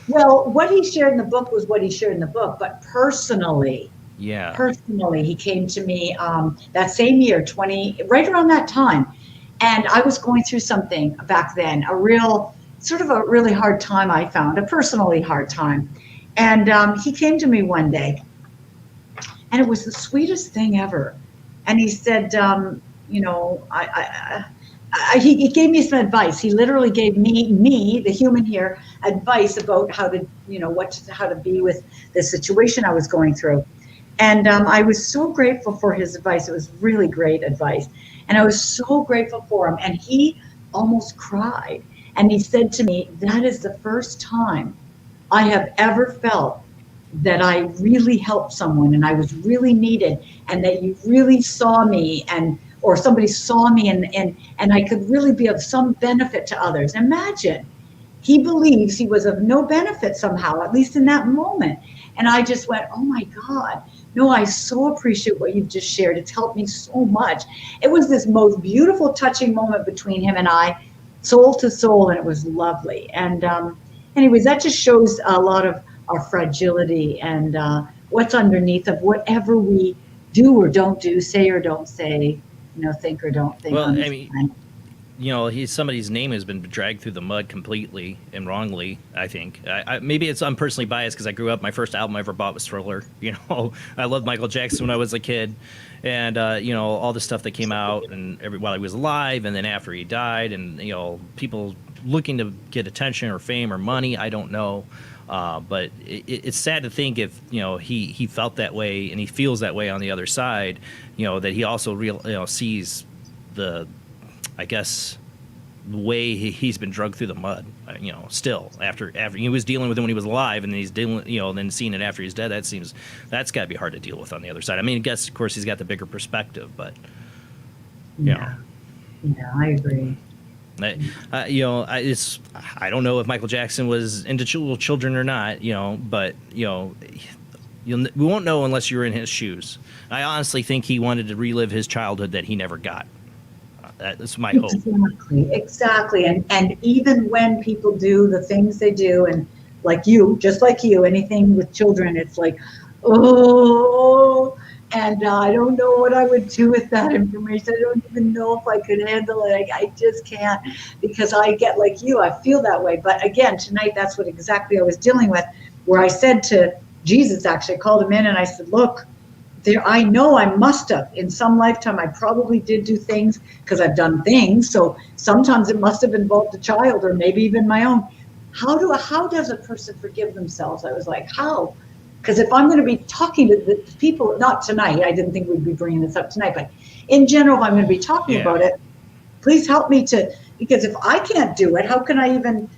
Well, what he shared in the book was what he shared in the book, but personally, he came to me that same year, right around that time. And I was going through something back then, a really hard time I found, a personally hard time. And he came to me one day and it was the sweetest thing ever. And he said, he gave me some advice. He literally gave me, the human here, advice about how to, how to be with the situation I was going through. And I was so grateful for his advice. It was really great advice. And I was so grateful for him. And he almost cried. And he said to me, that is the first time I have ever felt that I really helped someone and I was really needed and that you really saw me or somebody saw me and I could really be of some benefit to others. Imagine, he believes he was of no benefit somehow, at least in that moment. And I just went, oh my God, no, I so appreciate what you've just shared. It's helped me so much. It was this most beautiful, touching moment between him and I, soul to soul, and it was lovely. And anyways, that just shows a lot of our fragility and what's underneath of whatever we do or don't do, say or don't say, think or don't think. Well, on I this mean, planet. Somebody's name has been dragged through the mud completely and wrongly. I think maybe I'm personally biased because I grew up. My first album I ever bought was Thriller. I loved Michael Jackson when I was a kid, and all the stuff that came out and while he was alive, and then after he died, and people looking to get attention or fame or money. I don't know. But it's sad to think if he felt that way and he feels that way on the other side, that he also sees the, I guess, the way he's been drugged through the mud. Still after he was dealing with it when he was alive, and then he's dealing, then seeing it after he's dead. That's got to be hard to deal with on the other side. I mean, I guess of course he's got the bigger perspective, but Yeah, I agree. I don't know if Michael Jackson was into children or not, but we won't know unless you're in his shoes. I honestly think he wanted to relive his childhood that he never got. That's my hope. Exactly. And even when people do the things they do, and just like you, anything with children, it's like, oh. And I don't know what I would do with that information. I don't even know if I could handle it. I just can't, because I get like you. I feel that way. But again, tonight, that's what exactly I was dealing with, where I said to Jesus, actually, I called him in and I said, look, I know I must have, in some lifetime, I probably did do things because I've done things. So sometimes it must have involved a child or maybe even my own. How does a person forgive themselves? I was like, how? Because if I'm going to be talking to the people, not tonight, I didn't think we'd be bringing this up tonight, but in general, if I'm going to be talking about it, please help me because if I can't do it, how can I even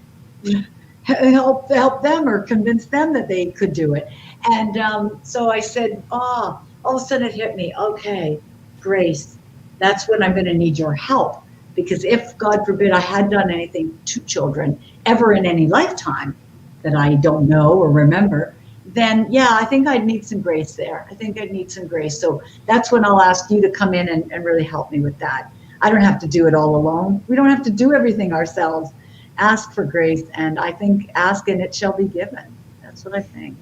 help them or convince them that they could do it? And so I said, all of a sudden it hit me. Okay, Grace, that's when I'm going to need your help. Because if, God forbid, I had done anything to children ever in any lifetime that I don't know or remember, then I think I'd need some grace there. I think I'd need some grace. So that's when I'll ask you to come in and really help me with that. I don't have to do it all alone. We don't have to do everything ourselves. Ask for grace, and I think ask and it shall be given. That's what I think.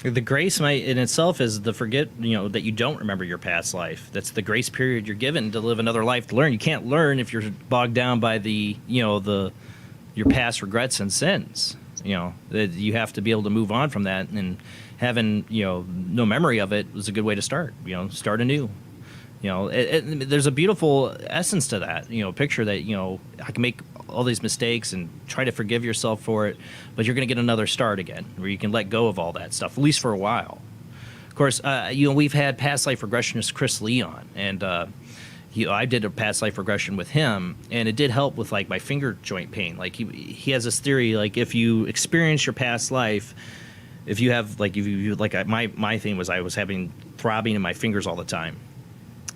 The grace in itself is the forget, that you don't remember your past life. That's the grace period you're given to live another life, to learn. You can't learn if you're bogged down by your past regrets and sins. That you have to be able to move on from that, and having no memory of it is a good way to start. Start anew. There's a beautiful essence to that. Picture that I can make all these mistakes and try to forgive yourself for it, but you're going to get another start again, where you can let go of all that stuff, at least for a while. Of course, we've had past life regressionist Chris Leon, and I did a past life regression with him, and it did help with like my finger joint pain. Like he has this theory, like if you experience your past life, if you have my thing was I was having throbbing in my fingers all the time.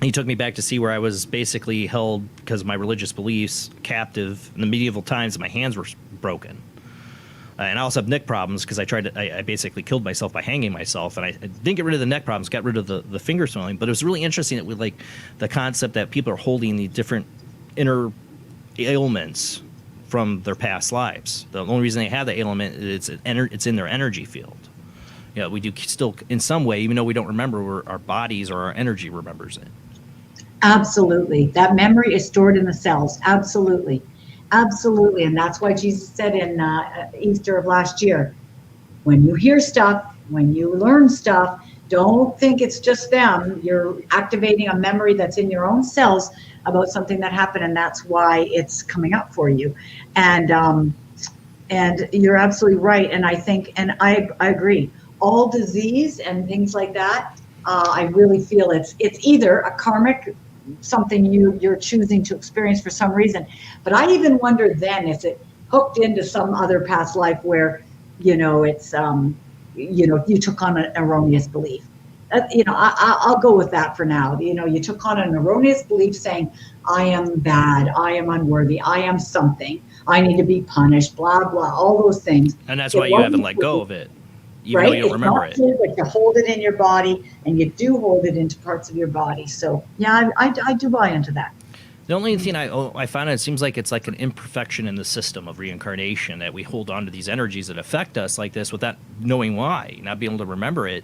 He took me back to see where I was basically held because of my religious beliefs captive in the medieval times. My hands were broken. And I also have neck problems because I basically killed myself by hanging myself. And I didn't get rid of the neck problems, got rid of the finger swelling. But it was really interesting that with like the concept that people are holding the different inner ailments from their past lives. The only reason they have the ailment is it's in their energy field. We do still, in some way, even though we don't remember, our bodies or our energy remembers it. Absolutely. That memory is stored in the cells. Absolutely. Absolutely. And that's why Jesus said in Easter of last year, when you hear stuff, when you learn stuff, don't think it's just them. You're activating a memory that's in your own cells about something that happened, and that's why it's coming up for you. And you're absolutely right. And I think, and I agree, all disease and things like that, I really feel it's either a karmic, something you're choosing to experience for some reason. But I even wonder then, is it hooked into some other past life where, it's, you took on an erroneous belief. I'll go with that for now. You took on an erroneous belief saying, I am bad, I am unworthy, I am something, I need to be punished, blah, blah, all those things. And that's why you haven't let go of it. Even though you don't remember it. True, but you hold it in your body, and you do hold it into parts of your body. So, I do buy into that. The only thing I found, it seems like it's like an imperfection in the system of reincarnation, that we hold on to these energies that affect us like this without knowing why, not being able to remember it.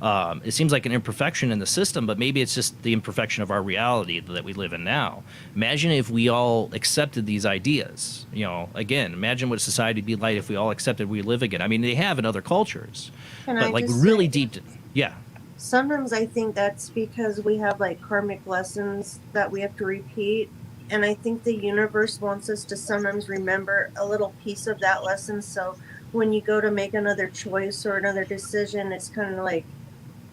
It seems like an imperfection in the system, but maybe it's just the imperfection of our reality that we live in now. Imagine if we all accepted these ideas. Again, imagine what society would be like if we all accepted we live again. I mean, they have in other cultures, Can but I like just really say, deep. Yeah. sometimes I think that's because we have like karmic lessons that we have to repeat. And I think the universe wants us to sometimes remember a little piece of that lesson. So when you go to make another choice or another decision, it's kind of like,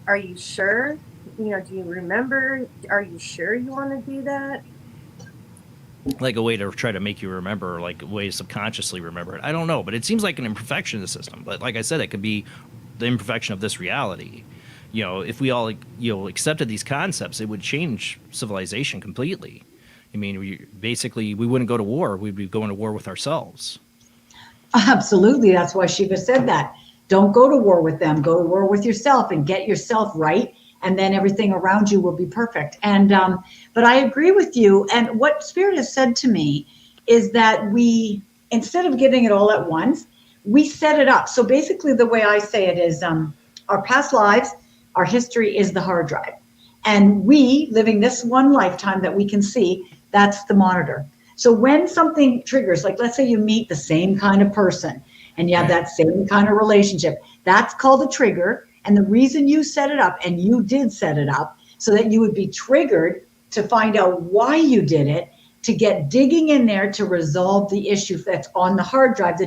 are you sure? Do you remember? Are you sure you want to do that? Like a way to try to make you remember, like a way to subconsciously remember it. I don't know, but it seems like an imperfection in the system. But like I said, it could be the imperfection of this reality. If we all accepted these concepts, it would change civilization completely. I mean, we wouldn't go to war. We'd be going to war with ourselves. Absolutely. That's why Shiva said that. Don't go to war with them. Go to war with yourself and get yourself right. And then everything around you will be perfect. And, but I agree with you. And what Spirit has said to me is that we, instead of getting it all at once, we set it up. So basically the way I say it is our past lives, our history is the hard drive. And we, living this one lifetime that we can see, that's the monitor. So when something triggers, like let's say you meet the same kind of person and you have that same kind of relationship, that's called a trigger. And the reason you set it up, and you did set it up so that you would be triggered to find out why you did it, to get digging in there to resolve the issue that's on the hard drive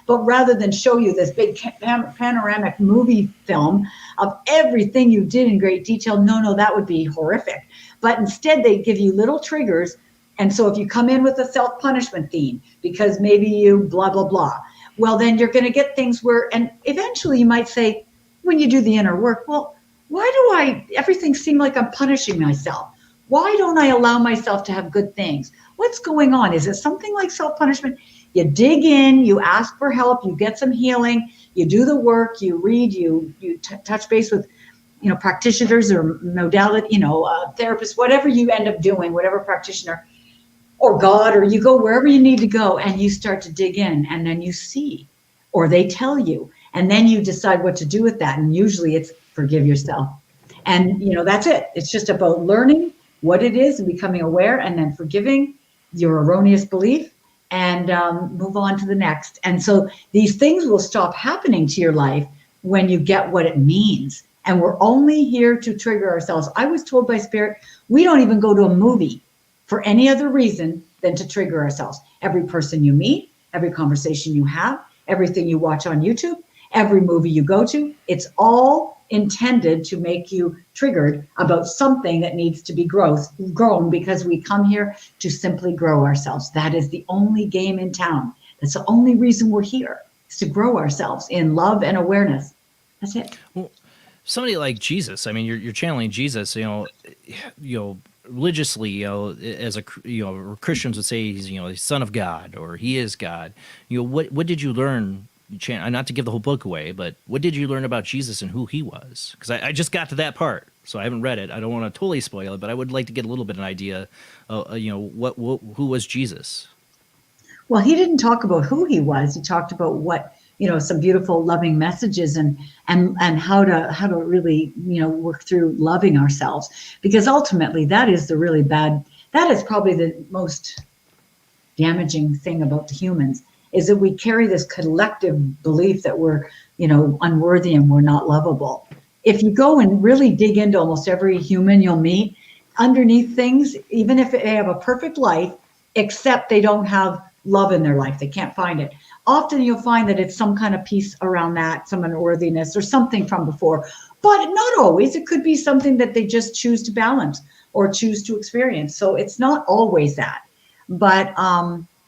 but rather than show you this big panoramic movie film of everything you did in great detail, no, that would be horrific. But instead they give you little triggers. And so if you come in with a self-punishment theme, because maybe you blah, blah, blah, well, then you're going to get things and eventually you might say, when you do the inner work, well, why do everything seem like I'm punishing myself? Why don't I allow myself to have good things? What's going on? Is it something like self-punishment? You dig in, you ask for help, you get some healing, you do the work, you read, you touch base with, practitioners or modality, therapists, whatever you end up doing, whatever practitioner, or God, or you go wherever you need to go and you start to dig in and then you see, or they tell you, and then you decide what to do with that. And usually it's forgive yourself. And, that's it. It's just about learning what it is and becoming aware and then forgiving your erroneous belief and move on to the next. And so these things will stop happening to your life when you get what it means. And we're only here to trigger ourselves. I was told by Spirit, we don't even go to a movie for any other reason than to trigger ourselves. Every person you meet, every conversation you have, everything you watch on YouTube, every movie you go to, it's all intended to make you triggered about something that needs to be grown, because we come here to simply grow ourselves. That is the only game in town. That's the only reason we're here, is to grow ourselves in love and awareness. That's it. Well, somebody like Jesus, I mean, you're channeling Jesus, religiously, as Christians would say, he's, the Son of God, or he is God. What did you learn? Not to give the whole book away, but what did you learn about Jesus and who he was? Because I just got to that part, so I haven't read it. I don't want to totally spoil it, but I would like to get a little bit of an idea. Who was Jesus? Well, he didn't talk about who he was. He talked about what, some beautiful, loving messages and how to really, work through loving ourselves, because ultimately that is the really bad. That is probably the most damaging thing about the humans, is that we carry this collective belief that we're, unworthy and we're not lovable. If you go and really dig into almost every human you'll meet, underneath things, even if they have a perfect life, except they don't have love in their life, they can't find it. Often you'll find that it's some kind of piece around that, some unworthiness or something from before, but not always. It could be something that they just choose to balance or choose to experience. So it's not always that, but,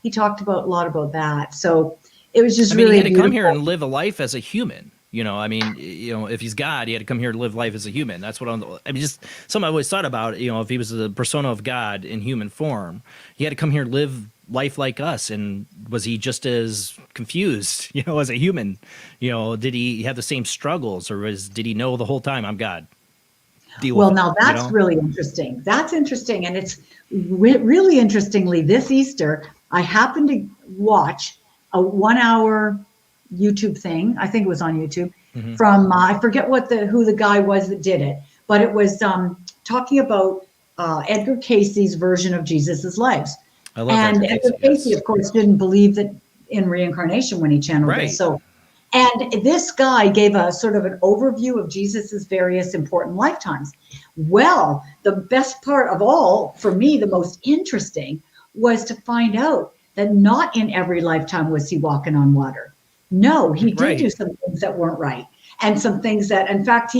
he talked about a lot about that. So it was just really he had to beautiful. come here and live a life as a human. If he's God, he had to come here to live life as a human. That's what just something I always thought about, if he was the persona of God in human form, he had to come here and live life like us. And was he just as confused, as a human? Did he have the same struggles, or did he know the whole time, I'm God? Now that's really interesting. That's interesting. And it's really interestingly, this Easter, I happened to watch a 1 hour YouTube thing. I think it was on YouTube. from I forget who the guy was that did it, but it was talking about Edgar Casey's version of Jesus's lives. I love And Edgar Edgar Casey, Casey, of course, didn't believe that in reincarnation when he channeled Right. it. So, and this guy gave a sort of an overview of Jesus's various important lifetimes. Well, the best part of all, for me, the most interesting, was to find out that not in every lifetime was he walking on water. No, he did do some things that weren't right, and some things that, in fact,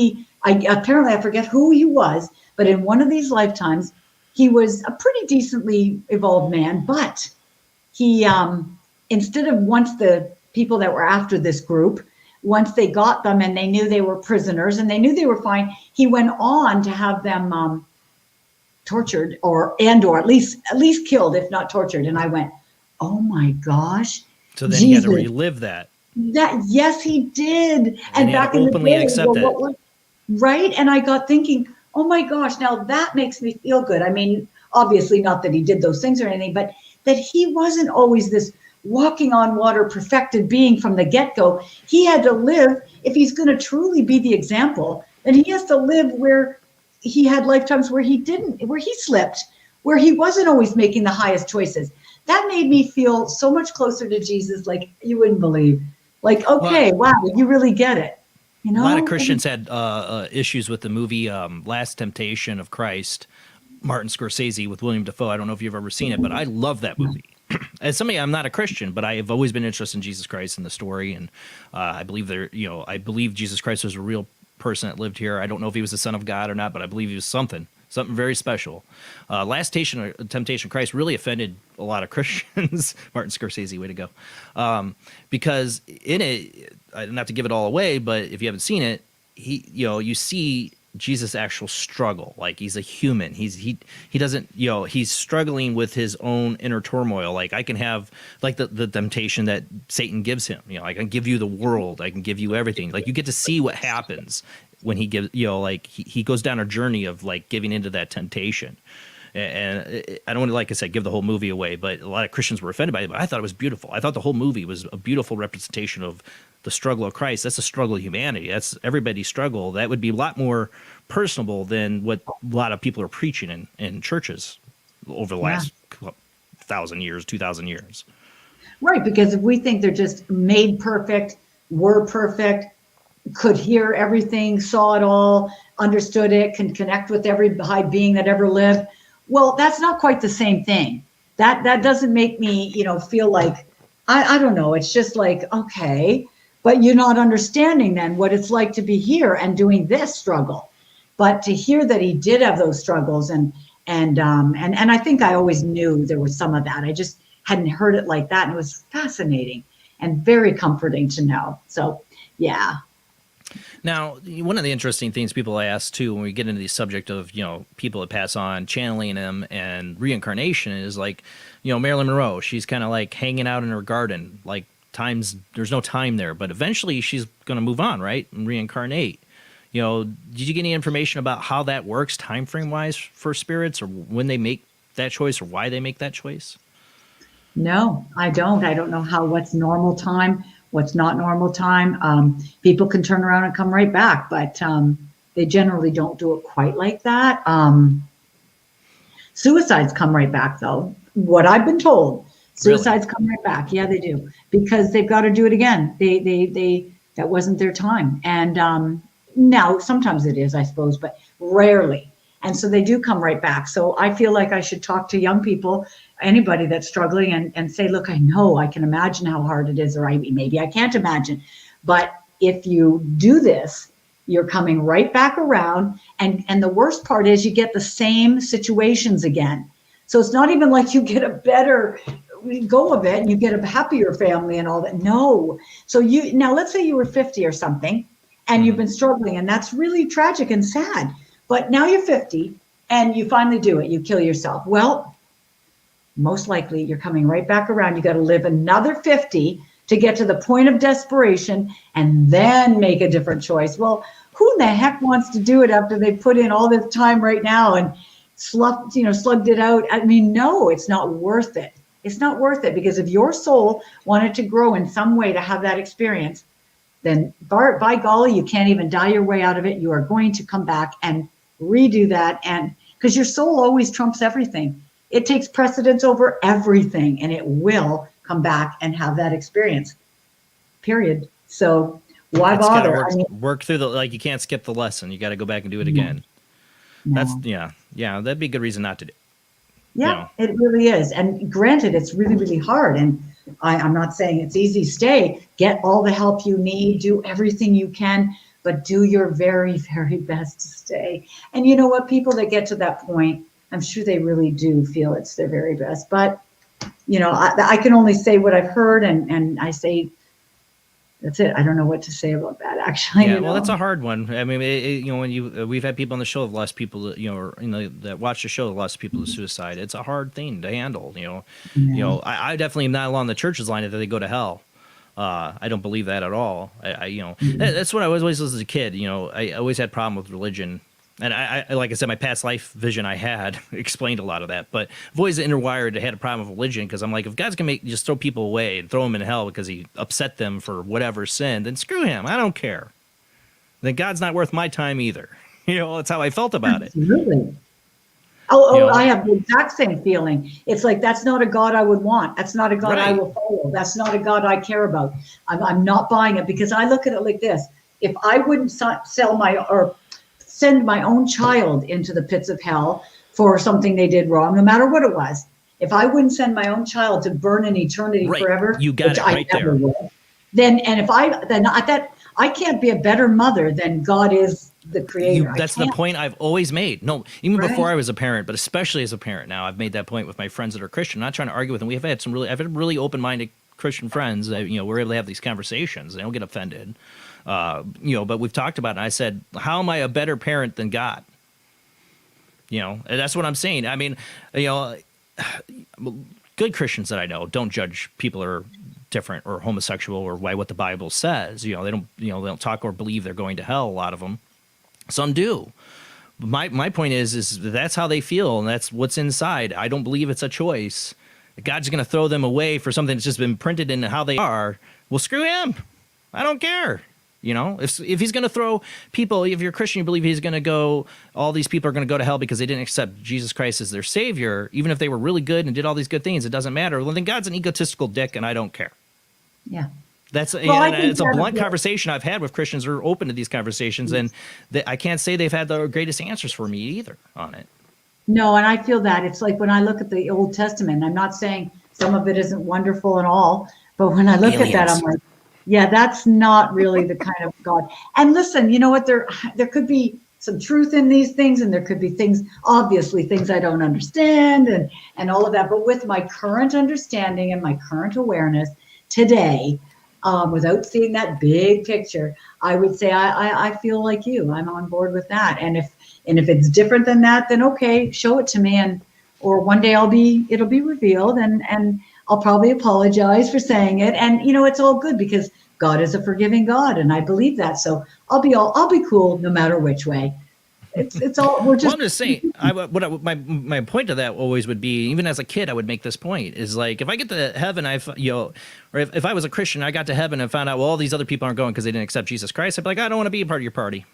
apparently I forget who he was, but in one of these lifetimes, he was a pretty decently evolved man, but he, instead of once the people that were after this group, once they got them and they knew they were prisoners and they knew they were fine, he went on to have them tortured or at least killed, if not tortured. And I went, oh my gosh. So then Jesus. he had to relive that. Yes, he did. And And back in the openly day, accept it. right? And I got thinking, oh my gosh, now that makes me feel good. I mean, obviously not that he did those things or anything, but that he wasn't always this walking on water, perfected being from the get-go. He had to live, if he's going to truly be the example, then he has to live where he had lifetimes where he slipped, where he wasn't always making the highest choices. That made me feel so much closer to Jesus, like you wouldn't believe. Like, okay, wow, you really get it. You know? A lot of Christians had issues with the movie Last Temptation of Christ, Martin Scorsese with William Dafoe. I don't know if you've ever seen it, but I love that movie. As somebody, I'm not a Christian, but I have always been interested in Jesus Christ and the story, and I believe I believe Jesus Christ was a real person that lived here. I don't know if he was the Son of God or not, but I believe he was something very special. Last Temptation of Christ really offended a lot of Christians. Martin Scorsese, way to go. Because in it, not to give it all away, but if you haven't seen it, you see Jesus' actual struggle. Like, he's a human. He doesn't, he's struggling with his own inner turmoil. Like, I can have like the temptation that Satan gives him. I can give you the world. I can give you everything. Like, you get to see what happens when he gives, like he goes down a journey of like giving into that temptation. And I don't want to, like I said, give the whole movie away, but a lot of Christians were offended by it. But I thought it was beautiful. I thought the whole movie was a beautiful representation of the struggle of Christ. That's a struggle of humanity. That's everybody's struggle. That would be a lot more personable than what a lot of people are preaching in churches over the last 1,000 years, 2,000 years. Right, because if we think they're just made perfect, were perfect, could hear everything, saw it all, understood it, can connect with every high being that ever lived, well, that's not quite the same thing. That doesn't make me, feel like, I don't know. It's just like, okay, but you're not understanding then what it's like to be here and doing this struggle. But to hear that he did have those struggles and I think I always knew there was some of that. I just hadn't heard it like that. And it was fascinating and very comforting to know. So, yeah. Now, one of the interesting things people ask too when we get into the subject of people that pass on, channeling them, and reincarnation is like, Marilyn Monroe. She's kind of like hanging out in her garden, like there's no time there, but eventually she's going to move on, right, and reincarnate. Did you get any information about how that works, time frame wise, for spirits, or when they make that choice, or why they make that choice? No, I don't. I don't know what's normal time, what's not normal time. People can turn around and come right back, but they generally don't do it quite like that. Suicides come right back, though. What I've been told, suicides come right back. Yeah, they do, because they've got to do it again. They that wasn't their time. And now sometimes it is, I suppose, but rarely. And so they do come right back. So I feel like I should talk to young people, anybody that's struggling, and say, look, I know, I can imagine how hard it is, or maybe I can't imagine. But if you do this, you're coming right back around. And the worst part is you get the same situations again. So it's not even like you get a better go of it and you get a happier family and all that. No. So now let's say you were 50 or something and you've been struggling, and that's really tragic and sad. But now you're 50 and you finally do it. You kill yourself. Well, most likely you're coming right back around. You got to live another 50 to get to the point of desperation and then make a different choice. Well, who in the heck wants to do it after they put in all this time right now and slugged it out? I mean, no, it's not worth it. It's not worth it, because if your soul wanted to grow in some way to have that experience, then by golly, you can't even die your way out of it. You are going to come back and redo that. And because your soul always trumps everything, it takes precedence over everything, and it will come back and have that experience, period. So why It's gotta bother? work through like, you can't skip the lesson. You got to go back and do it again. No. That's, that'd be a good reason not to do. Yeah, it really is. And granted, it's really, really hard. And I'm not saying it's easy. Get all the help you need, do everything you can, but do your very, very best to stay. And you know what? People that get to that point, I'm sure they really do feel it's their very best. But, I can only say what I've heard, and I say, that's it. I don't know what to say about that, actually. Yeah, well, that's a hard one. I mean, when we've had people on the show that lost people, that watch the show that lost people to suicide. It's a hard thing to handle. I definitely am not along the church's line that they go to hell. I don't believe that at all. That's what I always was as a kid. I always had a problem with religion. And I like I said, my past life vision I had explained a lot of that. But I've always interwired had a problem with religion, because I'm like, if God's going to just throw people away and throw them in hell because he upset them for whatever sin, then screw him. I don't care. Then God's not worth my time either. That's how I felt about it. Absolutely. Oh, I have the exact same feeling. It's like, that's not a God I would want. That's not a God I will follow. That's not a God I care about. I'm not buying it, because I look at it like this. If I wouldn't send my own child into the pits of hell for something they did wrong, no matter what it was. If I wouldn't send my own child to burn in eternity forever, you got it right there. Then I can't be a better mother than God is the creator. That's the point I've always made. No, even before I was a parent, but especially as a parent now, I've made that point with my friends that are Christian. I'm not trying to argue with them. I've had really open-minded Christian friends. We're able to have these conversations. They don't get offended. But we've talked about it. And I said, how am I a better parent than God? And that's what I'm saying. I mean, good Christians that I know don't judge people are different or homosexual or what the Bible says. They don't talk or believe they're going to hell. A lot of them, some do. My point is that's how they feel, and that's what's inside. I don't believe it's a choice. God's going to throw them away for something that's just been printed into how they are. Well, screw him. I don't care. If he's going to throw people, if you're a Christian, you believe he's going to go, all these people are going to go to hell because they didn't accept Jesus Christ as their savior, even if they were really good and did all these good things, it doesn't matter. Well, then God's an egotistical dick, and I don't care. Yeah. It's a blunt conversation I've had with Christians who are open to these conversations, and I can't say they've had the greatest answers for me either on it. No, and I feel that. It's like when I look at the Old Testament, I'm not saying some of it isn't wonderful at all, but when I look at that, I'm like, yeah, that's not really the kind of God. And listen, you know what? There could be some truth in these things, and there could be things I don't understand, and all of that. But with my current understanding and my current awareness today, without seeing that big picture, I would say I feel like you. I'm on board with that. And if it's different than that, then okay, show it to me, or one day it'll be revealed, and I'll probably apologize for saying it, and it's all good, because God is a forgiving God, and I believe that. So I'll be cool no matter which way. It's all we're just. Well, I'm just saying. My point to that always would be, even as a kid, I would make this point: is like, if I get to heaven, or if I was a Christian, I got to heaven and found out, well, all these other people aren't going because they didn't accept Jesus Christ. I'd be like, I don't want to be a part of your party.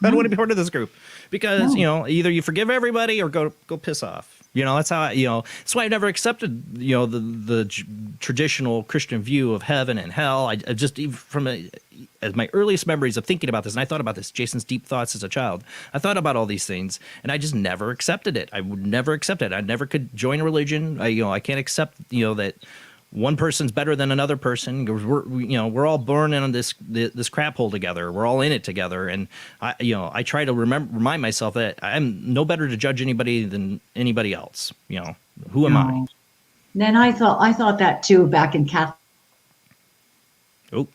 I don't want to be part of this group, because either you forgive everybody or go piss off. That's how that's why I never accepted the traditional Christian view of heaven and hell. I just, as my earliest memories of thinking about this, and I thought about this, Jason's deep thoughts as a child. I thought about all these things, and I just never accepted it. I would never accept it. I never could join a religion. I can't accept that one person's better than another person. We're all born in this crap hole together. We're all in it together. And I try to remind myself that I'm no better to judge anybody than anybody else. Who am I? Then I thought that too back in Catholic. Oh,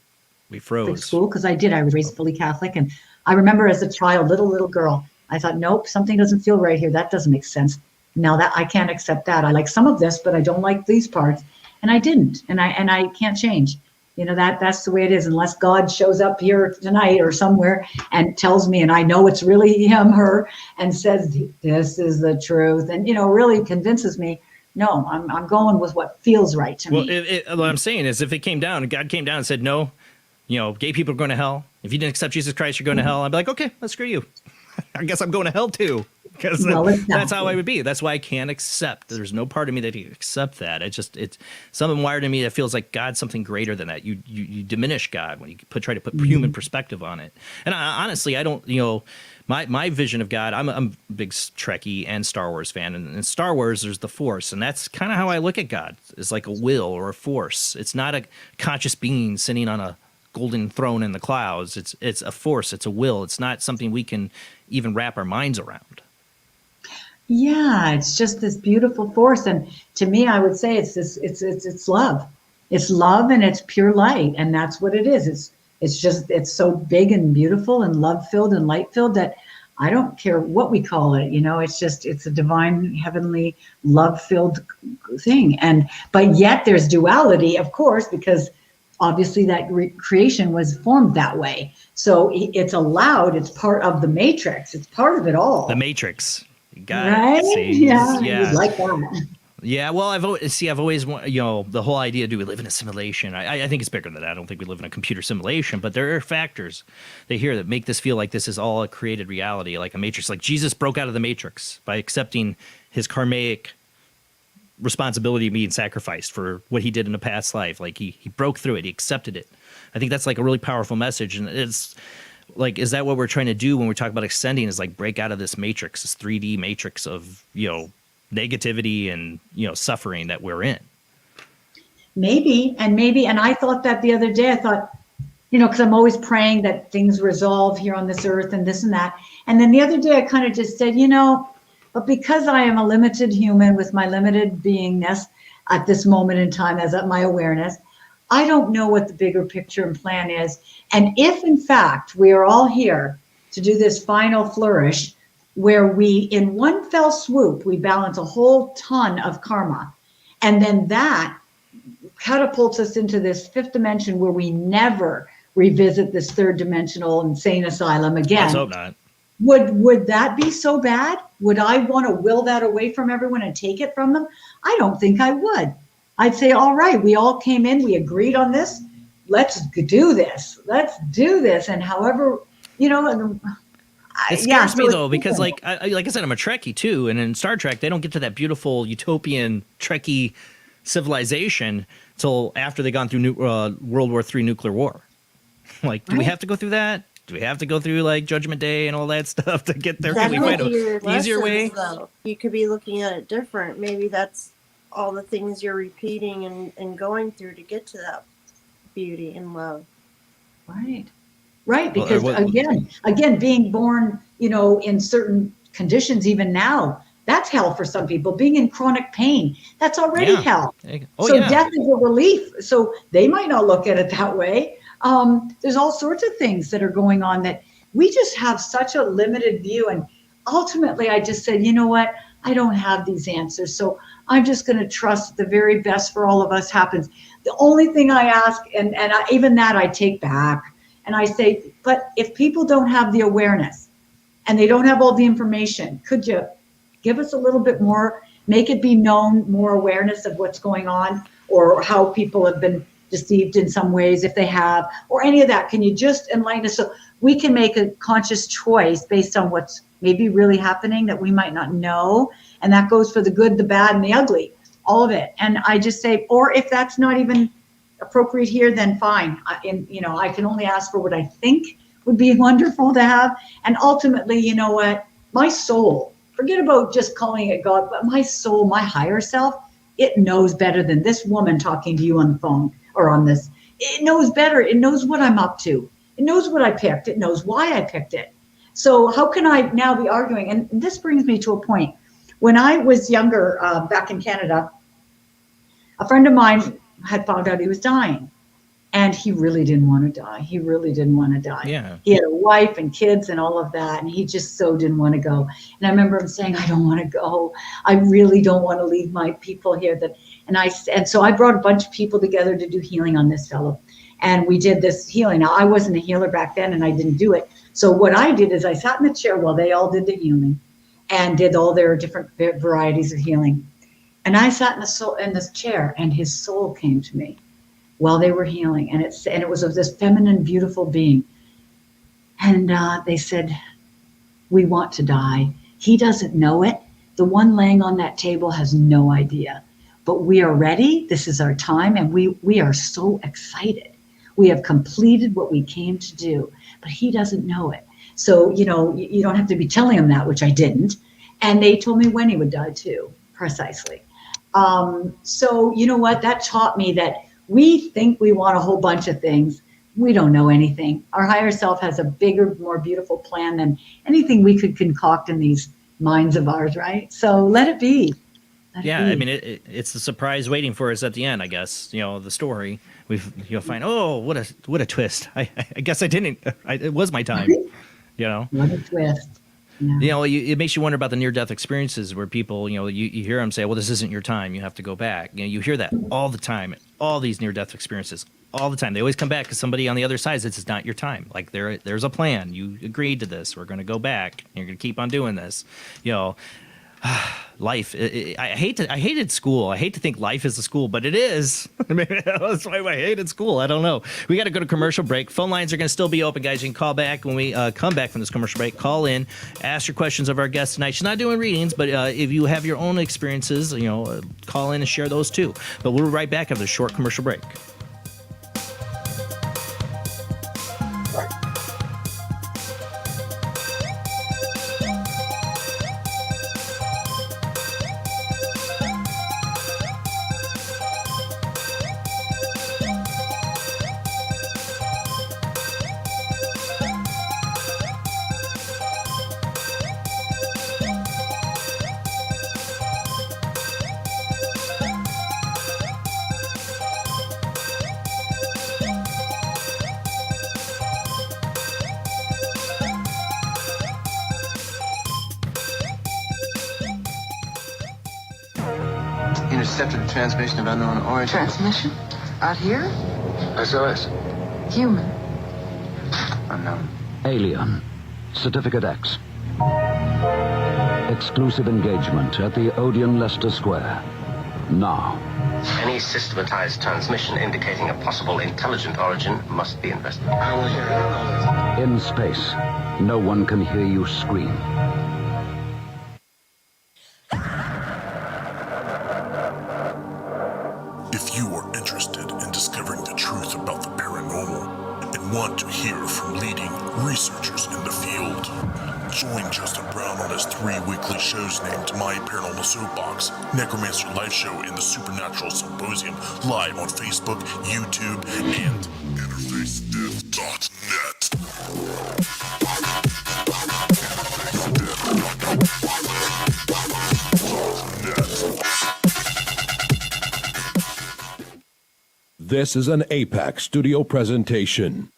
we froze. School, because I was raised fully Catholic, and I remember as a child, little girl, I thought, nope, something doesn't feel right here. That doesn't make sense. Now that I can't accept that. I like some of this, but I don't like these parts. And I didn't, and I can't change. That's the way it is, unless God shows up here tonight or somewhere and tells me, and I know it's really him, her, and says this is the truth, and really convinces me. No, I'm going with what feels right to me. Well, what I'm saying is, if it came down and God came down and said, no, gay people are going to hell. If you didn't accept Jesus Christ, you're going to hell. I'd be like, okay, let's screw you. I guess I'm going to hell too. Because that's how I would be. That's why I can't accept. There's no part of me that can accept that. It's something wired in me that feels like God's something greater than that. You diminish God when you try to put human perspective on it. And honestly, I don't. My vision of God. I'm a big Trekkie and Star Wars fan. And in Star Wars, there's the Force, and that's kind of how I look at God. It's like a will or a force. It's not a conscious being sitting on a golden throne in the clouds. It's a force. It's a will. It's not something we can even wrap our minds around. Yeah, it's just this beautiful force, and to me, I would say it's love. It's love, and it's pure light, and that's what it is. It's so big and beautiful and love filled and light filled that I don't care what we call it. It's a divine, heavenly, love filled thing, but yet there's duality, of course, because obviously that creation was formed that way. So it's allowed. It's part of the matrix. It's part of it all. The matrix. Got right? it. Yeah. Yeah. Like that. Yeah. Well, I've always the whole idea, do we live in a simulation? I think it's bigger than that. I don't think we live in a computer simulation, but there are factors that make this feel like this is all a created reality, like a matrix. Like Jesus broke out of the matrix by accepting his karmic responsibility of being sacrificed for what he did in a past life. Like he broke through it. He accepted it. I think that's like a really powerful message. And it's like, is that what we're trying to do when we talk about ascending, is like break out of this matrix, this 3D matrix of, negativity and, suffering that we're in? Maybe. And I thought that the other day. I thought, because I'm always praying that things resolve here on this earth and this and that. And then the other day I kind of just said, but because I am a limited human with my limited beingness at this moment in time, as my awareness, I don't know what the bigger picture and plan is. And if in fact we are all here to do this final flourish, where we, in one fell swoop, we balance a whole ton of karma, and then that catapults us into this fifth dimension where we never revisit this third dimensional insane asylum again. Let's hope not. Would that be so bad? Would I want to will that away from everyone and take it from them? I don't think I would. I'd say, all right, we all came in, we agreed on this. Let's do this. And however, it scares me though, because like I said, I'm a Trekkie too. And in Star Trek, they don't get to that beautiful utopian Trekkie civilization till after they've gone through World War III nuclear war. Like, do we have to go through that? Do we have to go through like Judgment Day and all that stuff to get there? Can we find an easier way? Though. You could be looking at it different. Maybe that's all the things you're repeating and going through to get to that beauty and love. Right. Because again, being born, in certain conditions, even now, that's hell for some people. Being in chronic pain, that's already hell. Death is a relief. So they might not look at it that way. There's all sorts of things that are going on that we just have such a limited view. And ultimately, I just said, you know what? I don't have these answers. So I'm just going to trust the very best for all of us happens. The only thing I ask, even that I take back, and I say, but if people don't have the awareness and they don't have all the information, could you give us a little bit more, make it be known, more awareness of what's going on, or how people have been deceived in some ways, if they have, or any of that? Can you just enlighten us so we can make a conscious choice based on what's maybe really happening that we might not know? And that goes for the good, the bad, and the ugly, all of it. And I just say, or if that's not even appropriate here, then fine. I can only ask for what I think would be wonderful to have. And ultimately, you know what? My soul, forget about just calling it God, but my soul, my higher self, it knows better than this woman talking to you on the phone or on this. It knows better. It knows what I'm up to. It knows what I picked. It knows why I picked it. So how can I now be arguing? And this brings me to a point. When I was younger, back in Canada, a friend of mine had found out he was dying, and he really didn't want to die. Yeah. He had a wife and kids and all of that, and he just so didn't want to go. And I remember him saying, I don't want to go. I really don't want to leave my people here. And so I brought a bunch of people together to do healing on this fellow. And we did this healing. Now, I wasn't a healer back then, and I didn't do it. So what I did is I sat in the chair while they all did the healing and did all their different varieties of healing. And I sat in this chair, and his soul came to me. while they were healing, and it was of this feminine, beautiful being. And they said, "We want to die." He doesn't know it. The one laying on that table has no idea. But we are ready. This is our time, and we are so excited. We have completed what we came to do, but he doesn't know it. So, you don't have to be telling him that, which I didn't. And they told me when he would die too, precisely. So you know what? That taught me that we think we want a whole bunch of things. We don't know anything. Our higher self has a bigger, more beautiful plan than anything we could concoct in these minds of ours, right? So let it be. I mean, it's the surprise waiting for us at the end, I guess. The story. You'll find, oh, what a twist. I guess I didn't. It was my time. What a twist. Yeah. It makes you wonder about the near-death experiences where people, you hear them say, well, this isn't your time. You have to go back. You hear that all the time. All these near-death experiences, all the time. They always come back because somebody on the other side says it's not your time. Like there's a plan. You agreed to this. We're going to go back. You're going to keep on doing this. Life. I hated school. I hate to think life is a school, but it is. Maybe that's why I hated school. I don't know. We got to go to commercial break. Phone lines are going to still be open, guys. You can call back when we come back from this commercial break. Call in, ask your questions of our guest tonight. She's not doing readings, but if you have your own experiences, call in and share those too. But we'll be right back after a short commercial break. Intercepted transmission of unknown origin. Transmission? Out here? SOS. Human. Unknown. Alien. Certificate X. Exclusive engagement at the Odeon Leicester Square. Now. Any systematized transmission indicating a possible intelligent origin must be investigated. I will hear it. In space, no one can hear you scream. If you are interested in discovering the truth about the paranormal and want to hear from leading researchers in the field, join Justin Brown on his 3 weekly shows named My Paranormal Soapbox, Necromancer Live Show, and the Supernatural Symposium, live on Facebook, YouTube, and InterfaceDeath.net. This is an APAC studio presentation.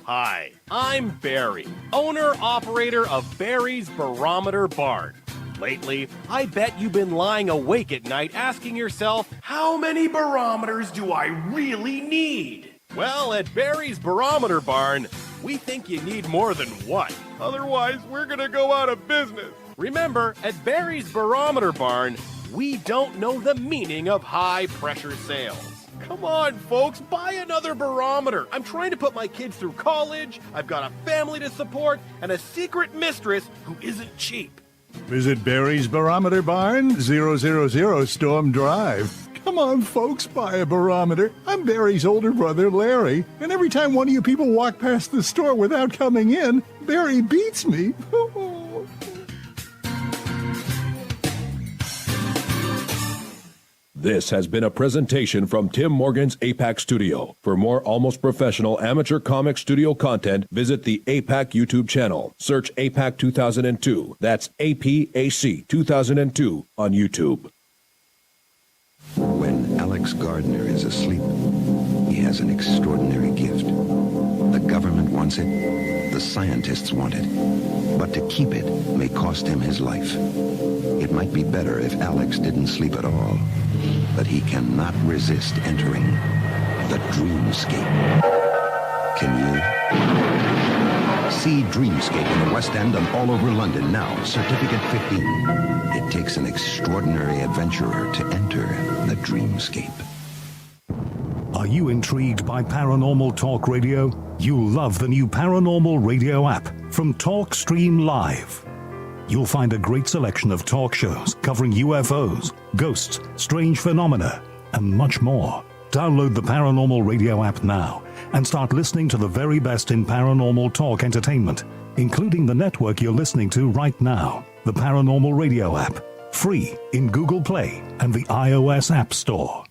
Hi, I'm Barry, owner-operator of Barry's Barometer Barn. Lately, I bet you've been lying awake at night asking yourself, how many barometers do I really need? Well, at Barry's Barometer Barn, we think you need more than one. Otherwise, we're gonna go out of business. Remember, at Barry's Barometer Barn, we don't know the meaning of high-pressure sales. Come on, folks, buy another barometer. I'm trying to put my kids through college, I've got a family to support, and a secret mistress who isn't cheap. Visit Barry's Barometer Barn, 000 Storm Drive. Come on, folks, buy a barometer. I'm Barry's older brother, Larry, and every time one of you people walk past the store without coming in, Barry beats me. This has been a presentation from Tim Morgan's APAC Studio. For more almost professional amateur comic studio content, visit the APAC YouTube channel. Search APAC 2002. That's APAC 2002 on YouTube. When Alex Gardner is asleep, he has an extraordinary gift. The government wants it, the scientists want it, but to keep it may cost him his life. It might be better if Alex didn't sleep at all, but he cannot resist entering the dreamscape. Can you? See Dreamscape in the West End and all over London now, Certificate 15. It takes an extraordinary adventurer to enter the dreamscape. Are you intrigued by Paranormal Talk Radio? You'll love the new Paranormal Radio app from Talkstream Live. You'll find a great selection of talk shows covering UFOs, ghosts, strange phenomena, and much more. Download the Paranormal Radio app now and start listening to the very best in paranormal talk entertainment, including the network you're listening to right now, the Paranormal Radio app, free in Google Play and the iOS App Store.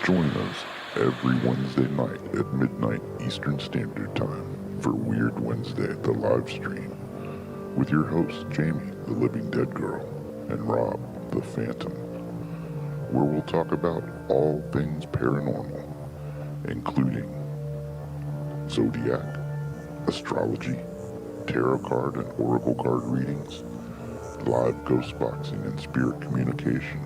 Join us every Wednesday night at midnight Eastern Standard Time for Weird Wednesday, the live stream, with your hosts Jamie, the Living Dead Girl, and Rob, the Phantom, where we'll talk about all things paranormal, including zodiac, astrology, tarot card and oracle card readings, live ghost boxing and spirit communication,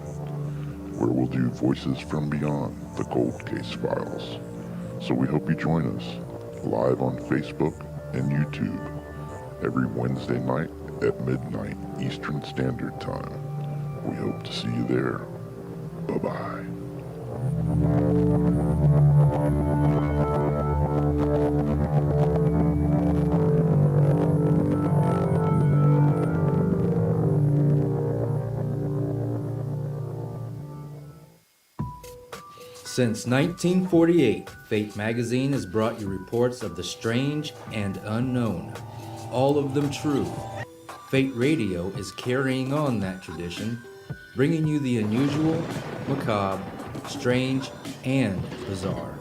where we'll do Voices from Beyond, the Cold Case Files. So we hope you join us live on Facebook and YouTube every Wednesday night at midnight Eastern Standard Time. We hope to see you there. Bye-bye. Since 1948, Fate magazine has brought you reports of the strange and unknown, all of them true. Fate Radio is carrying on that tradition, bringing you the unusual, macabre, strange, and bizarre.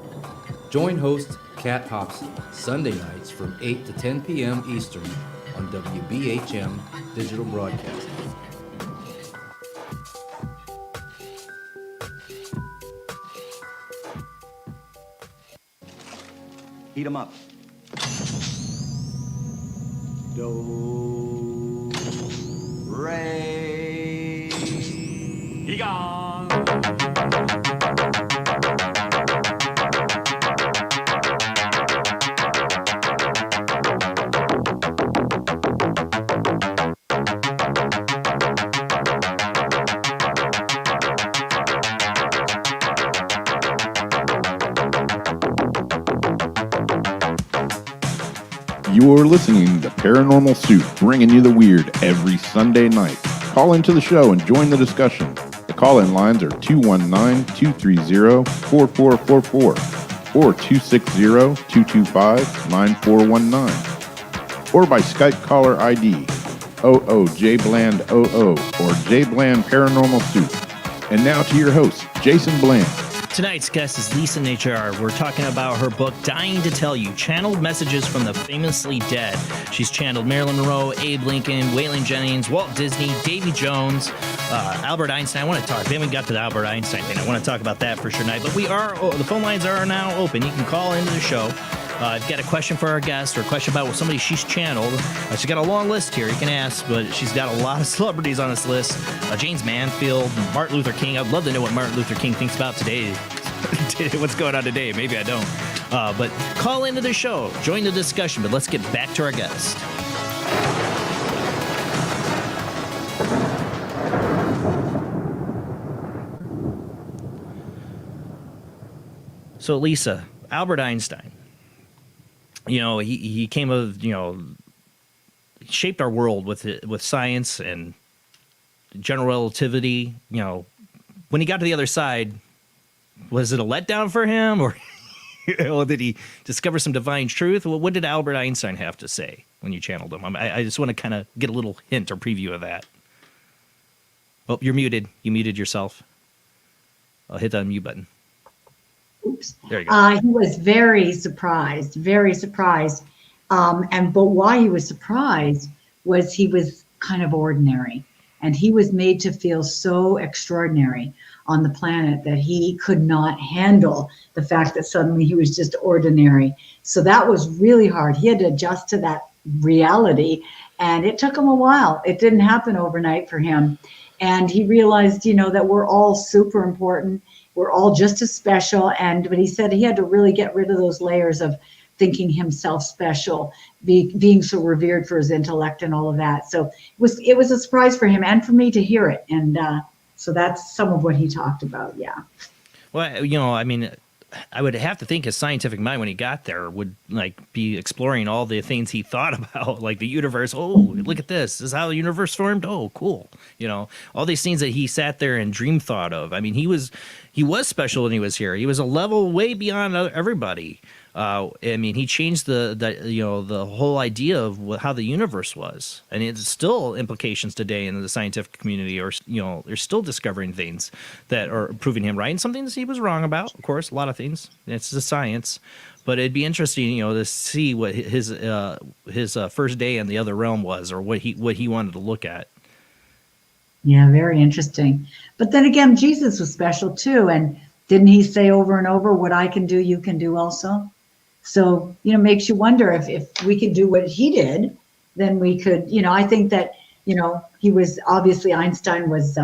Join host Kat Hobson Sunday nights from 8 to 10 p.m. Eastern on WBHM Digital Broadcasting. Heat 'em up. Do, re. He gone. You're listening to Paranormal Soup, bringing you the weird every Sunday night. Call into the show and join the discussion. The call-in lines are 219-230-4444 or 260-225-9419 or by Skype caller ID OOJBland00 or JBland Paranormal Soup. And now to your host, Jason Bland. Tonight's guest is Lisa Najjar. We're talking about her book, Dying to Tell You, Channeled Messages from the Famously Dead. She's channeled Marilyn Monroe, Abe Lincoln, Waylon Jennings, Walt Disney, Davy Jones, Albert Einstein. I want to talk. We haven't got to the Albert Einstein thing. I want to talk about that for sure tonight. But the phone lines are now open. You can call into the show. If you've got a question for our guest or a question about somebody she's channeled, she's got a long list here you can ask, but she's got a lot of celebrities on this list. James Manfield, Martin Luther King. I'd love to know what Martin Luther King thinks about today. What's going on today? Maybe I don't. But call into the show. Join the discussion, but let's get back to our guest. So, Lisa, Albert Einstein, he came of, shaped our world with science and general relativity. When he got to the other side, was it a letdown for him, or did he discover some divine truth? Well, what did Albert Einstein have to say when you channeled him? I just want to kind of get a little hint or preview of that. Oh, you're muted. You muted yourself. I'll hit the unmute button. Oops. There you go. He was very surprised, very surprised. But why he was surprised was he was kind of ordinary, and he was made to feel so extraordinary on the planet that he could not handle the fact that suddenly he was just ordinary. So that was really hard. He had to adjust to that reality, and it took him a while. It didn't happen overnight for him. And he realized, that we're all super important. We're all just as special. But he said he had to really get rid of those layers of thinking himself special, being so revered for his intellect and all of that. So it was a surprise for him and for me to hear it. And So that's some of what he talked about. Yeah. Well, I mean, I would have to think his scientific mind when he got there would like be exploring all the things he thought about, like the universe. Oh, look at this. This is how the universe formed. Oh, cool. All these things that he sat there and dream thought of. I mean, he was special when he was here. He was a level way beyond everybody. I mean, he changed the whole idea of how the universe was, and it's still implications today in the scientific community. Or they're still discovering things that are proving him right, and some things he was wrong about. Of course, a lot of things. It's the science, but it'd be interesting, to see what his first day in the other realm was, or what he wanted to look at. Yeah, very interesting. But then again, Jesus was special too, and didn't he say over and over, "What I can do, you can do also"? So, makes you wonder if we could do what he did, then we could, I think that, he was obviously Einstein was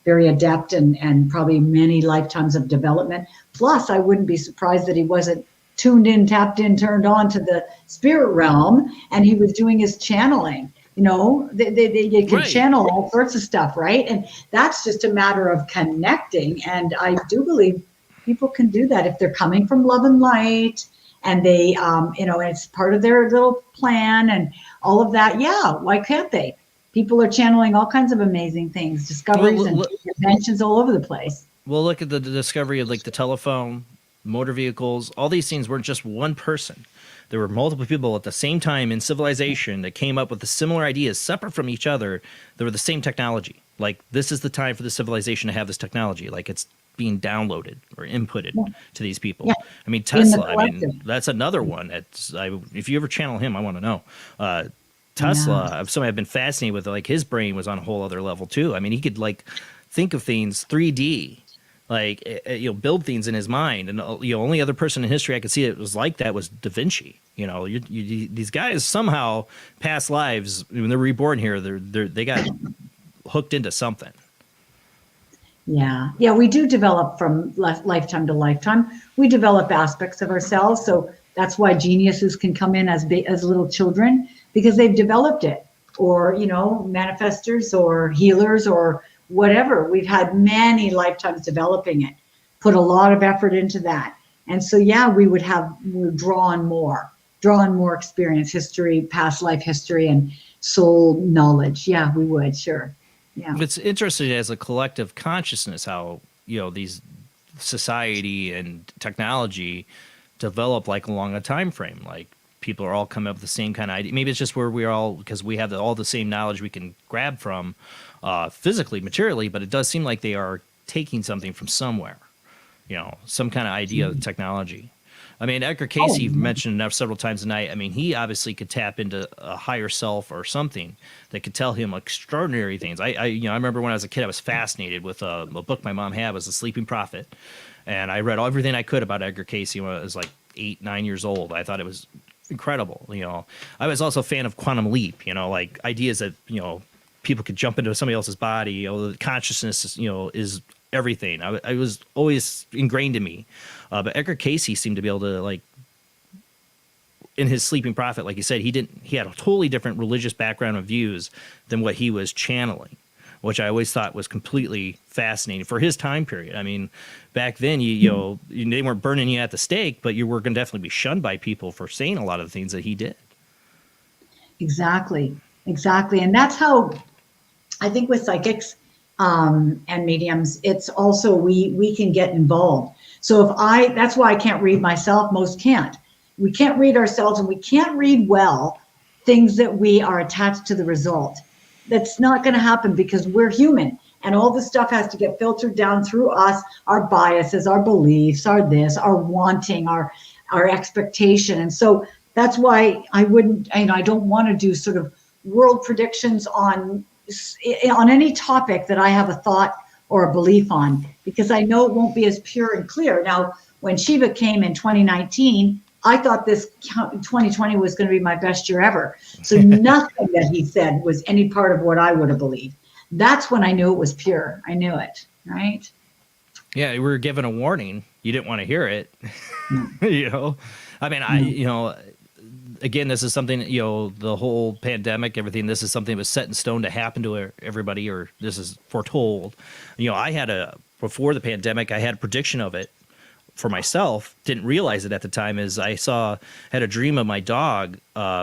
very adept and probably many lifetimes of development. Plus, I wouldn't be surprised that he wasn't tuned in, tapped in, turned on to the spirit realm, and he was doing his channeling. They can channel all sorts of stuff, right? And that's just a matter of connecting. And I do believe people can do that if they're coming from love and light. And they, it's part of their little plan and all of that. Yeah, why can't they? People are channeling all kinds of amazing things, discoveries and inventions all over the place. Well, look at the discovery of like the telephone, motor vehicles. All these things weren't just one person. There were multiple people at the same time in civilization that came up with the similar ideas, separate from each other. They were the same technology. Like, this is the time for the civilization to have this technology. Like, it's being downloaded or inputted to these people. Yeah. I mean, Tesla, that's another one. If you ever channel him, I want to know. Tesla, somebody I've been fascinated with, like, his brain was on a whole other level too. I mean, he could like think of things 3D, like, build things in his mind. And, only other person in history I could see that was like that was Da Vinci. These guys somehow past lives, when they're reborn here, they got hooked into something. Yeah, we do develop from lifetime to lifetime. We develop aspects of ourselves, so that's why geniuses can come in as little children, because they've developed it, or manifestors or healers or whatever. We've had many lifetimes developing it, put a lot of effort into that, and so we would draw on more experience, history, past life history, and soul knowledge. Yeah, we would, sure. Yeah. It's interesting as a collective consciousness how these society and technology develop like along a time frame. Like, people are all coming up with the same kind of idea. Maybe it's just where we're all, because we have all the same knowledge we can grab from physically, materially, but it does seem like they are taking something from somewhere. Some kind of idea of technology. I mean, Edgar Cayce, you've mentioned several times tonight. I mean, he obviously could tap into a higher self or something that could tell him extraordinary things. I remember when I was a kid, I was fascinated with a book my mom had, was The Sleeping Prophet. And I read everything I could about Edgar Cayce when I was like 8, 9 years old. I thought it was incredible. I was also a fan of Quantum Leap, like ideas that, people could jump into somebody else's body. The consciousness, is everything. I was always ingrained in me. But Edgar Cayce seemed to be able to, like, in his Sleeping Prophet, like you said, he had a totally different religious background and views than what he was channeling, which I always thought was completely fascinating for his time period. I mean, back then, they weren't burning you at the stake, but you were going to definitely be shunned by people for saying a lot of the things that he did. Exactly. And that's how I think with psychics and mediums, it's also we can get involved. So that's why I can't read myself. Most can't. We can't read ourselves, and we can't read well things that we are attached to the result. That's not going to happen because we're human, and all this stuff has to get filtered down through us, our biases, our beliefs, our wanting, our expectation. And so that's why I don't want to do sort of world predictions on any topic that I have a thought or a belief on, because I know it won't be as pure and clear. Now, when Shiva came in 2019, I thought this 2020 was going to be my best year ever. So nothing that he said was any part of what I would have believed. That's when I knew it was pure. I knew it, right? Yeah, we were given a warning. You didn't want to hear it. I mean, again, this is something, the whole pandemic, everything, this is something that was set in stone to happen to everybody, or this is foretold. Before the pandemic, I had a prediction of it for myself. Didn't realize it at the time. Is I had a dream of my dog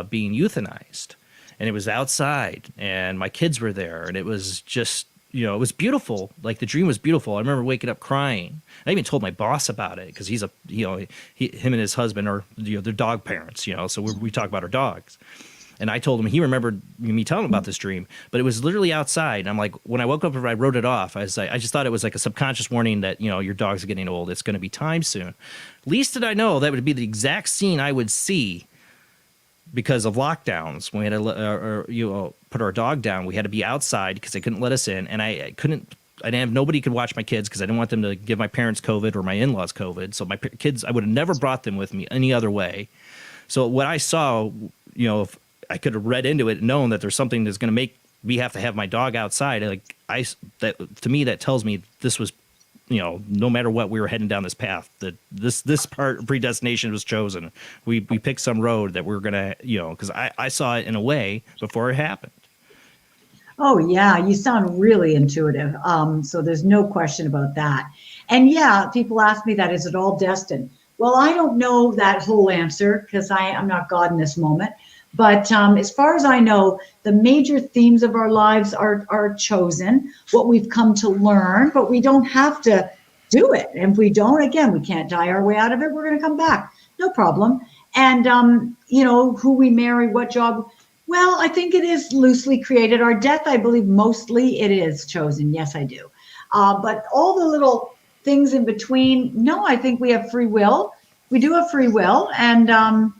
being euthanized, and it was outside, and my kids were there, and it was just, it was beautiful. Like, the dream was beautiful. I remember waking up crying. I even told my boss about it, because him and his husband are, they're dog parents, so we talk about our dogs. And I told him, he remembered me telling him about this dream, but it was literally outside. And I'm like, when I woke up and I wrote it off, I just thought it was like a subconscious warning that, your dog's getting old. It's going to be time soon. Least did I know that would be the exact scene I would see because of lockdowns. When we had to put our dog down, we had to be outside because they couldn't let us in. And I didn't have nobody could watch my kids because I didn't want them to give my parents COVID or my in-laws COVID. So my kids, I would have never brought them with me any other way. So what I saw, if I could have read into it and known that there's something that's going to make me have to have my dog outside. To me, that tells me this was, no matter what, we were heading down this path, that this part of predestination was chosen. We picked some road that we were going to, because I saw it in a way before it happened. Oh yeah, you sound really intuitive. So there's no question about that. And yeah, people ask me that, is it all destined? Well, I don't know that whole answer because I'm not God in this moment. But as far as I know, the major themes of our lives are chosen, what we've come to learn, but we don't have to do it. And if we don't, again, we can't die our way out of it. We're going to come back. No problem. And, who we marry, what job. Well, I think it is loosely created. Our death, I believe, mostly it is chosen. Yes, I do. But all the little things in between, no, I think we have free will. We do have free will. And,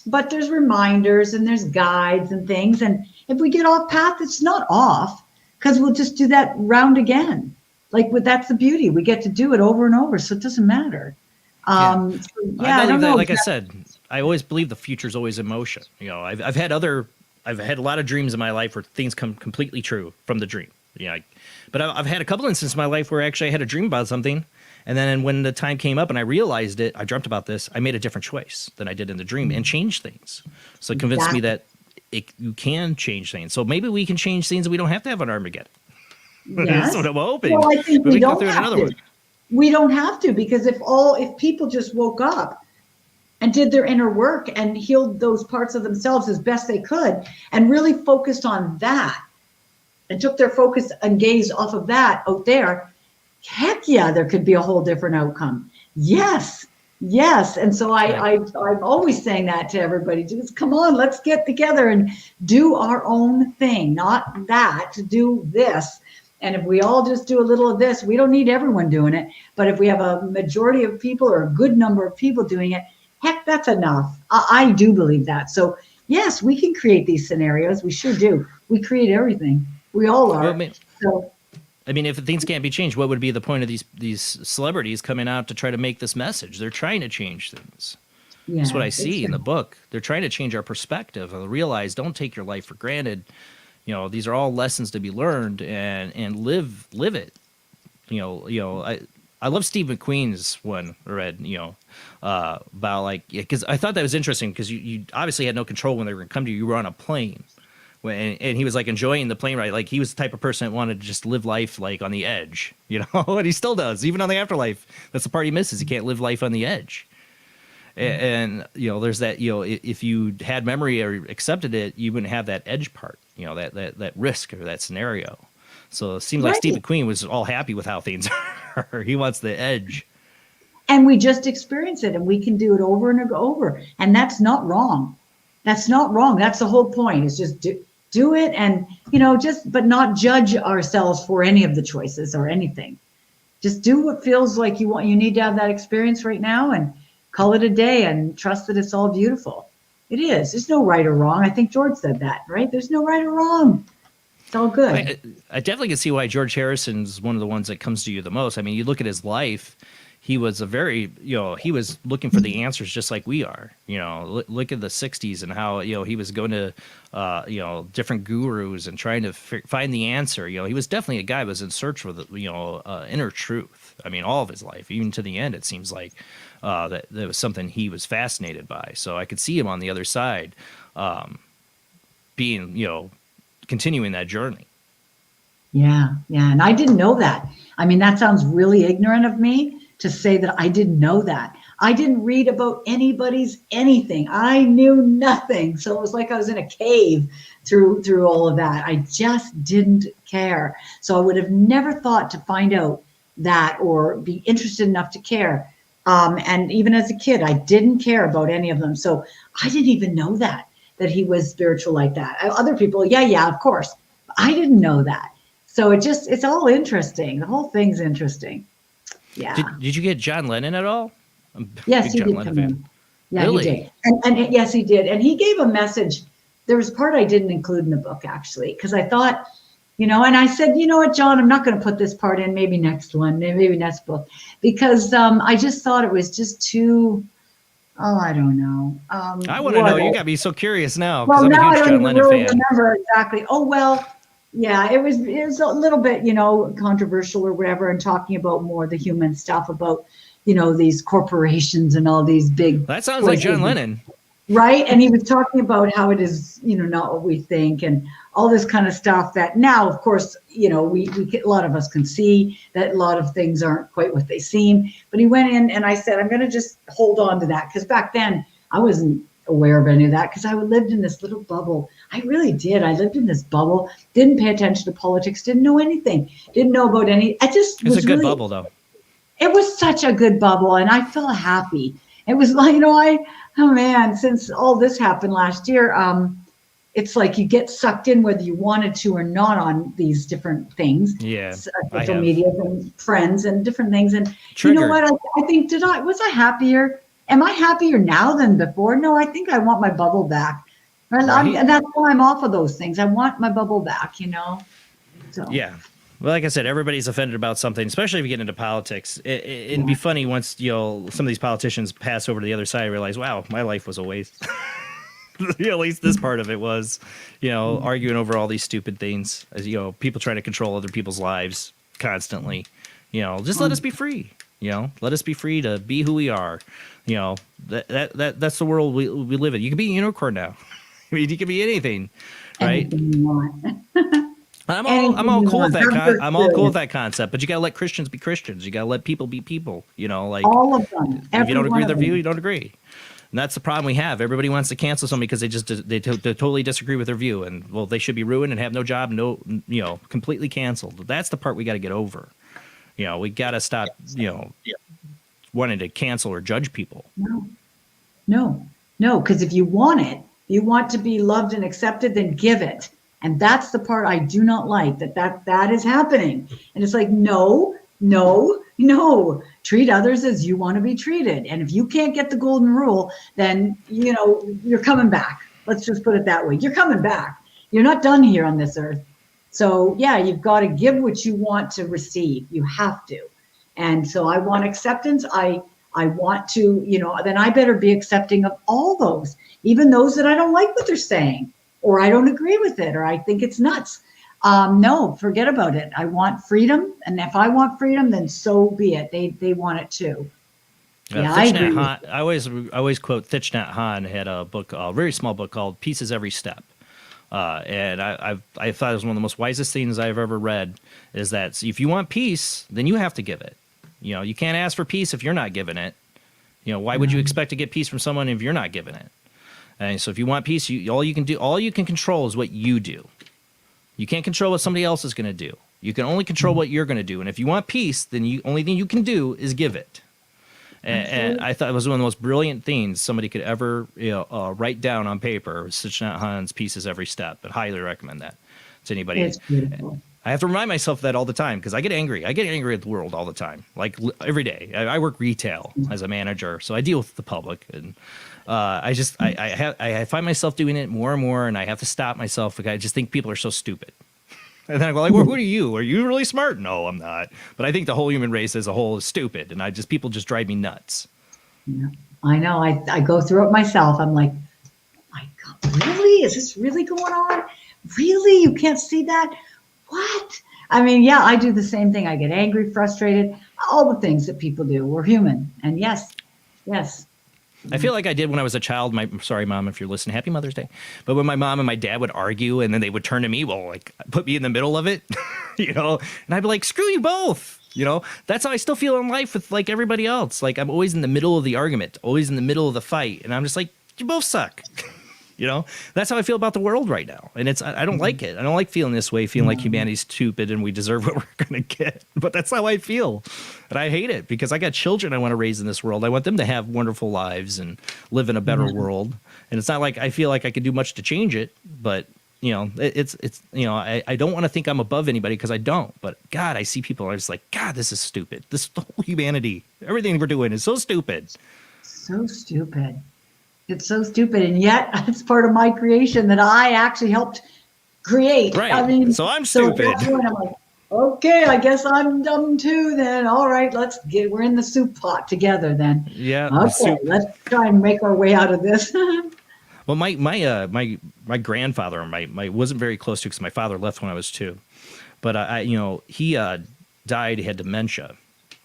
but there's reminders and there's guides and things. And if we get off path, it's not off because we'll just do that round again. That's the beauty. We get to do it over and over. So it doesn't matter. I don't know. Like I said, I always believe the future is always in motion. I've had a lot of dreams in my life where things come completely true from the dream. But I've had a couple instances in my life where actually I had a dream about something. And then when the time came up and I realized it, I dreamt about this, I made a different choice than I did in the dream and changed things. So it convinced me that you can change things. So maybe we can change things and we don't have to have an Armageddon. Yes. That's what I'm hoping. Well, I think we don't have to. One. We don't have to, because if people just woke up and did their inner work and healed those parts of themselves as best they could and really focused on that and took their focus and gaze off of that out there, heck yeah, there could be a whole different outcome. Yes. And so I'm always saying that to everybody. Just come on, let's get together and do our own thing, not that, to do this. And if we all just do a little of this, we don't need everyone doing it. But if we have a majority of people or a good number of people doing it, heck, that's enough. I do believe that. So yes, we can create these scenarios. We sure do. We create everything. We all are. I mean, if things can't be changed, what would be the point of these celebrities coming out to try to make this message? They're trying to change things. Yeah, that's what I see in the book. They're trying to change our perspective. Realize, don't take your life for granted. These are all lessons to be learned, and live it. I love Steve McQueen's one I read, about because I thought that was interesting because you obviously had no control when they were going to come to you. You were on a plane. And he was enjoying the plane ride. He was the type of person that wanted to just live life on the edge, and he still does, even on the afterlife. That's the part he misses. He can't live life on the edge. And there's that, if you had memory or accepted it, you wouldn't have that edge part, that risk or that scenario. So it seemed like Steve McQueen was all happy with how things are. He wants the edge. And we just experience it, and we can do it over and over. And that's not wrong. That's not wrong. That's the whole point, is just do it, and but not judge ourselves for any of the choices or anything. Just do what feels like you need to have that experience right now, and call it a day, and trust that it's all beautiful. It is. There's no right or wrong. I think George said that, right? There's no right or wrong. It's all good. I definitely can see why George Harrison's one of the ones that comes to you the most. I mean, you look at his life. he was a very, he was looking for the answers just like we are. Look at the 60s and how, he was going to, different gurus and trying to find the answer. He was definitely a guy who was in search for the, inner truth. I mean, all of his life, even to the end, it seems like that was something he was fascinated by. So I could see him on the other side being, continuing that journey. Yeah. And I didn't know that. I mean, that sounds really ignorant of me to say that I didn't know that. I didn't read about anybody's anything. I knew nothing. So it was like I was in a cave through all of that. I just didn't care. So I would have never thought to find out that or be interested enough to care. And even as a kid, I didn't care about any of them. So I didn't even know that he was spiritual like that. Other people, yeah, of course. I didn't know that. So it's all interesting. The whole thing's interesting. Yeah. Did you get John Lennon at all? Yes, he did come in. Yeah, really? He did. And yes, he did. And he gave a message. There was a part I didn't include in the book, actually, because I thought, and I said, you know what, John, I'm not going to put this part in, maybe next one, maybe next book, because I just thought it was just too, I don't know. I want to know. You got me so curious now. Well, I'm a now huge I don't John even Lennon really fan. remember exactly. Oh, well, yeah, it was a little bit, controversial or whatever, and talking about more the human stuff about, these corporations and all these big. That sounds like John Lennon. Right. And he was talking about how it is, not what we think and all this kind of stuff that now, of course, we a lot of us can see that a lot of things aren't quite what they seem. But he went in and I said, I'm going to just hold on to that. Because back then I wasn't aware of any of that because I lived in this little bubble. I really did. I lived in this bubble, didn't pay attention to politics, didn't know anything, didn't know about any. It's a good bubble, though. It was such a good bubble. And I felt happy. It was like, oh man, since all this happened last year, it's like you get sucked in whether you wanted to or not on these different things. Yeah. Social media and friends and different things. And Triggered. You know what? I think, was I happier? Am I happier now than before? No, I think I want my bubble back. And that's why I'm off of those things. I want my bubble back, So. Yeah. Well, like I said, everybody's offended about something, especially if you get into politics. It'd be funny once, some of these politicians pass over to the other side and realize, wow, my life was a waste. At least this part of it was, arguing over all these stupid things. As people trying to control other people's lives constantly. Just let us be free. Let us be free to be who we are. That's the world we live in. You can be a unicorn now. I mean, you can be anything, right? Anything you want. I'm all cool with that. I'm all cool with that concept. But you gotta let Christians be Christians. You gotta let people be people. All of them. If you don't agree with their view, you don't agree. And that's the problem we have. Everybody wants to cancel somebody because they totally disagree with their view, and they should be ruined and have no job, completely canceled. That's the part we got to get over. We got to stop, wanting to cancel or judge people. No, because if you want to be loved and accepted, then give it. And that's the part I do not like, that is happening. And it's like, no. Treat others as you want to be treated. And if you can't get the golden rule, then, you're coming back. Let's just put it that way. You're coming back. You're not done here on this earth. So, yeah, you've got to give what you want to receive. You have to. And so I want acceptance. I want to, then I better be accepting of all those, even those that I don't like what they're saying, or I don't agree with it, or I think it's nuts. No, forget about it. I want freedom. And if I want freedom, then so be it. They want it too. Yeah, I agree. I always quote Thich Nhat Hanh had a book, a very small book called Pieces Every Step. And I thought it was one of the most wisest things I've ever read is that if you want peace, then you have to give it. You can't ask for peace if you're not giving it. Why would you expect to get peace from someone if you're not giving it? And so if you want peace, all you can control is what you do. You can't control what somebody else is going to do. You can only control what you're going to do. And if you want peace, then the only thing you can do is give it. And I thought it was one of the most brilliant things somebody could ever write down on paper. Thich Nhat Hanh's Pieces Every Step. But highly recommend that to anybody. It's beautiful. I have to remind myself of that all the time because I get angry. I get angry at the world all the time, like every day. I work retail as a manager, so I deal with the public, and I find myself doing it more and more, and I have to stop myself because I just think people are so stupid. And then I go like, well, who are you? Are you really smart? No, I'm not. But I think the whole human race as a whole is stupid, and people just drive me nuts. Yeah, I know. I go through it myself. I'm like, my God, really? Is this really going on? Really? You can't see that? What? I mean, yeah, I do the same thing. I get angry, frustrated, all the things that people do. We're human. And yes. I feel like I did when I was a child. Sorry, Mom, if you're listening. Happy Mother's Day. But when my mom and my dad would argue, and then they would turn to me, well, like put me in the middle of it, and I'd be like, screw you both. That's how I still feel in life with like everybody else. Like I'm always in the middle of the argument, always in the middle of the fight, and I'm just like, you both suck. That's how I feel about the world right now. And I don't like it. I don't like feeling this way, feeling like humanity's stupid and we deserve what we're going to get. But that's how I feel. And I hate it because I got children I want to raise in this world. I want them to have wonderful lives and live in a better world. And it's not like I feel like I could do much to change it. But, I don't want to think I'm above anybody because I don't. But, God, I see people are just like, God, this is stupid. This whole humanity, everything we're doing is so stupid. So stupid. It's so stupid, and yet it's part of my creation that I actually helped create. Right. I mean, so I'm stupid. At that point, I'm like, okay, I guess I'm dumb too. Then, all right, we're in the soup pot together. Then, yeah. Okay, let's try and make our way out of this. Well, my grandfather, my wasn't very close to because my father left when I was 2, but he died. He had dementia.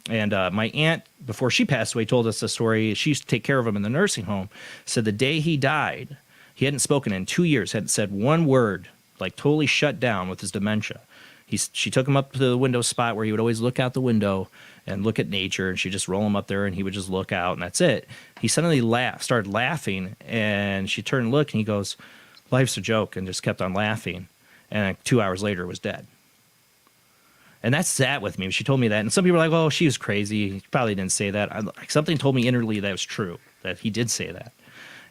And my aunt, before she passed away, told us the story. She used to take care of him in the nursing home. Said the day he died, he hadn't spoken in 2 years, hadn't said one word, like totally shut down with his dementia. She took him up to the window spot where he would always look out the window and look at nature, and she'd just roll him up there, and he would just look out, and that's it. He suddenly started laughing, and she turned and looked, and he goes, life's a joke, and just kept on laughing. And like 2 hours later, was dead. And that sat with me. She told me that. And some people were like, oh, she was crazy. He probably didn't say that. Something told me inwardly that was true, that he did say that.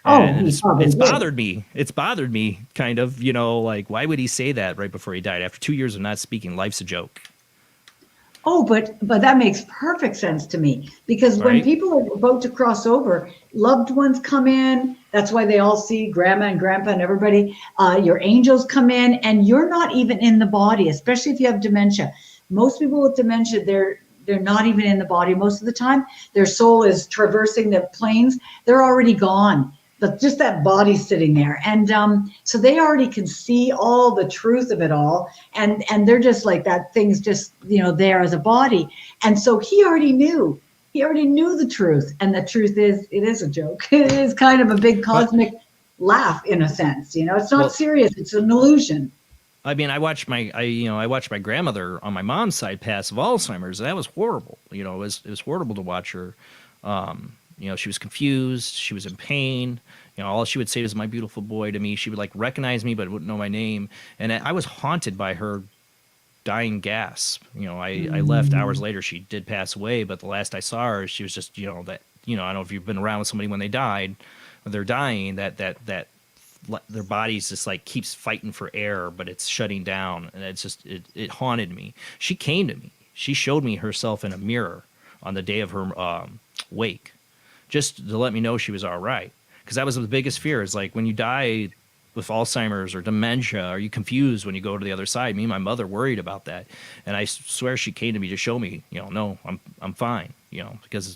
And it's bothered me. It's bothered me kind of, like, why would he say that right before he died? After 2 years of not speaking, life's a joke. Oh, but that makes perfect sense to me because when people are about to cross over, loved ones come in. That's why they all see grandma and grandpa and everybody. Your angels come in, and you're not even in the body, especially if you have dementia. Most people with dementia, they're not even in the body most of the time. Their soul is traversing the planes. They're already gone, but just that body's sitting there. And so they already can see all the truth of it all. And they're just like, that thing's just, there as a body. And so he already knew the truth. And the truth is, it is a joke. It is kind of a big cosmic laugh in a sense. It's not serious. It's an illusion. I mean, I watched my grandmother on my mom's side pass of Alzheimer's, and that was horrible. It was horrible to watch her. She was confused. She was in pain. All she would say was "my beautiful boy" to me. She would like recognize me, but wouldn't know my name. And I was haunted by her dying gasp. I left hours later. She did pass away, but the last I saw her, she was just, I don't know if you've been around with somebody when they died, when they're dying, that their bodies just like keeps fighting for air, but it's shutting down, and it's just it haunted me. She came to me. She showed me herself in a mirror on the day of her wake, just to let me know she was all right. Because that was the biggest fear. Is like when you die with Alzheimer's or dementia, are you confused when you go to the other side? Me and my mother worried about that, and I swear she came to me to show me, no, I'm fine. Because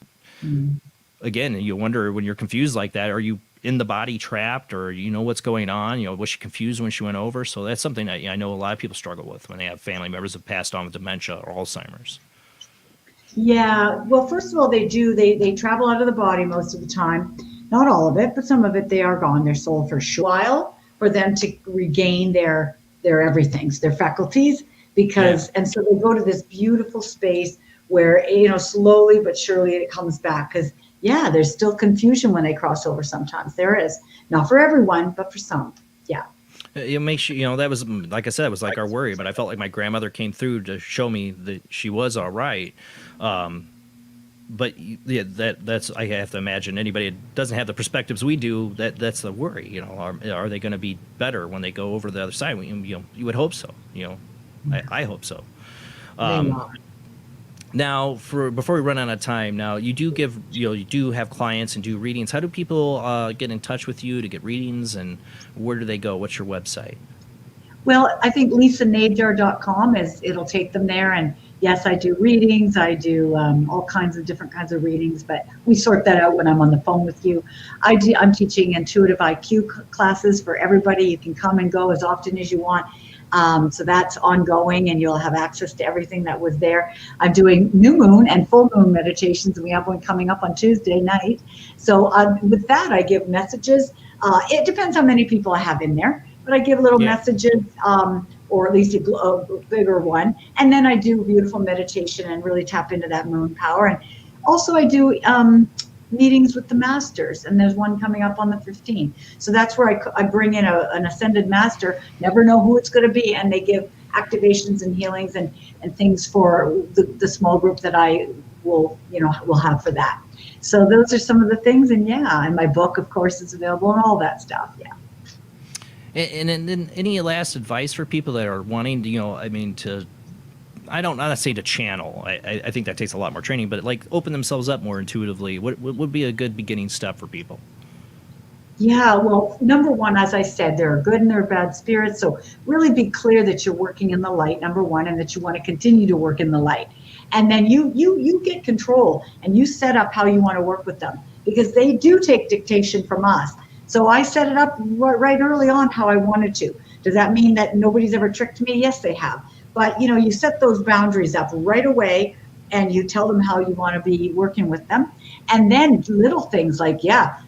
again, you wonder when you're confused like that, are you in the body trapped, or what's going on? Was she confused when she went over? So that's something that I know a lot of people struggle with when they have family members that passed on with dementia or Alzheimer's. Yeah, well, first of all, they do. They travel out of the body most of the time. Not all of it, but some of it, they are gone. Their soul for a while for them to regain their everythings, their faculties, and so they go to this beautiful space where slowly but surely it comes back because. Yeah, there's still confusion when they cross over sometimes. There is. Not for everyone, but for some. Yeah. It makes you, that was, like I said, it was like our worry, but I felt like my grandmother came through to show me that she was all right. But yeah, that's, I have to imagine anybody that doesn't have the perspectives we do, that's the worry, are they going to be better when they go over the other side? You would hope so, I hope so. Now, before we run out of time, now you do you do have clients and do readings. How do people get in touch with you to get readings, and where do they go? What's your website? Well, I think lisanajjar.com it'll take them there. And yes, I do readings. I do all kinds of different kinds of readings, but we sort that out when I'm on the phone with you. I'm teaching intuitive IQ classes for everybody. You can come and go as often as you want. So that's ongoing, and you'll have access to everything that was there. I'm doing new moon and full moon meditations, and we have one coming up on Tuesday night. So with that, I give messages. It depends how many people I have in there, but I give little messages, or at least a bigger one. And then I do beautiful meditation and really tap into that moon power. And also I do meetings with the masters, and there's one coming up on the 15th. So that's where I bring in an ascended master, never know who it's going to be, and they give activations and healings and things for the small group that I will have for that. So those are some of the things, and and my book, of course, is available and all that stuff. And any last advice for people that are wanting to, I don't want to say to channel. I think that takes a lot more training, but like open themselves up more intuitively. What would be a good beginning step for people? Yeah, well, number one, as I said, there are good and there are bad spirits. So really be clear that you're working in the light, number one, and that you want to continue to work in the light. And then you get control and you set up how you want to work with them, because they do take dictation from us. So I set it up right early on how I wanted to. Does that mean that nobody's ever tricked me? Yes, they have. But you set those boundaries up right away, and you tell them how you want to be working with them. And then little things like,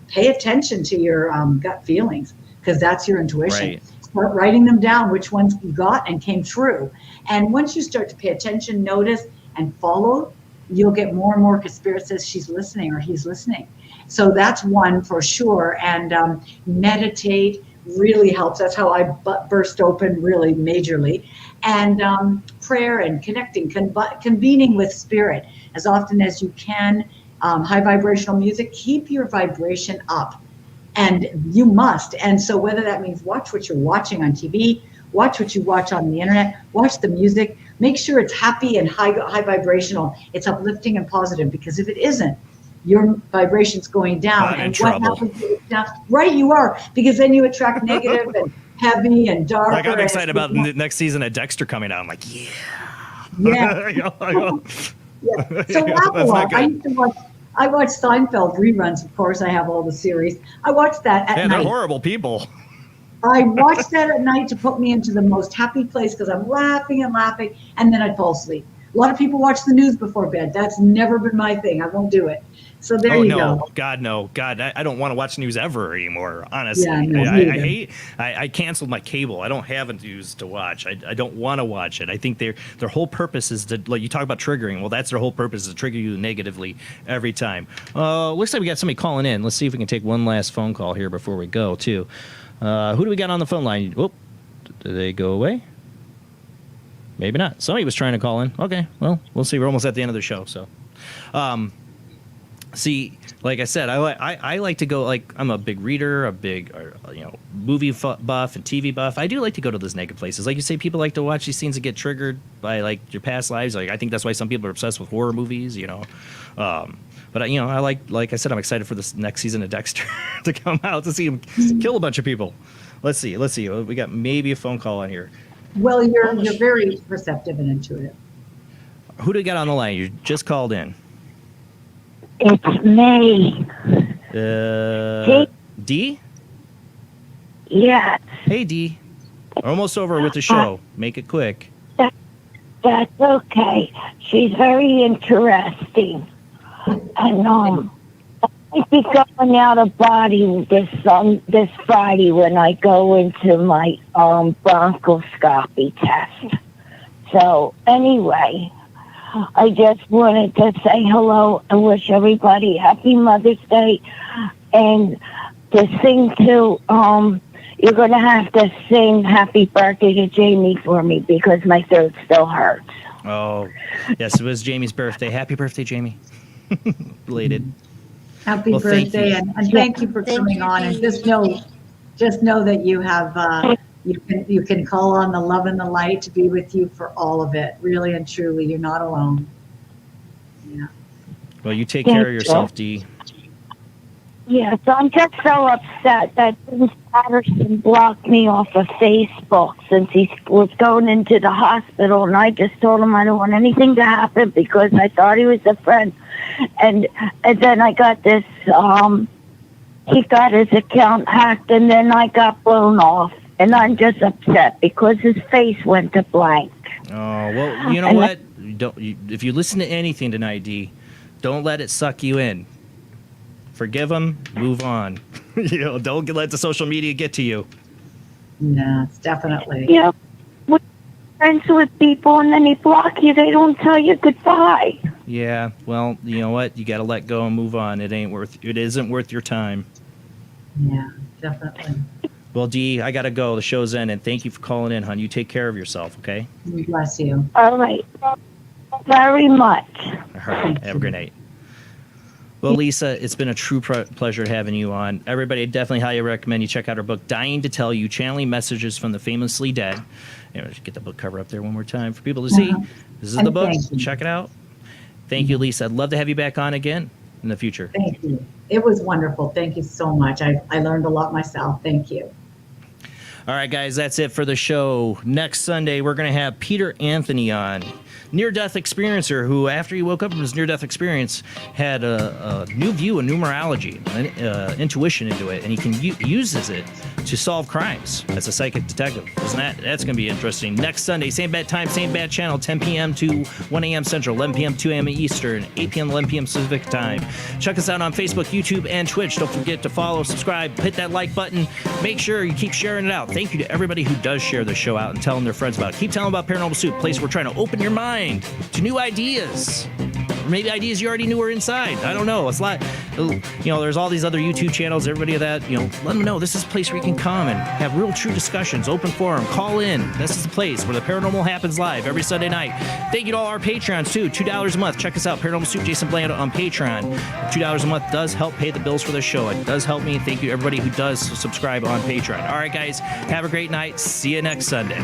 pay attention to your gut feelings, because that's your intuition. Right. Start writing them down, which ones you got and came true. And once you start to pay attention, notice, and follow, you'll get more and more, because Spirit says she's listening or he's listening. So that's one for sure. And meditate really helps. That's how I burst open really majorly. And prayer and connecting, convening with Spirit as often as you can. High vibrational music, keep your vibration up. And you must. And so whether that means watch what you're watching on TV, watch what you watch on the internet, watch the music, make sure it's happy and high vibrational. It's uplifting and positive, because if it isn't, your vibration's going down. And what happens down? Right, you are, because then you attract negative and heavy and dark. Like, I'm excited about the next season of Dexter coming out. I'm like, Yeah. Yeah. So I watch Seinfeld reruns, of course. I have all the series. I watch that at night. They're horrible people. I watch that at night to put me into the most happy place, because I'm laughing and laughing, and then I fall asleep. A lot of people watch the news before bed. That's never been my thing. I won't do it. So there you go. God, no. God, I don't want to watch news ever anymore, honestly. Yeah, no, I canceled my cable. I don't have news to watch. I don't want to watch it. I think their whole purpose is to, like you talk about triggering. Well, that's their whole purpose, is to trigger you negatively every time. Looks like we got somebody calling in. Let's see if we can take one last phone call here before we go, too. Who do we got on the phone line? Whoop. Did they go away? Maybe not. Somebody was trying to call in. Okay, well, we'll see. We're almost at the end of the show, so. See, like I said, I like to go, like, I'm a big reader, a big, movie buff and TV buff. I do like to go to those naked places. Like you say, people like to watch these scenes that get triggered by, like, your past lives. Like, I think that's why some people are obsessed with horror movies, But, like I said, I'm excited for this next season of Dexter to come out, to see him kill a bunch of people. Let's see. We got maybe a phone call on here. Well, you're very perceptive and intuitive. Who do we got on the line? You just called in. It's me. D? Yeah. Hey, D. We're almost over with the show. Make it quick. That's okay. She's very interesting. And I'll be going out of body this Friday when I go into my bronchoscopy test. So anyway, I just wanted to say hello and wish everybody happy Mother's Day. And to sing to, you're going to have to sing happy birthday to Jamie for me, because my throat still hurts. Oh, yes, it was Jamie's birthday. Happy birthday, Jamie. Belated. Happy birthday, and thank you for coming on. And just know that you have you can call on the love and the light to be with you for all of it. Really and truly, you're not alone. Yeah. Well, you take care of yourself, Dee. Yes, I'm just so upset that James Patterson blocked me off of Facebook since he was going into the hospital, and I just told him I don't want anything to happen because I thought he was a friend. And then I got this, he got his account hacked, and then I got blown off. And I'm just upset because his face went to blank. Oh, well, you know what? If you listen to anything tonight, Dee, don't let it suck you in. Forgive him, move on. Don't let the social media get to you. Yes, definitely. Yeah, we're friends with people, and then they block you. They don't tell you goodbye. Yeah, well, you know what? You got to let go and move on. It isn't worth your time. Yeah, definitely. Well, Dee, I got to go. The show's ending. Thank you for calling in, hon. You take care of yourself, okay? Bless you. All right. Very much. All right. Have a great night. Well, Lisa, it's been a true pleasure having you on. Everybody, definitely highly recommend you check out her book, Dying to Tell You, Channeling Messages from the Famously Dead. Get the book cover up there one more time for people to see. This is the book. Check it out. Thank you, Lisa. I'd love to have you back on again in the future. Thank you. It was wonderful. Thank you so much. I learned a lot myself. Thank you. All right, guys, that's it for the show. Next Sunday, we're going to have Peter Anthony on. Near-death experiencer who, after he woke up from his near-death experience, had a new view of numerology, intuition into it, and he can uses it to solve crimes as a psychic detective. That's going to be interesting. Next Sunday, same bad time, same bad channel, 10 p.m. to 1 a.m. Central, 11 p.m. 2 a.m. Eastern, 8 p.m. 11 p.m. Pacific time. Check us out on Facebook, YouTube, and Twitch. Don't forget to follow, subscribe, hit that like button. Make sure you keep sharing it out. Thank you to everybody who does share the show out and telling their friends about it. Keep telling about Paranormal Soup, a place where we're trying to open your mind to new ideas. Or maybe ideas you already knew were inside. I don't know. It's like, there's all these other YouTube channels, everybody that, let them know this is a place where you can come and have real true discussions, open forum, call in. This is the place where the paranormal happens live every Sunday night. Thank you to all our Patreons too. $2 a month. Check us out, Paranormal Soup, Jason Bland on Patreon. $2 a month does help pay the bills for the show. It does help me. Thank you to everybody who does subscribe on Patreon. All right, guys, have a great night. See you next Sunday.